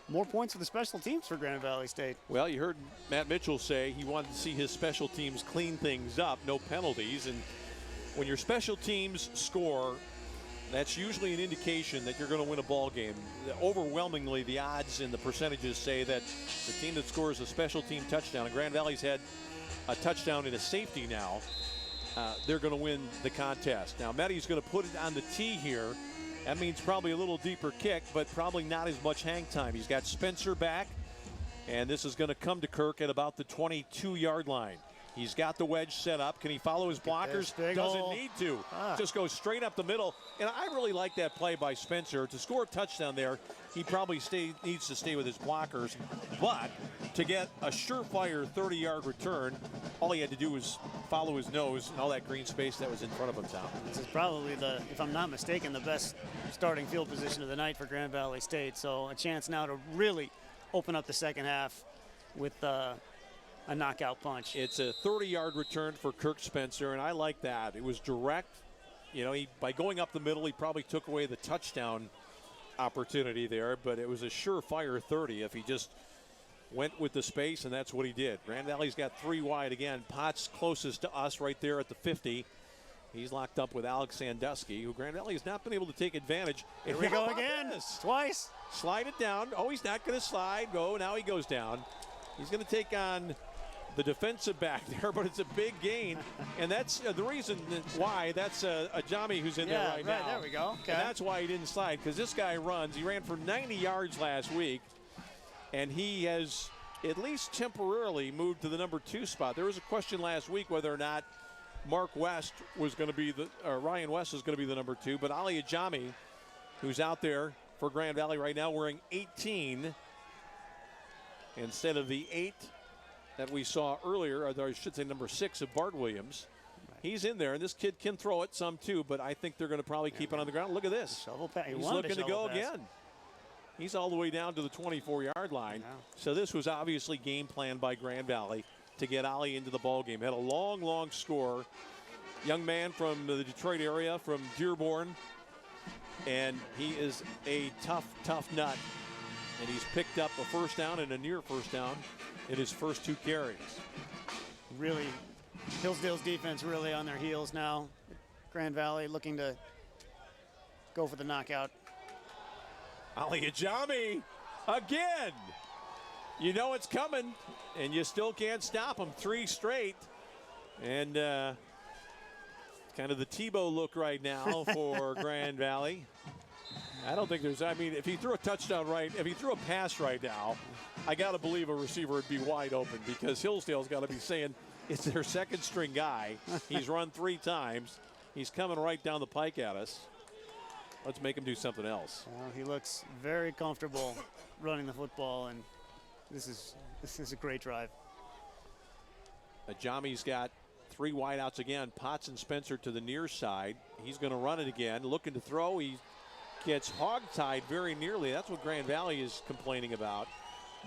more points for the special teams for Grand Valley State. Well, you heard Matt Mitchell say he wanted to see his special teams clean things up, no penalties, and when your special teams score, that's usually an indication that you're going to win a ball game. Overwhelmingly, the odds and the percentages say that the team that scores a special team touchdown, and Grand Valley's had a touchdown and a safety now, they're going to win the contest. Now, Mehdi's going to put it on the tee here. That means probably a little deeper kick, but probably not as much hang time. He's got Spencer back, and this is going to come to Kirk at about the 22-yard line. He's got the wedge set up. Can he follow his blockers? Doesn't need to. Just goes straight up the middle. And I really like that play by Spencer. To score a touchdown there, he probably needs to stay with his blockers. But to get a surefire 30-yard return, all he had to do was follow his nose and all that green space that was in front of him, Tom. This is probably if I'm not mistaken, the best starting field position of the night for Grand Valley State. So a chance now to really open up the second half with a knockout punch. It's a 30-yard return for Kirk Spencer, and I like that. It was direct. You know, by going up the middle, he probably took away the touchdown opportunity there, but it was a surefire 30 if he just went with the space, and that's what he did. Grand Valley's got 3 wide again. Potts closest to us right there at the 50. He's locked up with Alex Sandusky, who Grand Valley has not been able to take advantage. Here we go again. Twice. Slide it down. Oh, he's not going to slide. Oh, now he goes down. He's going to take on the defensive back there, but it's a big gain, and that's the reason why. That's Ajami who's in there right now. There we go. Okay. And that's why he didn't slide, because this guy runs. He ran for 90 yards last week, and he has at least temporarily moved to the number 2 spot. There was a question last week whether or not Mark West was going to be Ryan West is going to be the number 2, but Ali Ajami, who's out there for Grand Valley right now, wearing 18 instead of the 8 that we saw earlier, or I should say number 6 of Bart Williams. Right. He's in there, and this kid can throw it some too, but I think they're going to probably keep it on the ground. Look at this. He's looking to go again. He's all the way down to the 24-yard line. Yeah. So this was obviously game planned by Grand Valley to get Ali into the ball game. Had a long, long score. Young man from the Detroit area, from Dearborn, and he is a tough, tough nut. And he's picked up a first down and a near first down in his first 2 carries. Really, Hillsdale's defense really on their heels now. Grand Valley looking to go for the knockout. Ali Ajami again. You know it's coming, and you still can't stop him. 3 straight. And kind of the Tebow look right now for Grand Valley. I don't think there's, I mean, if he threw a touchdown if he threw a pass right now, I got to believe a receiver would be wide open, because Hillsdale's got to be saying it's their second string guy. He's run 3 times. He's coming right down the pike at us. Let's make him do something else. Well, he looks very comfortable running the football, and this is a great drive. Ajami's got 3 wideouts again. Potts and Spencer to the near side. He's going to run it again, looking to throw. He gets hog-tied very nearly. That's what Grand Valley is complaining about.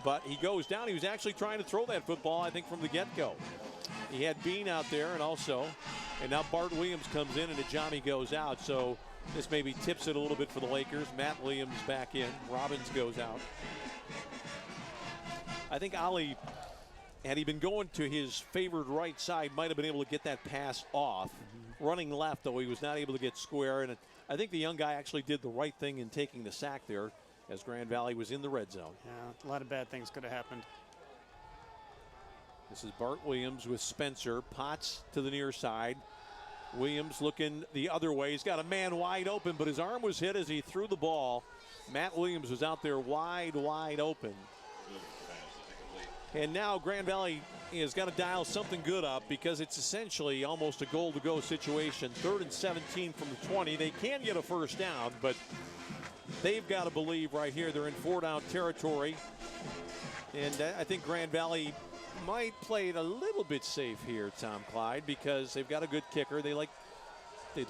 But he goes down. He was actually trying to throw that football, I think, from the get-go. He had Bean out there, and now Bart Williams comes in and Ajami goes out. So this maybe tips it a little bit for the Lakers. Matt Williams back in. Robbins goes out. I think Ali, had he been going to his favored right side, might have been able to get that pass off. Running left, though, he was not able to get square. And I think the young guy actually did the right thing in taking the sack there, as Grand Valley was in the red zone. Yeah, a lot of bad things could have happened. This is Bart Williams with Spencer. Potts to the near side. Williams looking the other way. He's got a man wide open, but his arm was hit as he threw the ball. Matt Williams was out there wide open. And now Grand Valley has got to dial something good up, because it's essentially almost a goal-to-go situation. 3rd and 17 from the 20. They can get a first down, but they've got to believe right here. They're in 4-down territory. And I think Grand Valley might play it a little bit safe here, Tom Clyde, because they've got a good kicker. They'd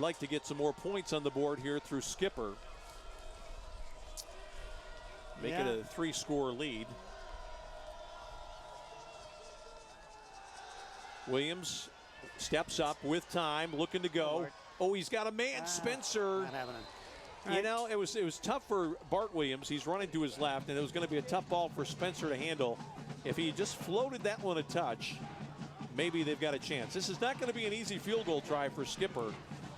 like to get some more points on the board here through Skipper. Make it a 3-score lead. Williams steps up with time, looking to go. Oh, he's got a man, Spencer. Not having it. You know, it was tough for Bart Williams. He's running to his left, and it was going to be a tough ball for Spencer to handle. If he just floated that one a touch, maybe they've got a chance. This is not going to be an easy field goal try for Skipper.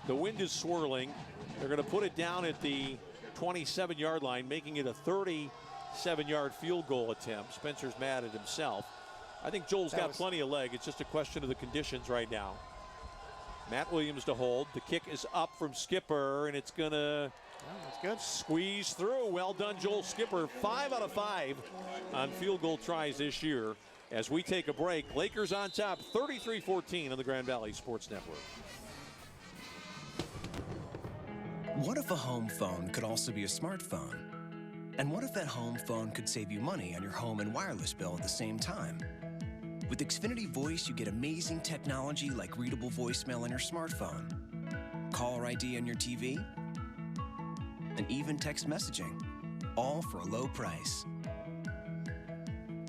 The wind is swirling. They're going to put it down at the 27-yard line, making it a 37-yard field goal attempt. Spencer's mad at himself. I think Joel's got plenty of leg. It's just a question of the conditions right now. Matt Williams to hold. The kick is up from Skipper, and it's going to squeeze through. Well done, Joel Skipper. 5 out of 5 on field goal tries this year. As we take a break, Lakers on top, 33-14 on the Grand Valley Sports Network. What if a home phone could also be a smartphone? And what if that home phone could save you money on your home and wireless bill at the same time? With Xfinity Voice, you get amazing technology like readable voicemail on your smartphone, caller ID on your TV, and even text messaging, all for a low price.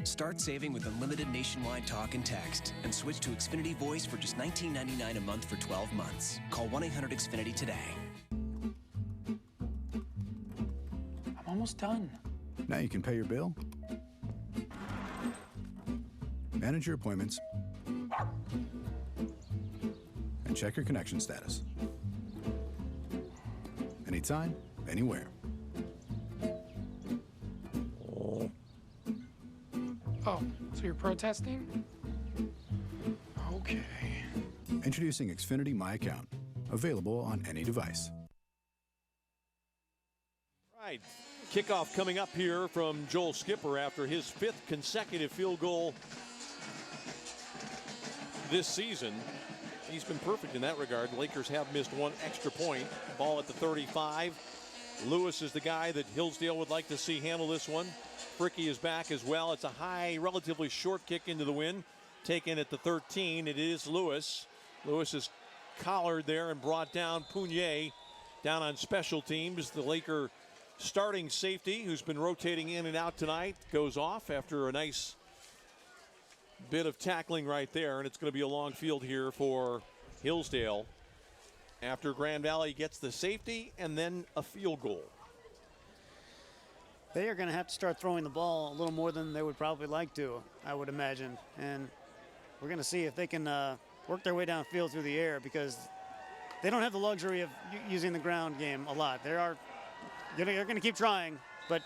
Start saving with unlimited nationwide talk and text and switch to Xfinity Voice for just $19.99 a month for 12 months. Call 1-800-XFINITY today. I'm almost done. Now you can pay your bill, manage your appointments, and check your connection status. Anytime, anywhere. Oh, so you're protesting? Okay. Introducing Xfinity My Account, available on any device. Right. Kickoff coming up here from Joel Skipper after his 5th consecutive field goal this season. He's been perfect in that regard. Lakers have missed one extra point. Ball at the 35. Lewis is the guy that Hillsdale would like to see handle this one. Fricky is back as well. It's a high, relatively short kick into the wind. Taken at the 13. It is Lewis. Lewis is collared there and brought down. Pugnier down on special teams. The Laker starting safety, who's been rotating in and out tonight, goes off after a nice bit of tackling right there, and it's going to be a long field here for Hillsdale after Grand Valley gets the safety and then a field goal. They are going to have to start throwing the ball a little more than they would probably like to, I would imagine. And we're going to see if they can work their way downfield through the air, because they don't have the luxury of using the ground game a lot. They're going to keep trying, but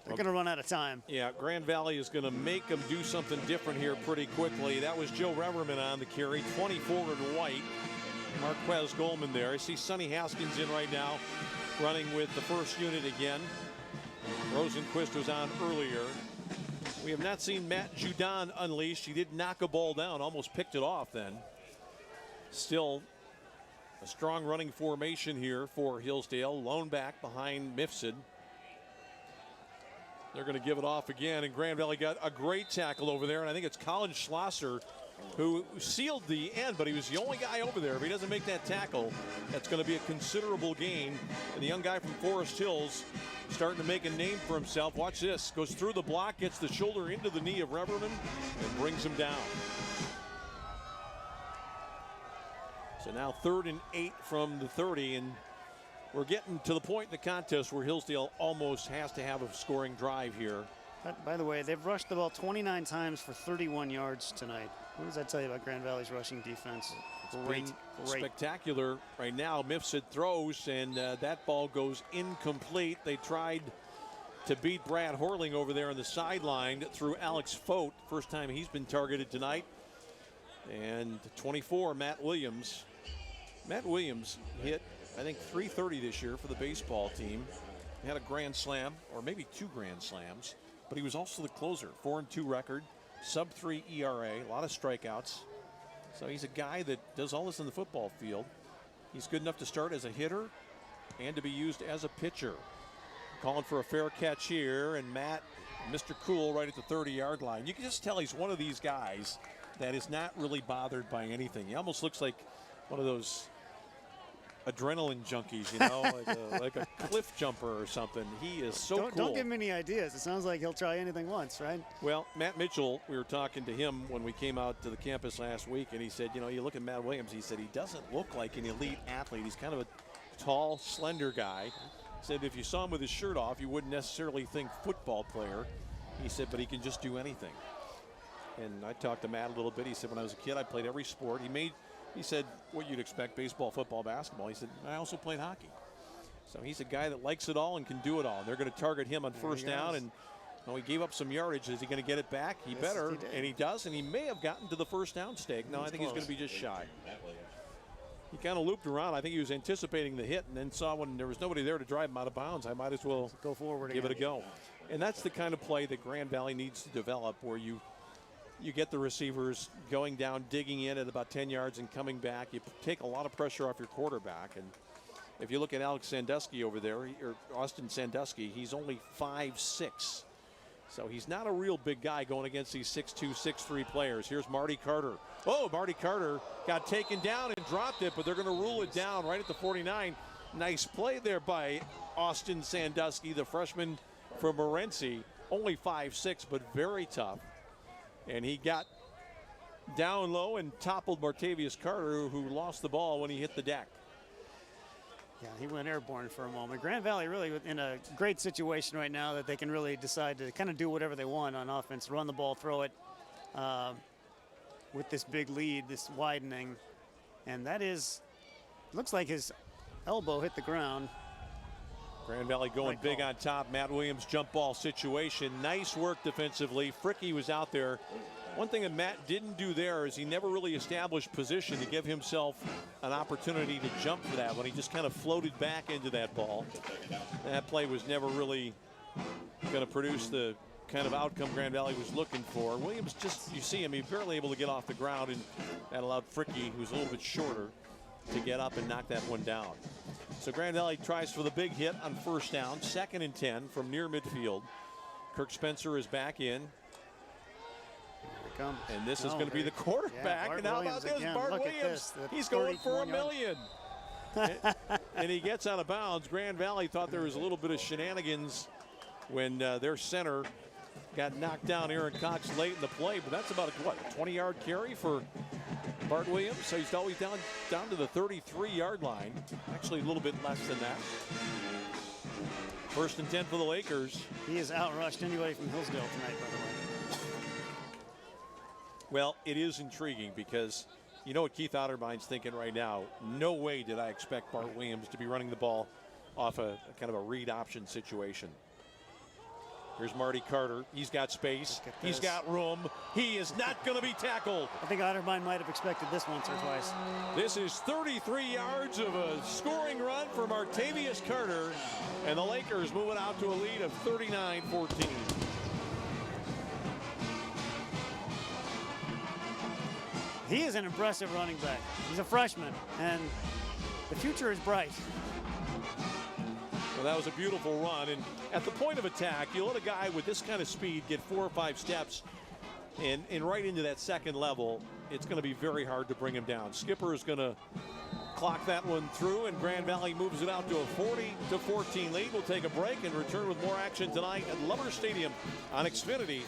they're going to run out of time. Yeah, Grand Valley is going to make them do something different here pretty quickly. That was Joe Reverman on the carry, 24 in white. Marquez Goldman there. I see Sonny Haskins in right now, running with the first unit again. Rosenquist was on earlier. We have not seen Matt Judon unleashed. He did knock a ball down, almost picked it off then. Still a strong running formation here for Hillsdale. Lone back behind Mifsud. They're going to give it off again, and Grand Valley got a great tackle over there, and I think it's Colin Schlosser who sealed the end, but he was the only guy over there. If he doesn't make that tackle, that's going to be a considerable gain. And the young guy from Forest Hills starting to make a name for himself. Watch this. Goes through the block, gets the shoulder into the knee of Reverman, and brings him down. So now 3rd and 8 from the 30, and we're getting to the point in the contest where Hillsdale almost has to have a scoring drive here. By the way, they've rushed the ball 29 times for 31 yards tonight. What does that tell you about Grand Valley's rushing defense? Great. Spectacular right now. Mifsud throws, and that ball goes incomplete. They tried to beat Brad Horling over there on the sideline through Alex Fote. First time he's been targeted tonight. And 24, Matt Williams. Matt Williams hit, I think, .330 this year for the baseball team. He had a grand slam, or maybe 2 grand slams, but he was also the closer. 4-2 record, sub-3 ERA, a lot of strikeouts. So he's a guy that does all this in the football field. He's good enough to start as a hitter and to be used as a pitcher. Calling for a fair catch here, and Matt, Mr. Cool, right at the 30-yard line. You can just tell he's one of these guys that is not really bothered by anything. He almost looks like one of those adrenaline junkies, you know, like a cliff jumper or something. He is so cool. Don't give him any ideas. It sounds like he'll try anything once, right? Well, Matt Mitchell, we were talking to him when we came out to the campus last week, and he said, you know, you look at Matt Williams, he said he doesn't look like an elite athlete. He's kind of a tall, slender guy. He said if you saw him with his shirt off, you wouldn't necessarily think football player. He said, but he can just do anything. And I talked to Matt a little bit. He said, when I was a kid, I played every sport. He said, what you'd expect, baseball, football, basketball. He said, I also played hockey. So he's a guy that likes it all and can do it all. And they're going to target him on first down. And he gave up some yardage. Is he going to get it back? He better. And he does. And he may have gotten to the first down stake. No, I think he's going to be just shy. He kind of looped around. I think he was anticipating the hit and then saw when there was nobody there to drive him out of bounds, I might as well go forward, give it a go. And that's the kind of play that Grand Valley needs to develop, where you get the receivers going down, digging in at about 10 yards and coming back. You take a lot of pressure off your quarterback. And if you look at Alex Sandusky over there, or Austin Sandusky, he's only 5'6". So he's not a real big guy going against these 6'2", 6'3" players. Here's Marty Carter. Oh, Marty Carter got taken down and dropped it, but they're going to rule it down right at the 49. Nice play there by Austin Sandusky, the freshman from Morenci. Only 5'6", but very tough. And he got down low and toppled Martavius Carter, who lost the ball when he hit the deck. Yeah, he went airborne for a moment. Grand Valley really in a great situation right now that they can really decide to kind of do whatever they want on offense, run the ball, throw it with this big lead, this widening. And that looks like his elbow hit the ground. Grand Valley going big on top. Matt Williams jump ball situation. Nice work defensively. Fricky was out there. One thing that Matt didn't do there is he never really established position to give himself an opportunity to jump for that when he just kind of floated back into that ball. That play was never really going to produce the kind of outcome Grand Valley was looking for. Williams just, you see him, he's barely able to get off the ground, and that allowed Fricky, who's a little bit shorter, to get up and knock that one down. So Grand Valley tries for the big hit on first down, 2nd and 10 from near midfield. Kirk Spencer is back in. And this is going to be the quarterback. Yeah, and how about this? Again. Bart Look Williams. He's going for $1 million. And he gets out of bounds. Grand Valley thought there was a little bit of shenanigans when their center got knocked down, Aaron Cox, late in the play. But that's about a 20-yard carry for Bart Williams. So he's always down to the 33-yard line. Actually a little bit less than that. 1st and 10 for the Lakers. He has outrushed anybody from Hillsdale tonight, by the way. Well, it is intriguing because you know what Keith Otterbine's thinking right now. No way did I expect Bart Williams to be running the ball off a kind of a read option situation. Here's Marty Carter. He's got space. He's got room. He is not going to be tackled. I think Otterbine might have expected this once or twice. This is 33 yards of a scoring run for Martavius Carter, and the Lakers moving out to a lead of 39-14. He is an impressive running back. He's a freshman, and the future is bright. Well, that was a beautiful run, and at the point of attack, you let a guy with this kind of speed get 4 or 5 steps and right into that second level, it's going to be very hard to bring him down. Skipper is going to clock that one through, and Grand Valley moves it out to a 40-14 lead. We'll take a break and return with more action tonight at Lover Stadium on Xfinity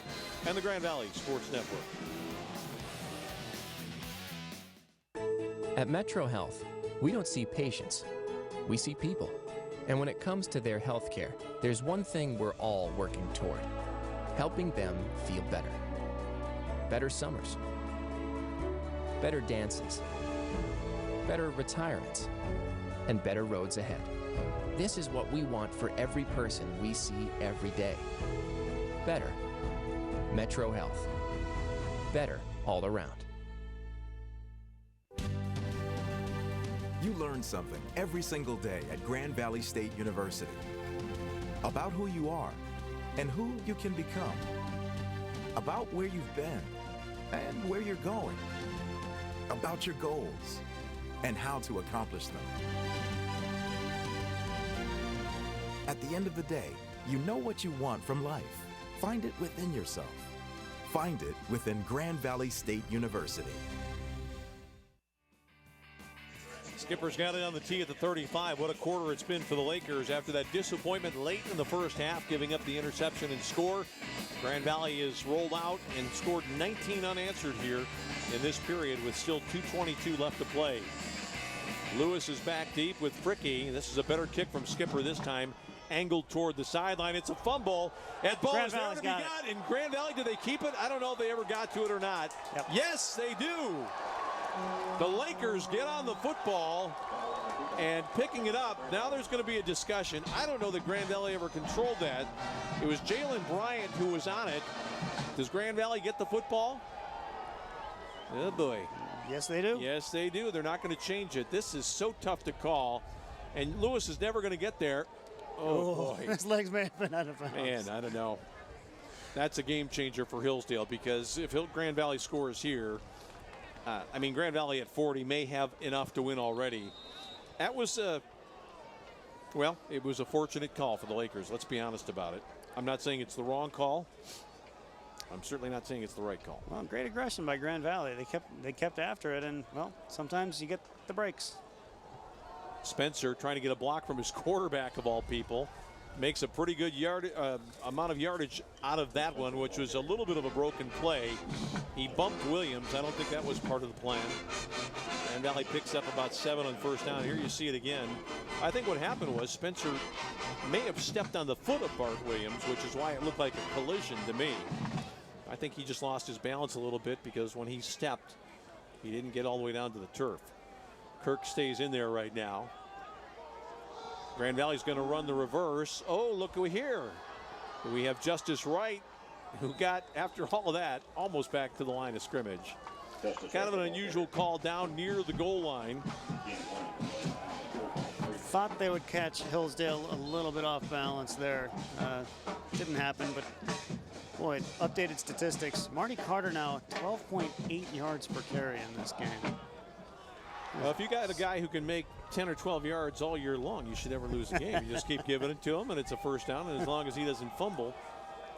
and the Grand Valley Sports Network. At Metro Health, we don't see patients, we see people. And when it comes to their health care, there's one thing we're all working toward: helping them feel better. Better summers, better dances, better retirements, and better roads ahead. This is what we want for every person we see every day. Better. Metro Health. Better all around. You learn something every single day at Grand Valley State University about who you are and who you can become, about where you've been and where you're going, about your goals and how to accomplish them. At the end of the day, you know what you want from life. Find it within yourself. Find it within Grand Valley State University. Skipper's got it on the tee at the 35. What a quarter it's been for the Lakers after that disappointment late in the first half, giving up the interception and score. Grand Valley has rolled out and scored 19 unanswered here in this period with still 2:22 left to play. Lewis is back deep with Fricky. This is a better kick from Skipper this time. Angled toward the sideline. It's a fumble. And ball is there to be got. In Grand Valley, did they keep it? I don't know if they ever got to it or not. Yep. Yes, they do. The Lakers get on the football and picking it up. Now there's going to be a discussion. I don't know that Grand Valley ever controlled that. It was Jalen Bryant who was on it. Does Grand Valley get the football? Oh, boy. Yes, they do. Yes, they do. They're not going to change it. This is so tough to call. And Lewis is never going to get there. Oh, boy. His legs may have been out of bounds. Man, I don't know. That's a game changer for Hillsdale, because if Grand Valley scores here, I mean, Grand Valley at 40 may have enough to win already. That was, well, it was a fortunate call for the Lakers. Let's be honest about it. I'm not saying it's the wrong call. I'm certainly not saying it's the right call. Well, great aggression by Grand Valley. They kept after it, and, well, sometimes you get the breaks. Spencer trying to get a block from his quarterback of all people. Makes a pretty good amount of yardage out of that one, which was a little bit of a broken play. He bumped Williams. I don't think that was part of the plan. And Valley picks up about 7 on first down. Here you see it again. I think what happened was Spencer may have stepped on the foot of Bart Williams, which is why it looked like a collision to me. I think he just lost his balance a little bit, because when he stepped, he didn't get all the way down to the turf. Kirk stays in there right now. Grand Valley's going to run the reverse. Oh, look here. We have Justice Wright, who got, after all of that, almost back to the line of scrimmage. Kind of an unusual call down near the goal line. Thought they would catch Hillsdale a little bit off balance there. Didn't happen, but boy, updated statistics. Marty Carter now 12.8 yards per carry in this game. Well, if you got a guy who can make 10 or 12 yards all year long, you should never lose a game. You just keep giving it to him, and it's a first down. And as long as he doesn't fumble,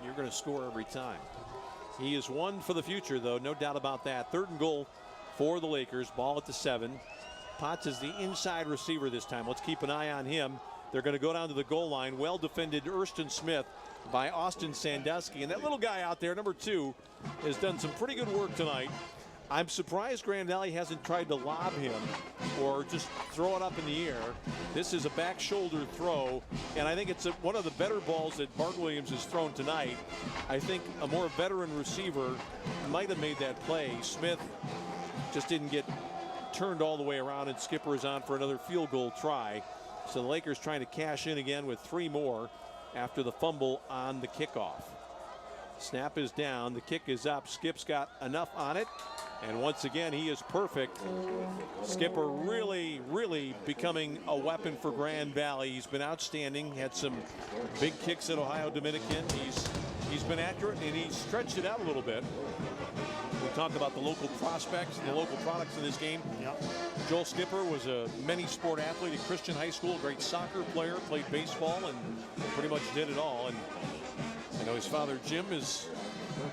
you're going to score every time. He is one for the future, though, no doubt about that. 3rd and goal for the Lakers. Ball at the 7. Potts is the inside receiver this time. Let's keep an eye on him. They're going to go down to the goal line. Well defended Erston Smith by Austin Sandusky. And that little guy out there, number 2, has done some pretty good work tonight. I'm surprised Grand Valley hasn't tried to lob him or just throw it up in the air. This is a back shoulder throw, and I think it's one of the better balls that Bart Williams has thrown tonight. I think a more veteran receiver might have made that play. Smith just didn't get turned all the way around, and Skipper is on for another field goal try. So the Lakers trying to cash in again with 3 more after the fumble on the kickoff. Snap is down, the kick is up. Skip's got enough on it. And once again, he is perfect. Skipper really, really becoming a weapon for Grand Valley. He's been outstanding. Had some big kicks at Ohio Dominican. He's been accurate, and he's stretched it out a little bit. We talk about the local prospects and the local products in this game. Yep. Joel Skipper was a many sport athlete at Christian High School, great soccer player, played baseball, and pretty much did it all. And I know his father, Jim, is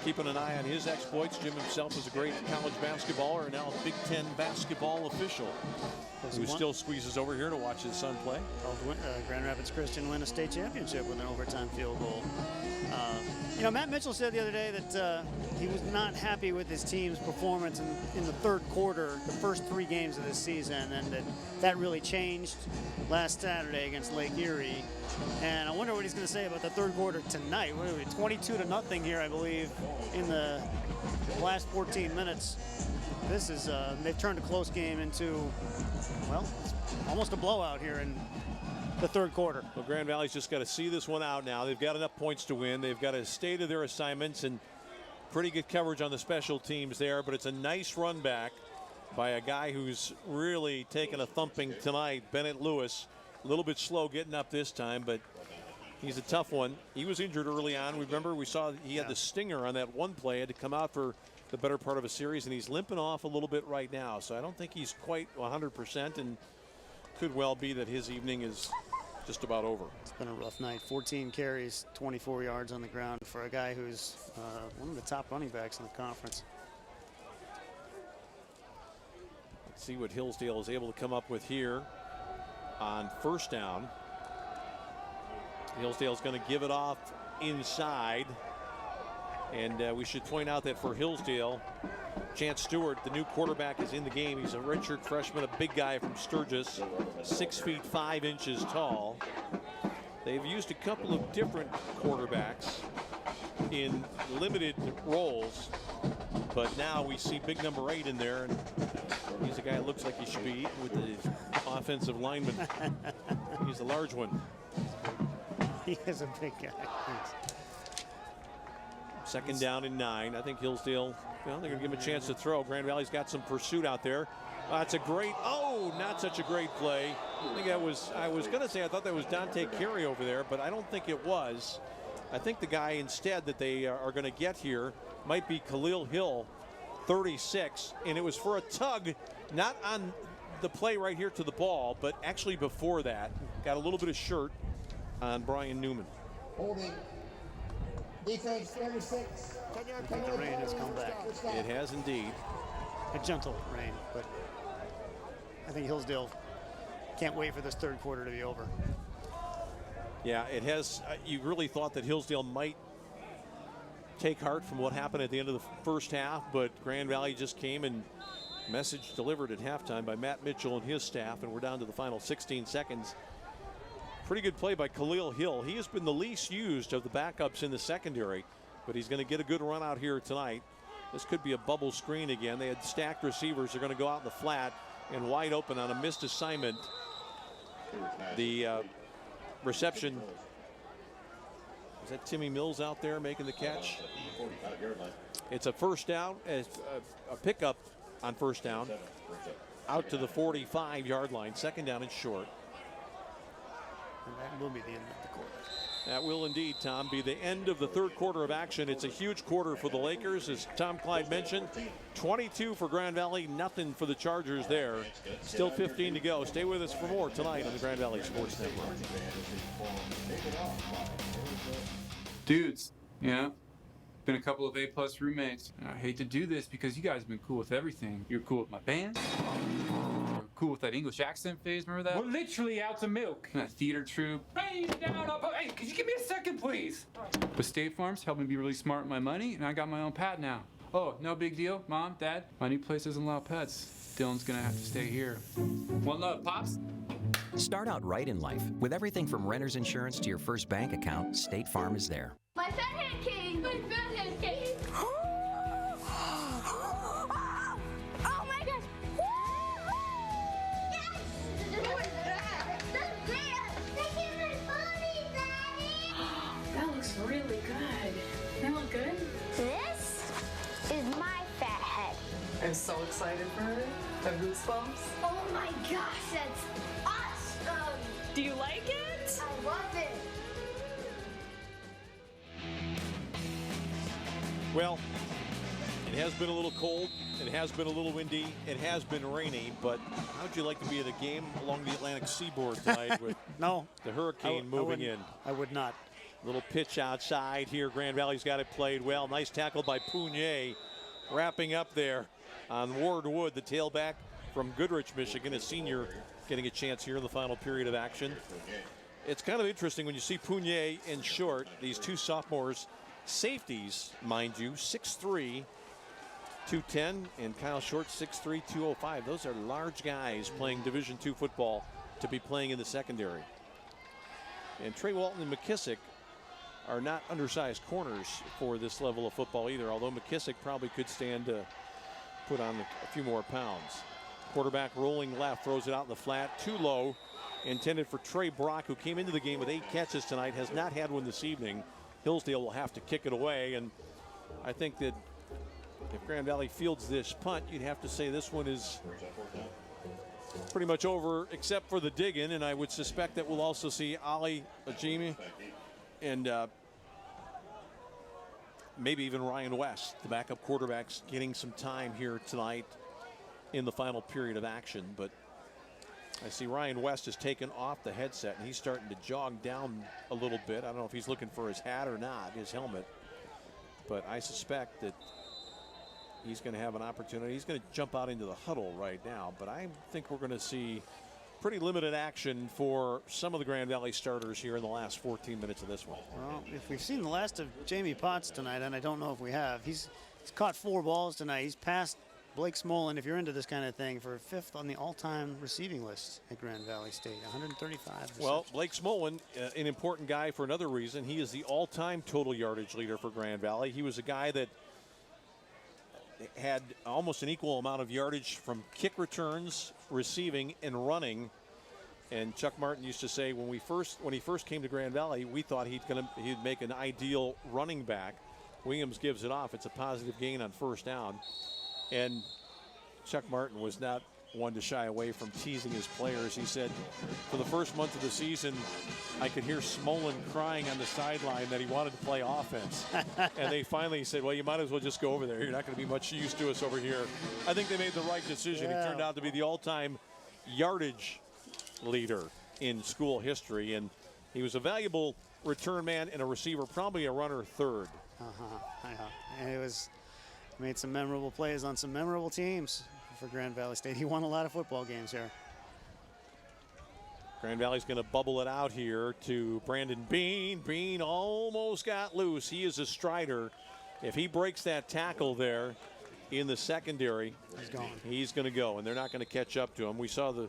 keeping an eye on his exploits. Jim himself was a great college basketballer and now a Big Ten basketball official who still squeezes over here to watch his son play. Grand Rapids Christian win a state championship with an overtime field goal. You know, Matt Mitchell said the other day that he was not happy with his team's performance in the 3rd quarter, the first 3 games of this season, and that really changed last Saturday against Lake Erie. And I wonder what he's going to say about the 3rd quarter tonight. What are we, 22-0 here, I believe, in the last 14 minutes. This is, they've turned a close game into, well, almost a blowout here in the 3rd quarter. Well, Grand Valley's just got to see this one out now. They've got enough points to win. They've got to stay to their assignments, and pretty good coverage on the special teams there, but it's a nice run back by a guy who's really taken a thumping tonight, Bennett Lewis. A little bit slow getting up this time, but he's a tough one. He was injured early on. Remember, we saw he had the stinger on that one play, had to come out for the better part of a series, and he's limping off a little bit right now. So I don't think he's quite 100%, and could well be that his evening is just about over. It's been a rough night. 14 carries, 24 yards on the ground for a guy who's one of the top running backs in the conference. Let's see what Hillsdale is able to come up with here on first down. Hillsdale's going to give it off inside. And we should point out that for Hillsdale, Chance Stewart, the new quarterback, is in the game. He's a redshirt freshman, a big guy from Sturgis, 6 feet 5 inches tall. They've used a couple of different quarterbacks in limited roles, but now we see big number 8 in there, and he's a guy that looks like he should be with the offensive lineman. He's a large one. He is a big guy. Second down and 9. I think Hillsdale, well, they're going to give him a chance to throw. Grand Valley's got some pursuit out there. That's a great, not such a great play. I think I was going to say I thought that was Dante Carey over there, but I don't think it was. I think the guy instead that they are going to get here might be Khalil Hill, 36, and it was for a tug, not on the play right here to the ball, but actually before that. Got a little bit of shirt on Brian Newman. Holding. Defense 36. I think the rain has come back. It has indeed. A gentle rain, but I think Hillsdale can't wait for this third quarter to be over. Yeah, it has. You really thought that Hillsdale might take heart from what happened at the end of the first half, but Grand Valley just came and message delivered at halftime by Matt Mitchell and his staff, and we're down to the final 16 seconds. Pretty good play by Khalil Hill. He has been the least used of the backups in the secondary, but he's going to get a good run out here tonight. This could be a bubble screen again. They had stacked receivers. They're going to go out in the flat and wide open on a missed assignment. The reception. Is that Timmy Mills out there making the catch? It's a first down, a pickup on first down out to the 45-yard line. Second down and short. And that will be the end of the quarter. That will indeed, Tom, be the end of the third quarter of action. It's a huge quarter for the Lakers, as Tom Clyde mentioned. 22 for Grand Valley, nothing for the Chargers there. Still 15 to go. Stay with us for more tonight on the Grand Valley Sports Network. Dudes, been a couple of A-plus roommates. I hate to do this because you guys have been cool with everything. You're cool with my band. You're cool with that English accent phase, remember that? We're literally out to milk. And that theater troupe. Hey, could you give me a second, please? But State Farm's helped me be really smart with my money, and I got my own pet now. Oh, no big deal, Mom, Dad. My new place doesn't allow pets. Dylan's gonna have to stay here. One love, Pops. Start out right in life. With everything from renter's insurance to your first bank account, State Farm is there. My fathead king! My fathead king! Oh my gosh! That looks really good. They look good? This is my fat head. I'm so excited for her. The goosebumps. Oh my gosh, that's awesome! Do you like it? I love it. Well, it has been a little cold. It has been a little windy. It has been rainy. But how'd you like to be at a game along the Atlantic seaboard tonight with the hurricane moving in? I would not. Little pitch outside here. Grand Valley's got it played well. Nice tackle by Pugnier. Wrapping up there on Ward Wood, the tailback from Goodrich, Michigan, a senior getting a chance here in the final period of action. It's kind of interesting when you see Pugnier and Short, these two sophomores, safeties, mind you, 6'3", 210, and Kyle Short, 6'3", 205. Those are large guys playing Division II football to be playing in the secondary. And Trey Walton and McKissick are not undersized corners for this level of football either, although McKissick probably could stand to put on a few more pounds. Quarterback rolling left, throws it out in the flat, too low, intended for Trey Brock, who came into the game with 8 catches tonight, has not had one this evening. Hillsdale will have to kick it away, and I think that if Grand Valley fields this punt, you'd have to say this one is pretty much over, except for the dig-in, and I would suspect that we'll also see Ali Ajimi and maybe even Ryan West, the backup quarterbacks, getting some time here tonight in the final period of action. But I see Ryan West has taken off the headset and he's starting to jog down a little bit. I don't know if he's looking for his hat or not, his helmet, but I suspect that he's going to have an opportunity. He's going to jump out into the huddle right now, but I think we're going to see pretty limited action for some of the Grand Valley starters here in the last 14 minutes of this one. Well, if we've seen the last of Jamie Potts tonight, and I don't know if we have, he's caught 4 balls tonight. He's passed Blake Smolin, if you're into this kind of thing, for 5th on the all-time receiving list at Grand Valley State, 135. Well, Blake Smolin, an important guy for another reason. He is the all-time total yardage leader for Grand Valley. He was a guy that had almost an equal amount of yardage from kick returns, receiving, and running. And Chuck Martin used to say when he first came to Grand Valley, we thought he'd make an ideal running back. Williams gives it off. It's a positive gain on first down. And Chuck Martin was not one to shy away from teasing his players. He said, for the first month of the season, I could hear Smolin crying on the sideline that he wanted to play offense. And they finally said, well, you might as well just go over there. You're not going to be much use to us over here. I think they made the right decision. Yeah. He turned out to be the all-time yardage leader in school history. And he was a valuable return man and a receiver, probably a runner third. And it was made some memorable plays on some memorable teams for Grand Valley State. He won a lot of football games here. Grand Valley's going to bubble it out here to Brandon Bean. Bean almost got loose. He is a strider. If he breaks that tackle there in the secondary, he's gone. He's going to go, and they're not going to catch up to him. We saw the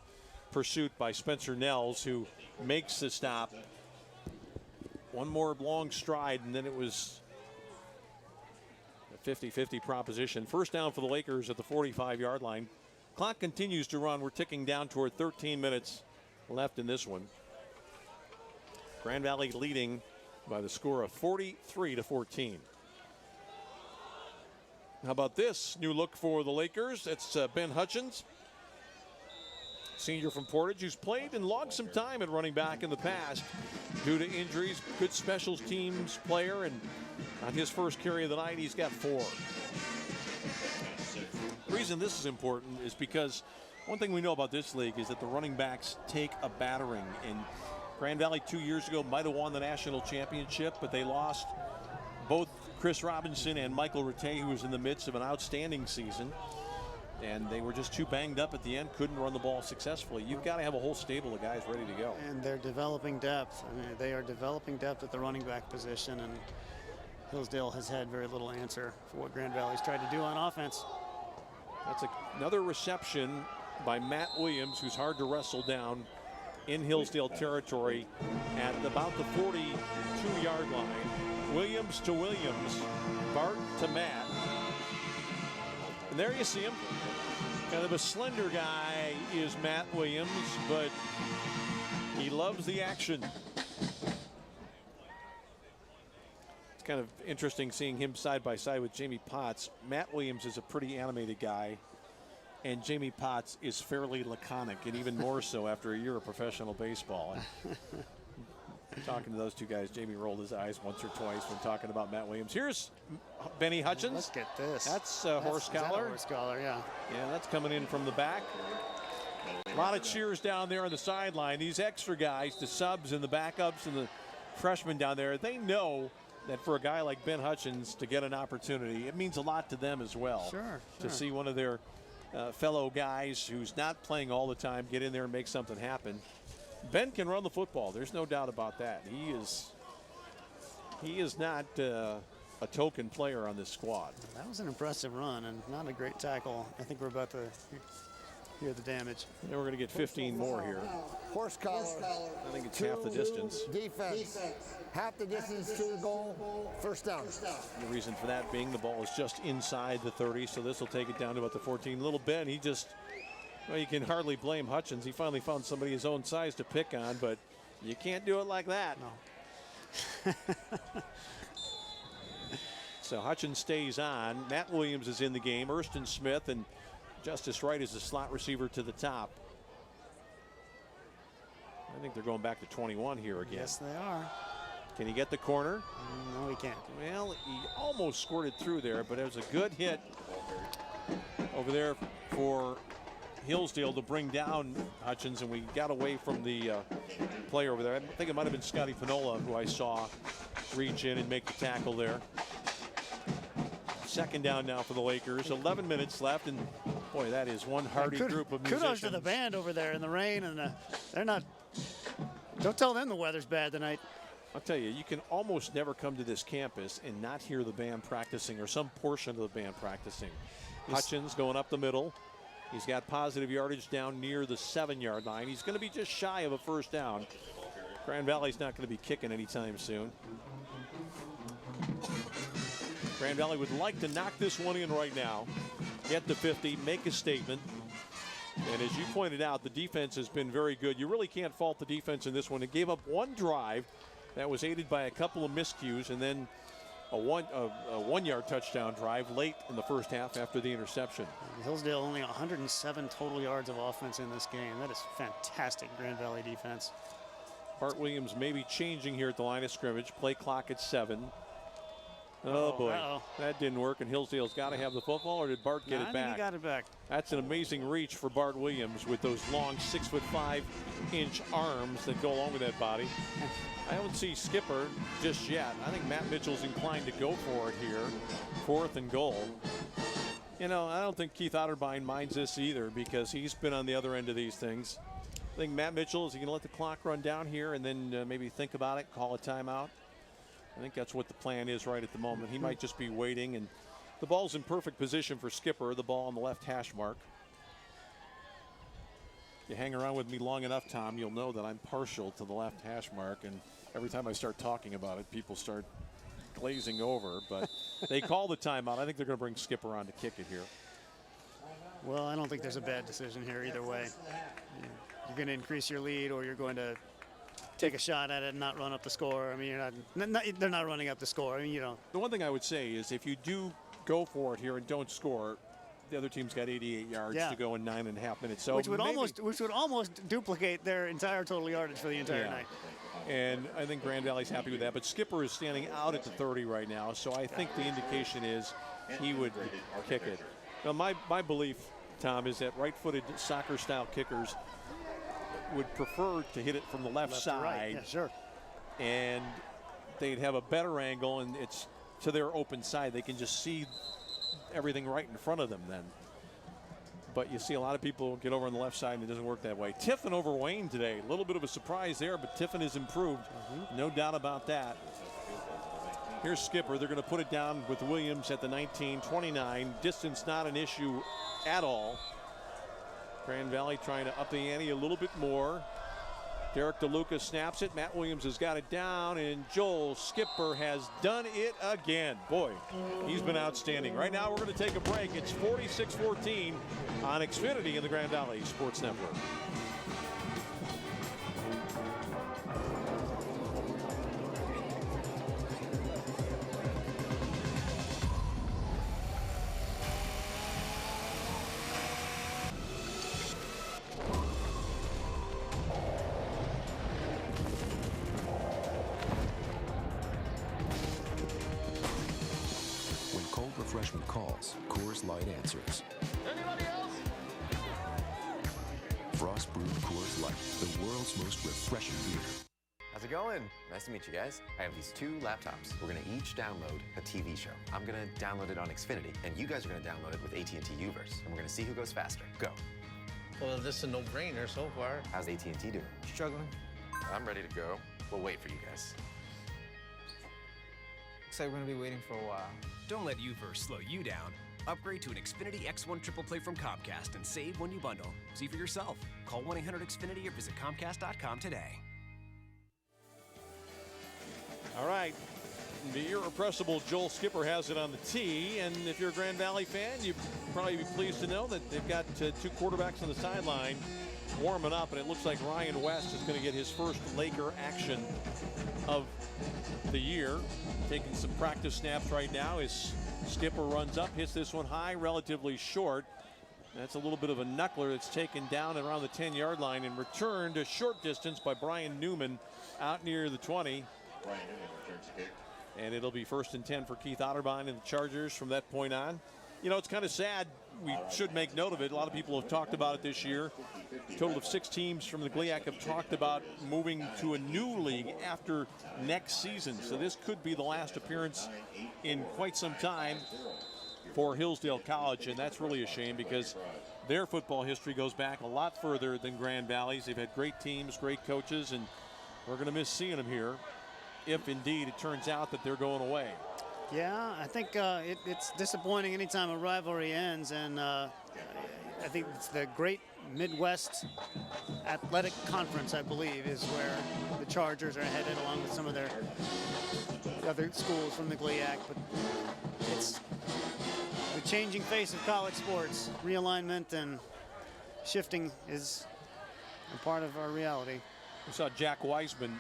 pursuit by Spencer Nels, who makes the stop. One more long stride, and then it was a 50-50 proposition. First down for the Lakers at the 45-yard line. Clock continues to run. We're ticking down toward 13 minutes left in this one. Grand Valley leading by the score of 43-14. How about this new look for the Lakers? It's Ben Hutchins, senior from Portage, who's played and logged some time at running back in the past due to injuries. Good special teams player, and on his first carry of the night, he's got 4. The reason this is important is because one thing we know about this league is that the running backs take a battering. And Grand Valley 2 years ago might have won the national championship, but they lost both Chris Robinson and Michael Rattay, who was in the midst of an outstanding season. And they were just too banged up at the end, couldn't run the ball successfully. You've got to have a whole stable of guys ready to go. And they're developing depth. I mean, they are developing depth at the running back position, and Hillsdale has had very little answer for what Grand Valley's tried to do on offense. That's another reception by Matt Williams, who's hard to wrestle down in Hillsdale territory at about the 42-yard line. Williams to Williams, Bart to Matt. And there you see him. Kind of a slender guy is Matt Williams, but he loves the action. It's kind of interesting seeing him side by side with Jamie Potts. Matt Williams is a pretty animated guy, and Jamie Potts is fairly laconic, and even more so after a year of professional baseball. Talking to those two guys, Jamie rolled his eyes once or twice when talking about Matt Williams. Here's Benny Hutchins. Let's get this. That's horse collar. Horse collar, yeah. Yeah, that's coming in from the back. A lot of cheers down there on the sideline. These extra guys, the subs and the backups and the freshmen down there, they know that for a guy like Ben Hutchins to get an opportunity, it means a lot to them as well. Sure. To see one of their fellow guys who's not playing all the time get in there and make something happen. Ben can run the football. There's no doubt about that. He is not a token player on this squad. That was an impressive run and not a great tackle. I think we're about to hear the damage. And we're going to get 15 more here. Horse collar. I think it's half the distance. Defense. Half the distance to the goal. First down. The reason for that being the ball is just inside the 30, so this will take it down to about the 14. Little Ben, he just, well, you can hardly blame Hutchins. He finally found somebody his own size to pick on, but you can't do it like that. No. So Hutchins stays on. Matt Williams is in the game. Erston Smith and Justice Wright is the slot receiver to the top. I think they're going back to 21 here again. Yes, they are. Can he get the corner? No, he can't. Well, he almost squirted through there, but it was a good hit over there for Hillsdale to bring down Hutchins, and we got away from the player over there. I think it might have been Scotty Pinola who I saw reach in and make the tackle there. Second down now for the Lakers. 11 minutes left, and boy, that is one hardy group of musicians. Kudos to the band over there in the rain, and they're not. Don't tell them the weather's bad tonight. I'll tell you, you can almost never come to this campus and not hear the band practicing, or some portion of the band practicing. Hutchins going up the middle. He's got positive yardage down near the 7-yard line. He's going to be just shy of a first down. Grand Valley's not going to be kicking anytime soon. Grand Valley would like to knock this one in right now, get to 50, make a statement. And as you pointed out, the defense has been very good. You really can't fault the defense in this one. It gave up one drive that was aided by a couple of miscues, and then a one-yard touchdown drive late in the first half after the interception. Hillsdale only 107 total yards of offense in this game. That is fantastic Grand Valley defense. Bart Williams may be changing here at the line of scrimmage. Play clock at 7. Oh boy, that didn't work, and Hillsdale's got to have the football, or did Bart get it back? I think he got it back. That's an amazing reach for Bart Williams with those long 6'5" arms that go along with that body. I don't see Skipper just yet. I think Matt Mitchell's inclined to go for it here. 4th and goal. You know, I don't think Keith Otterbein minds this either, because he's been on the other end of these things. I think Matt Mitchell, is he going to let the clock run down here and then maybe think about it, call a timeout? I think that's what the plan is right at the moment. He might just be waiting, and the ball's in perfect position for Skipper, the ball on the left hash mark. If you hang around with me long enough, Tom, you'll know that I'm partial to the left hash mark, and every time I start talking about it, people start glazing over, but they call the timeout. I think they're going to bring Skipper on to kick it here. Well, I don't think there's a bad decision here either way. You're going to increase your lead, or you're going to take a shot at it and not run up the score. I mean, they're not running up the score. I mean, you know. The one thing I would say is if you do go for it here and don't score, the other team's got 88 yards to go in 9.5 minutes. So which would almost duplicate their entire total yardage for the entire night. And I think Grand Valley's happy with that. But Skipper is standing out at the 30 right now, so I think the indication is he would kick it. Now, my belief, Tom, is that right-footed soccer-style kickers would prefer to hit it from the left side. Right. Yeah, sure. And they'd have a better angle, and it's to their open side. They can just see everything right in front of them then. But you see a lot of people get over on the left side, and it doesn't work that way. Tiffin over Wayne today. A little bit of a surprise there, but Tiffin has improved. No doubt about that. Here's Skipper. They're going to put it down with Williams at the 19-29. Distance not an issue at all. Grand Valley trying to up the ante a little bit more. Derek DeLuca snaps it. Matt Williams has got it down, and Joel Skipper has done it again. Boy, he's been outstanding. Right now, we're going to take a break. It's 46-14 on Xfinity in the Grand Valley Sports Network. Refreshment calls, Coors Light answers. Anybody else? Frost brewed Coors Light, the world's most refreshing beer. How's it going? Nice to meet you guys. I have these 2 laptops. We're gonna each download a TV show. I'm gonna download it on Xfinity, and you guys are gonna download it with AT&T Uverse, and we're gonna see who goes faster. Go. Well, this is a no-brainer so far. How's AT&T doing? Struggling. I'm ready to go. We'll wait for you guys. Looks like we're gonna be waiting for a while. Don't let Uverse slow you down. Upgrade to an Xfinity X1 Triple Play from Comcast and save when you bundle. See for yourself. Call 1-800-XFINITY or visit Comcast.com today. All right. The irrepressible Joel Skipper has it on the tee, and if you're a Grand Valley fan, you'd probably be pleased to know that they've got 2 quarterbacks on the sideline warming up, and it looks like Ryan West is going to get his first Laker action of the year. Taking some practice snaps right now as Skipper runs up, hits this one high, relatively short. That's a little bit of a knuckler that's taken down around the 10-yard line and returned a short distance by Brian Newman out near the 20. Brian Newman returns the kick. And it'll be 1st and 10 for Keith Otterbein and the Chargers from that point on. You know, it's kind of sad we should make note of it. A lot of people have talked about it this year. A total of 6 teams from the GLIAC have talked about moving to a new league after next season. So this could be the last appearance in quite some time for Hillsdale College, and that's really a shame because their football history goes back a lot further than Grand Valley's. They've had great teams, great coaches, and we're going to miss seeing them here if indeed it turns out that they're going away. Yeah, I think it's disappointing anytime a rivalry ends, and I think it's the Great Midwest Athletic Conference, I believe, is where the Chargers are headed along with some of their other schools from the GLIAC. But it's the changing face of college sports. Realignment and shifting is a part of our reality. We saw Jack Wiseman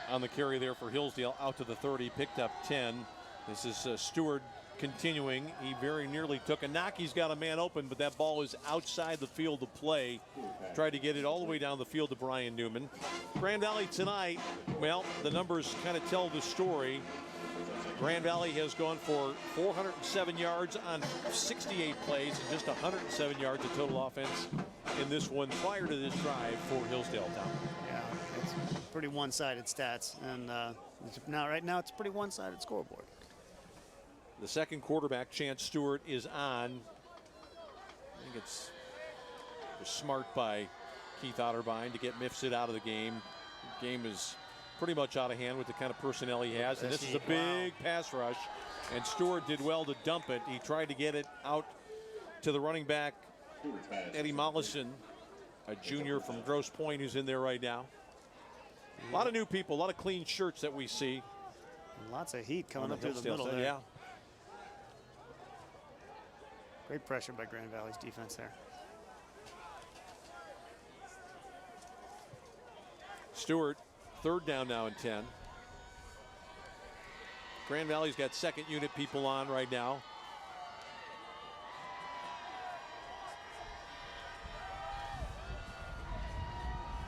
on the carry there for Hillsdale out to the 30, picked up 10. This is Stewart continuing. He very nearly took a knock. He's got a man open, but that ball is outside the field of play. Tried to get it all the way down the field to Brian Newman. Grand Valley tonight, well, the numbers kind of tell the story. Grand Valley has gone for 407 yards on 68 plays and just 107 yards of total offense in this one prior to this drive for Hillsdale Town. Yeah, it's pretty one-sided stats, and right now it's a pretty one-sided scoreboard. The second quarterback, Chance Stewart, is on. I think it's smart by Keith Otterbein to get Mifsud out of the game. The game is pretty much out of hand with the kind of personnel he has. And this is a big pass rush. And Stewart did well to dump it. He tried to get it out to the running back, Eddie Mollison, a junior from Grosse Pointe who's in there right now. A lot of new people, a lot of clean shirts that we see. Lots of heat coming up through the middle there. Yeah. Great pressure by Grand Valley's defense there. Stewart, third down now and 10. Grand Valley's got second unit people on right now.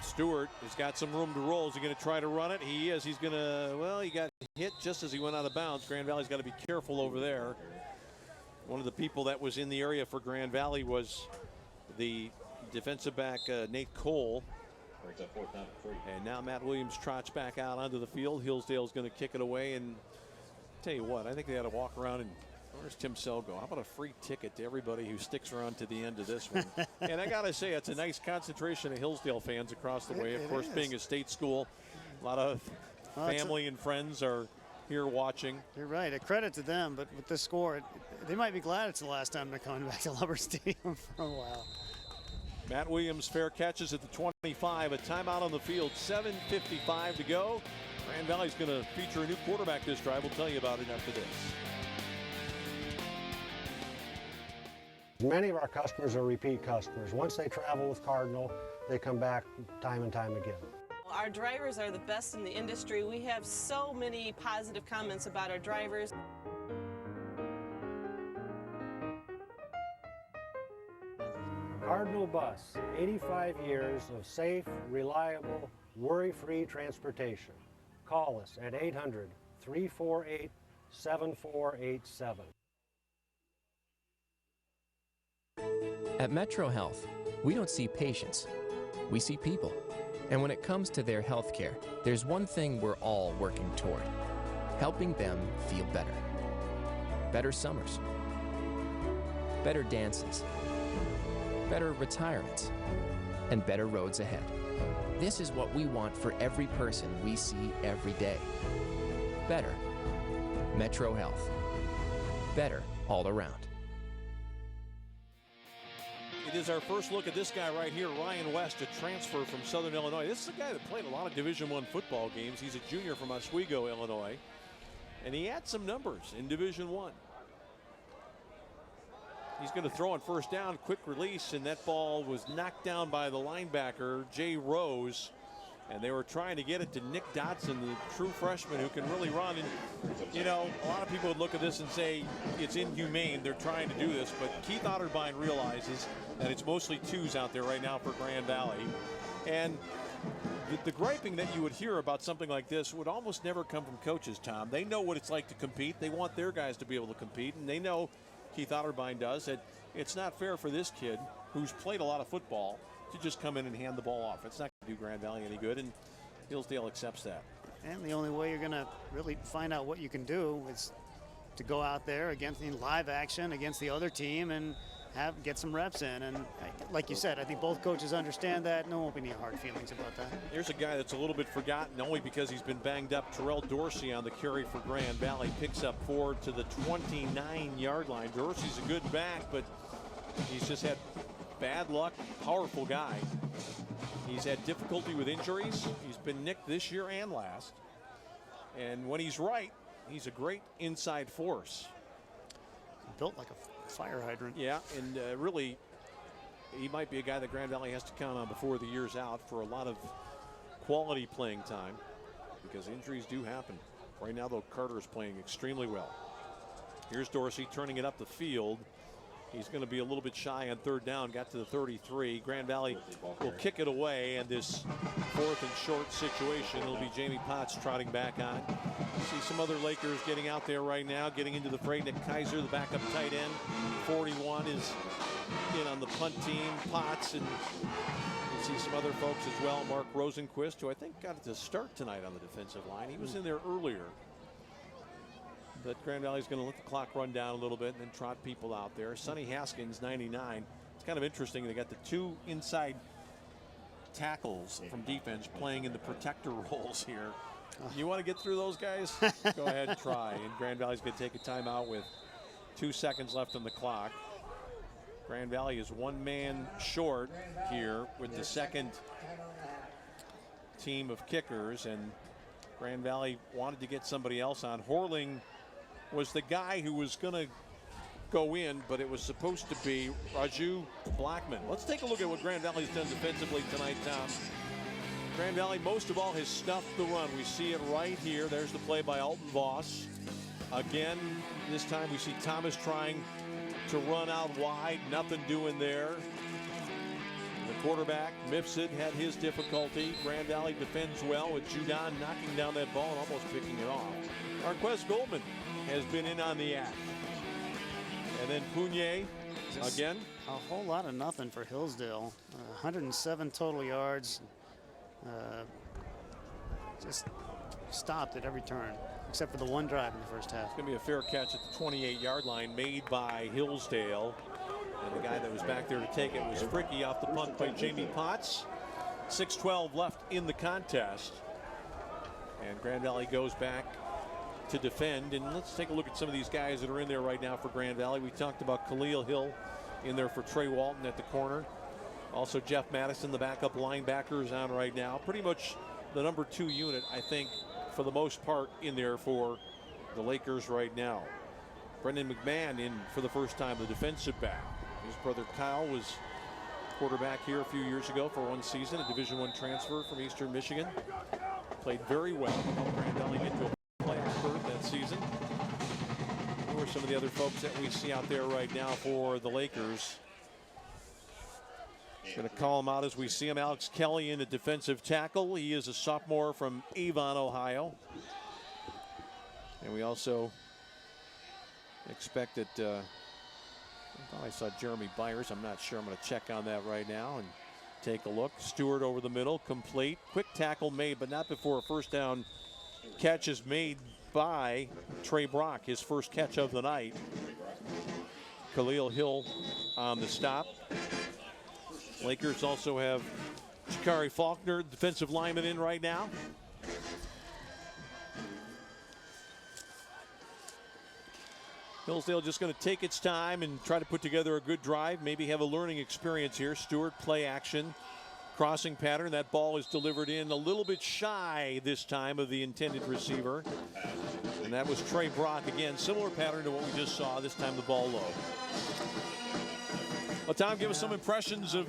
Stewart has got some room to roll. Is he going to try to run it? He is. He's going to, well, he got hit just as he went out of bounds. Grand Valley's got to be careful over there. One of the people that was in the area for Grand Valley was the defensive back, Nate Cole. And now Matt Williams trots back out onto the field. Hillsdale's going to kick it away. And tell you what, I think they ought to walk around and where's Tim Selgo? How about a free ticket to everybody who sticks around to the end of this one? And I got to say, it's a nice concentration of Hillsdale fans across the way. Of course, being a state school, a lot of family and friends are here watching. You're right. A credit to them, but with the score, they might be glad it's the last time they're coming back to Lubber Stadium for a while. Matt Williams fair catches at the 25. A timeout on the field. 7:55 to go. Grand Valley's going to feature a new quarterback this drive. We'll tell you about it after this. Many of our customers are repeat customers. Once they travel with Cardinal, they come back time and time again. Our drivers are the best in the industry. We have so many positive comments about our drivers. Cardinal Bus, 85 years of safe, reliable, worry-free transportation. Call us at 800-348-7487. At Metro Health, we don't see patients, we see people. And when it comes to their health care, there's one thing we're all working toward: helping them feel better. Better summers, better dances, better retirements, and better roads ahead. This is what we want for every person we see every day. Better. Metro Health. Better all around. It is our first look at this guy right here, Ryan West, a transfer from Southern Illinois. This is a guy that played a lot of Division I football games. He's a junior from Oswego, Illinois, and he had some numbers in Division I. He's going to throw on first down, quick release, and that ball was knocked down by the linebacker, Jay Rose. And they were trying to get it to Nick Dotson, the true freshman who can really run. And, you know, a lot of people would look at this and say it's inhumane. They're trying to do this. But Keith Otterbein realizes that it's mostly twos out there right now for Grand Valley. And the griping that you would hear about something like this would almost never come from coaches, Tom. They know what it's like to compete. They want their guys to be able to compete. And they know, Keith Otterbein does, that it's not fair for this kid who's played a lot of football to just come in and hand the ball off. It's not going to do Grand Valley any good, and Hillsdale accepts that. And the only way you're going to really find out what you can do is to go out there against in live action against the other team and get some reps in. And like you said, I think both coaches understand that. No won't be any hard feelings about that. Here's a guy that's a little bit forgotten only because he's been banged up. Terrell Dorsey on the carry for Grand Valley picks up 4 to the 29-yard line. Dorsey's a good back, but he's just had bad luck. Powerful guy. He's had difficulty with injuries. He's been nicked this year and last. And when he's right, he's a great inside force. Built like a fire hydrant. Yeah, and really, he might be a guy that Grand Valley has to count on before the year's out for a lot of quality playing time, because injuries do happen. Right now, though, Carter is playing extremely well. Here's Dorsey turning it up the field. He's going to be a little bit shy on third down. Got to the 33. Grand Valley will kick it away, and this 4th and short situation, it'll be Jamie Potts trotting back on. See some other Lakers getting out there right now, getting into the fray. Nick Kaiser, the backup tight end, 41, is in on the punt team. Potts, and you see some other folks as well. Mark Rosenquist, who I think got it to start tonight on the defensive line. He was in there earlier. But Grand Valley's going to let the clock run down a little bit and then trot people out there. Sonny Haskins, 99. It's kind of interesting. They got the 2 inside tackles from defense playing in the protector roles here. You want to get through those guys? Go ahead and try. And Grand Valley's going to take a timeout with 2 seconds left on the clock. Grand Valley is 1 man short here with the second team of kickers, and Grand Valley wanted to get somebody else on. Horling was the guy who was going to go in, but it was supposed to be Raju Blackman. Let's take a look at what Grand Valley's done defensively tonight, Tom. Grand Valley, most of all, has stuffed the run. We see it right here. There's the play by Alton Voss. Again, this time we see Thomas trying to run out wide. Nothing doing there. The quarterback, Mifsud, had his difficulty. Grand Valley defends well with Judon knocking down that ball and almost picking it off. Marquez Goldman has been in on the act. And then Pugnier again. A whole lot of nothing for Hillsdale. 107 total yards. Just stopped at every turn, except for the 1 drive in the first half. It's going to be a fair catch at the 28-yard line made by Hillsdale. And the guy that was back there to take it was Fricky off the punt by Jamie Potts. 6:12 left in the contest. And Grand Valley goes back to defend. And let's take a look at some of these guys that are in there right now for Grand Valley. We talked about Khalil Hill in there for Trey Walton at the corner. Also Jeff Madison, the backup linebacker, is on right now. Pretty much the number 2 unit, I think, for the most part in there for the Lakers right now. Brendan McMahon in for the first time, the defensive back. His brother Kyle was quarterback here a few years ago for 1 season, a Division I transfer from Eastern Michigan. Played very well. Helped Grand Valley get to a playoff berth that season. Who are some of the other folks that we see out there right now for the Lakers? Going to call him out as we see him. Alex Kelly in a defensive tackle. He is a sophomore from Avon, Ohio. And we also expect that I thought I saw Jeremy Byers. I'm not sure. I'm going to check on that right now and take a look. Stewart over the middle, complete. Quick tackle made, but not before a first down catch is made by Trey Brock, his first catch of the night. Khalil Hill on the stop. Lakers also have Shakari Faulkner, defensive lineman, in right now. Hillsdale just going to take its time and try to put together a good drive, maybe have a learning experience here. Stewart, play action, crossing pattern. That ball is delivered in a little bit shy this time of the intended receiver. And that was Trey Brock. Again, similar pattern to what we just saw, this time the ball low. Well, Tom, give us some impressions of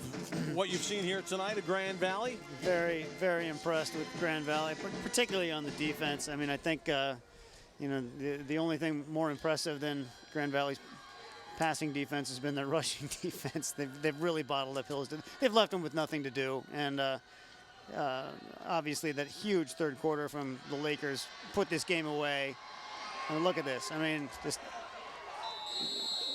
what you've seen here tonight at Grand Valley. Very, very impressed with Grand Valley, particularly on the defense. I mean, I think, you know, the only thing more impressive than Grand Valley's passing defense has been their rushing defense. They've really bottled up Hillsdale. They've left them with nothing to do. And obviously that huge third quarter from the Lakers put this game away. And look at this. I mean, just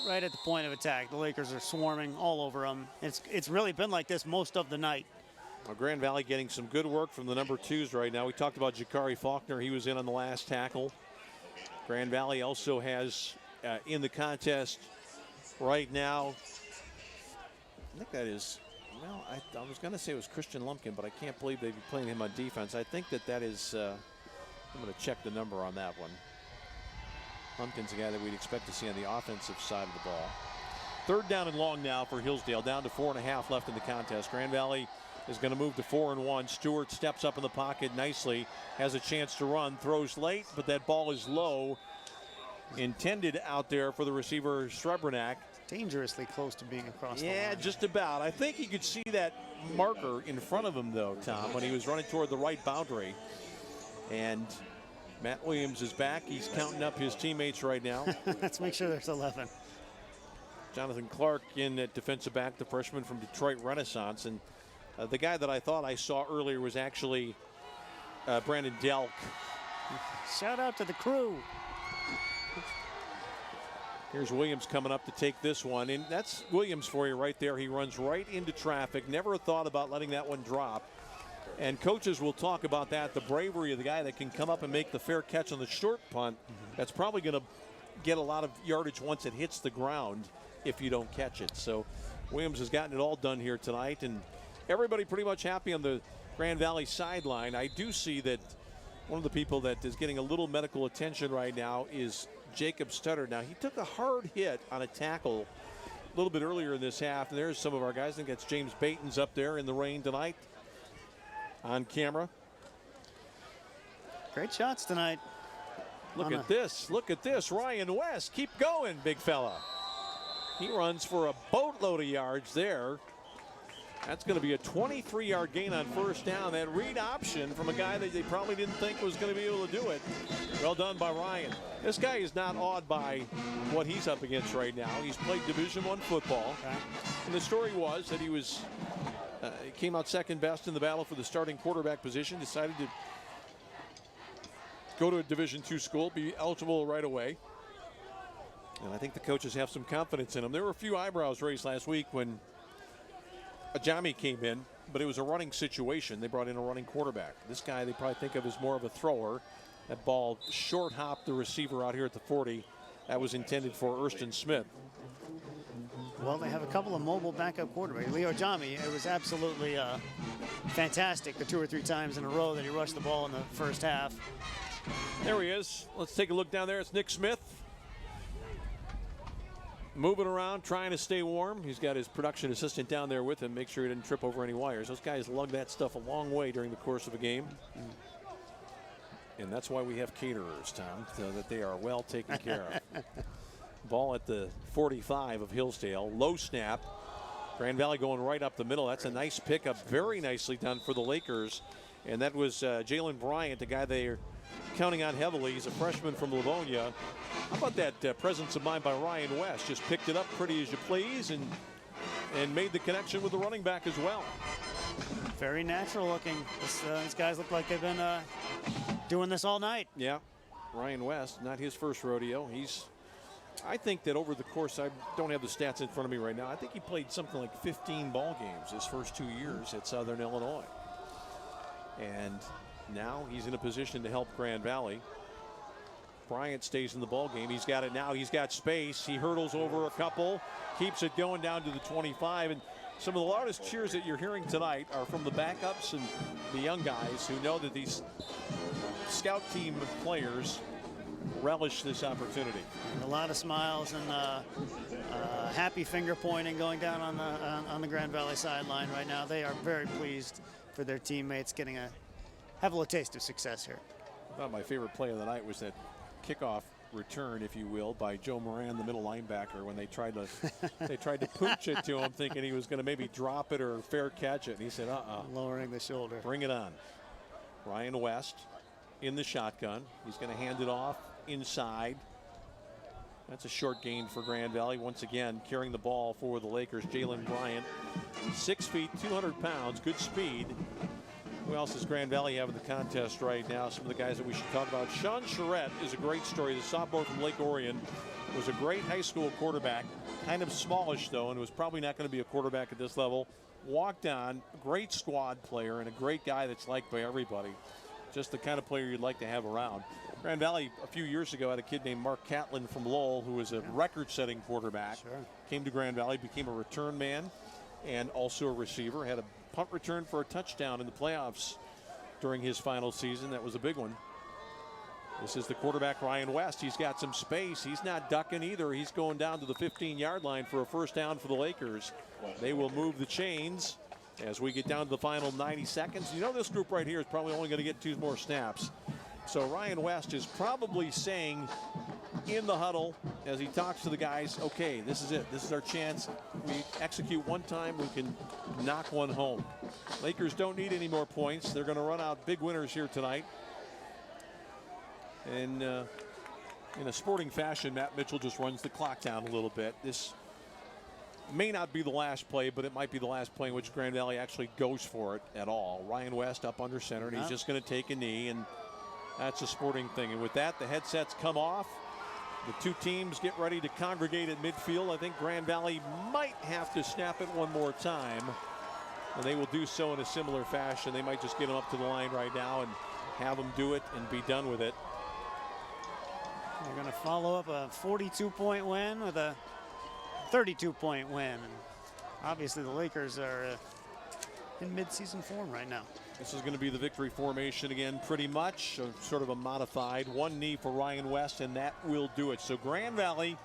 right at the point of attack. The Lakers are swarming all over them. It's really been like this most of the night. Well, Grand Valley getting some good work from the number 2s right now. We talked about Jakari Faulkner. He was in on the last tackle. Grand Valley also has in the contest right now, I think that is, well, I was going to say it was Christian Lumpkin, but I can't believe they'd be playing him on defense. I think that is, I'm going to check the number on that one. Lumpkin's the guy that we'd expect to see on the offensive side of the ball. 3rd down and long now for Hillsdale, down to 4.5 left in the contest. Grand Valley is going to move to 4-1. Stewart steps up in the pocket nicely, has a chance to run, throws late, but that ball is low. Intended out there for the receiver, Srebrenak. Dangerously close to being across the line. Yeah, just about. I think you could see that marker in front of him, though, Tom, when he was running toward the right boundary. And Matt Williams is back. He's counting up his teammates right now. Let's make sure there's 11. Jonathan Clark in at defensive back, the freshman from Detroit Renaissance. And the guy that I thought I saw earlier was actually Brandon Delk. Shout out to the crew. Here's Williams coming up to take this one. And that's Williams for you right there. He runs right into traffic. Never thought about letting that one drop. And coaches will talk about that, the bravery of the guy that can come up and make the fair catch on the short punt. That's probably going to get a lot of yardage once it hits the ground if you don't catch it. So Williams has gotten it all done here tonight. And everybody pretty much happy on the Grand Valley sideline. I do see that one of the people that is getting a little medical attention right now is Jacob Stutter. Now, he took a hard hit on a tackle a little bit earlier in this half. And there's some of our guys. I think that's James Baton's up there in the rain tonight on camera. Great shots tonight. Look at this. Look at this. Ryan West. Keep going, big fella. He runs for a boatload of yards there. That's going to be a 23-yard gain on 1st down. That read option from a guy that they probably didn't think was going to be able to do it. Well done by Ryan. This guy is not awed by what he's up against right now. He's played Division I football. And the story was that he was came out second best in the battle for the starting quarterback position, decided to go to a Division II school, be eligible right away. And I think the coaches have some confidence in him. There were a few eyebrows raised last week when Ajami came in, but it was a running situation. They brought in a running quarterback. This guy they probably think of as more of a thrower. That ball short hopped the receiver out here at the 40. That was intended for Erston Smith. Well, they have a couple of mobile backup quarterbacks. Leo Ajami, it was absolutely fantastic the 2 or 3 times in a row that he rushed the ball in the first half. There he is. Let's take a look down there. It's Nick Smith. Moving around, trying to stay warm. He's got his production assistant down there with him. Make sure he didn't trip over any wires. Those guys lug that stuff a long way during the course of a game. And that's why we have caterers, Tom, so that they are well taken care of. Ball at the 45 of Hillsdale. Low snap. Grand Valley going right up the middle. That's a nice pickup. Very nicely done for the Lakers. And that was Jalen Bryant, the guy they're counting on heavily. He's a freshman from Livonia. How about that presence of mind by Ryan West? Just picked it up pretty as you please and made the connection with the running back as well. Very natural looking. These guys look like they've been doing this all night. Yeah. Ryan West, not his first rodeo. I think that over the course, I don't have the stats in front of me right now. I think he played something like 15 ball games his first 2 years at Southern Illinois. And now he's in a position to help Grand Valley. Bryant stays in the ball game. He's got it now. He's got space. He hurdles over a couple, keeps it going down to the 25. And some of the loudest cheers that you're hearing tonight are from the backups and the young guys who know that these scout team players relish this opportunity. And a lot of smiles and happy finger pointing going down on the Grand Valley sideline right now. They are very pleased for their teammates getting have a little taste of success here. I thought my favorite play of the night was that kickoff return, if you will, by Joe Moran, the middle linebacker, when they tried to pooch it to him, thinking he was going to maybe drop it or fair catch it, and he said, lowering the shoulder. Bring it on. Ryan West in the shotgun. He's going to hand it off inside. That's a short gain for Grand Valley. Once again, carrying the ball for the Lakers, Jalen Bryant. 6 feet, 200 pounds, good speed. Who else does Grand Valley have in the contest right now? Some of the guys that we should talk about. Sean Charette is a great story. The sophomore from Lake Orion was a great high school quarterback. Kind of smallish, though, and was probably not going to be a quarterback at this level. Walked on, great squad player, and a great guy that's liked by everybody. Just the kind of player you'd like to have around. Grand Valley, a few years ago, had a kid named Mark Catlin from Lowell, who was a record-setting quarterback. Sure. Came to Grand Valley, became a return man, and also a receiver. Had a punt return for a touchdown in the playoffs during his final season. That was a big one. This is the quarterback, Ryan West. He's got some space. He's not ducking either. He's going down to the 15-yard line for a first down for the Lakers. They will move the chains as we get down to the final 90 seconds. You know, this group right here is probably only going to get 2 more snaps. So Ryan West is probably saying in the huddle as he talks to the guys, okay, this is it. This is our chance. We execute one time, we can knock one home. Lakers don't need any more points. They're going to run out big winners here tonight. And in a sporting fashion, Matt Mitchell just runs the clock down a little bit. This may not be the last play, but it might be the last play in which Grand Valley actually goes for it at all. Ryan West up under center, and he's just going to take a knee, and that's a sporting thing. And with that, the headsets come off. The two teams get ready to congregate at midfield. I think Grand Valley might have to snap it one more time, and they will do so in a similar fashion. They might just get them up to the line right now and have them do it and be done with it. They're going to follow up a 42-point win with a 32-point win. And obviously, the Lakers are in mid-season form right now. This is going to be the victory formation again, pretty much, sort of a modified. One knee for Ryan West, and that will do it. So Grand Valley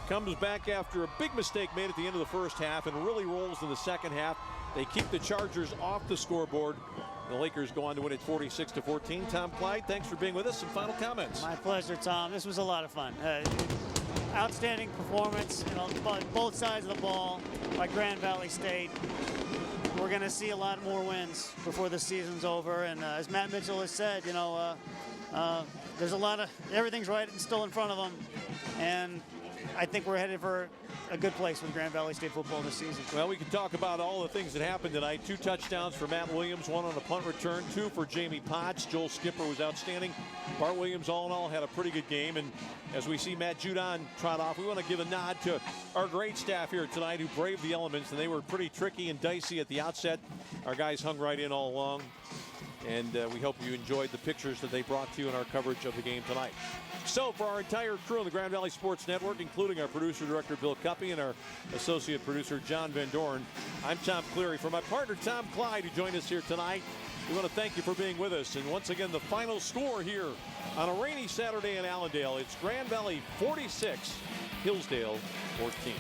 comes back after a big mistake made at the end of the first half and really rolls in the second half. They keep the Chargers off the scoreboard. The Lakers go on to win it 46-14. Tom Clyde, thanks for being with us. Some final comments. My pleasure, Tom. This was a lot of fun. Outstanding performance, on both sides of the ball by Grand Valley State. We're going to see a lot more wins before the season's over. And as Matt Mitchell has said, there's a lot of everything's right and still in front of them. And I think we're headed for a good place with Grand Valley State football this season. Well, we can talk about all the things that happened tonight. 2 touchdowns for Matt Williams, 1 on a punt return, 2 for Jamie Potts. Joel Skipper was outstanding. Bart Williams, all in all, had a pretty good game. And as we see Matt Judon trot off, we want to give a nod to our great staff here tonight who braved the elements, and they were pretty tricky and dicey at the outset. Our guys hung right in all along. And we hope you enjoyed the pictures that they brought to you in our coverage of the game tonight. So for our entire crew on the Grand Valley Sports Network, including our producer-director Bill Cuppy and our associate producer John Van Dorn, I'm Tom Cleary. For my partner Tom Clyde, who joined us here tonight, we want to thank you for being with us. And once again, the final score here on a rainy Saturday in Allendale, it's Grand Valley 46, Hillsdale 14.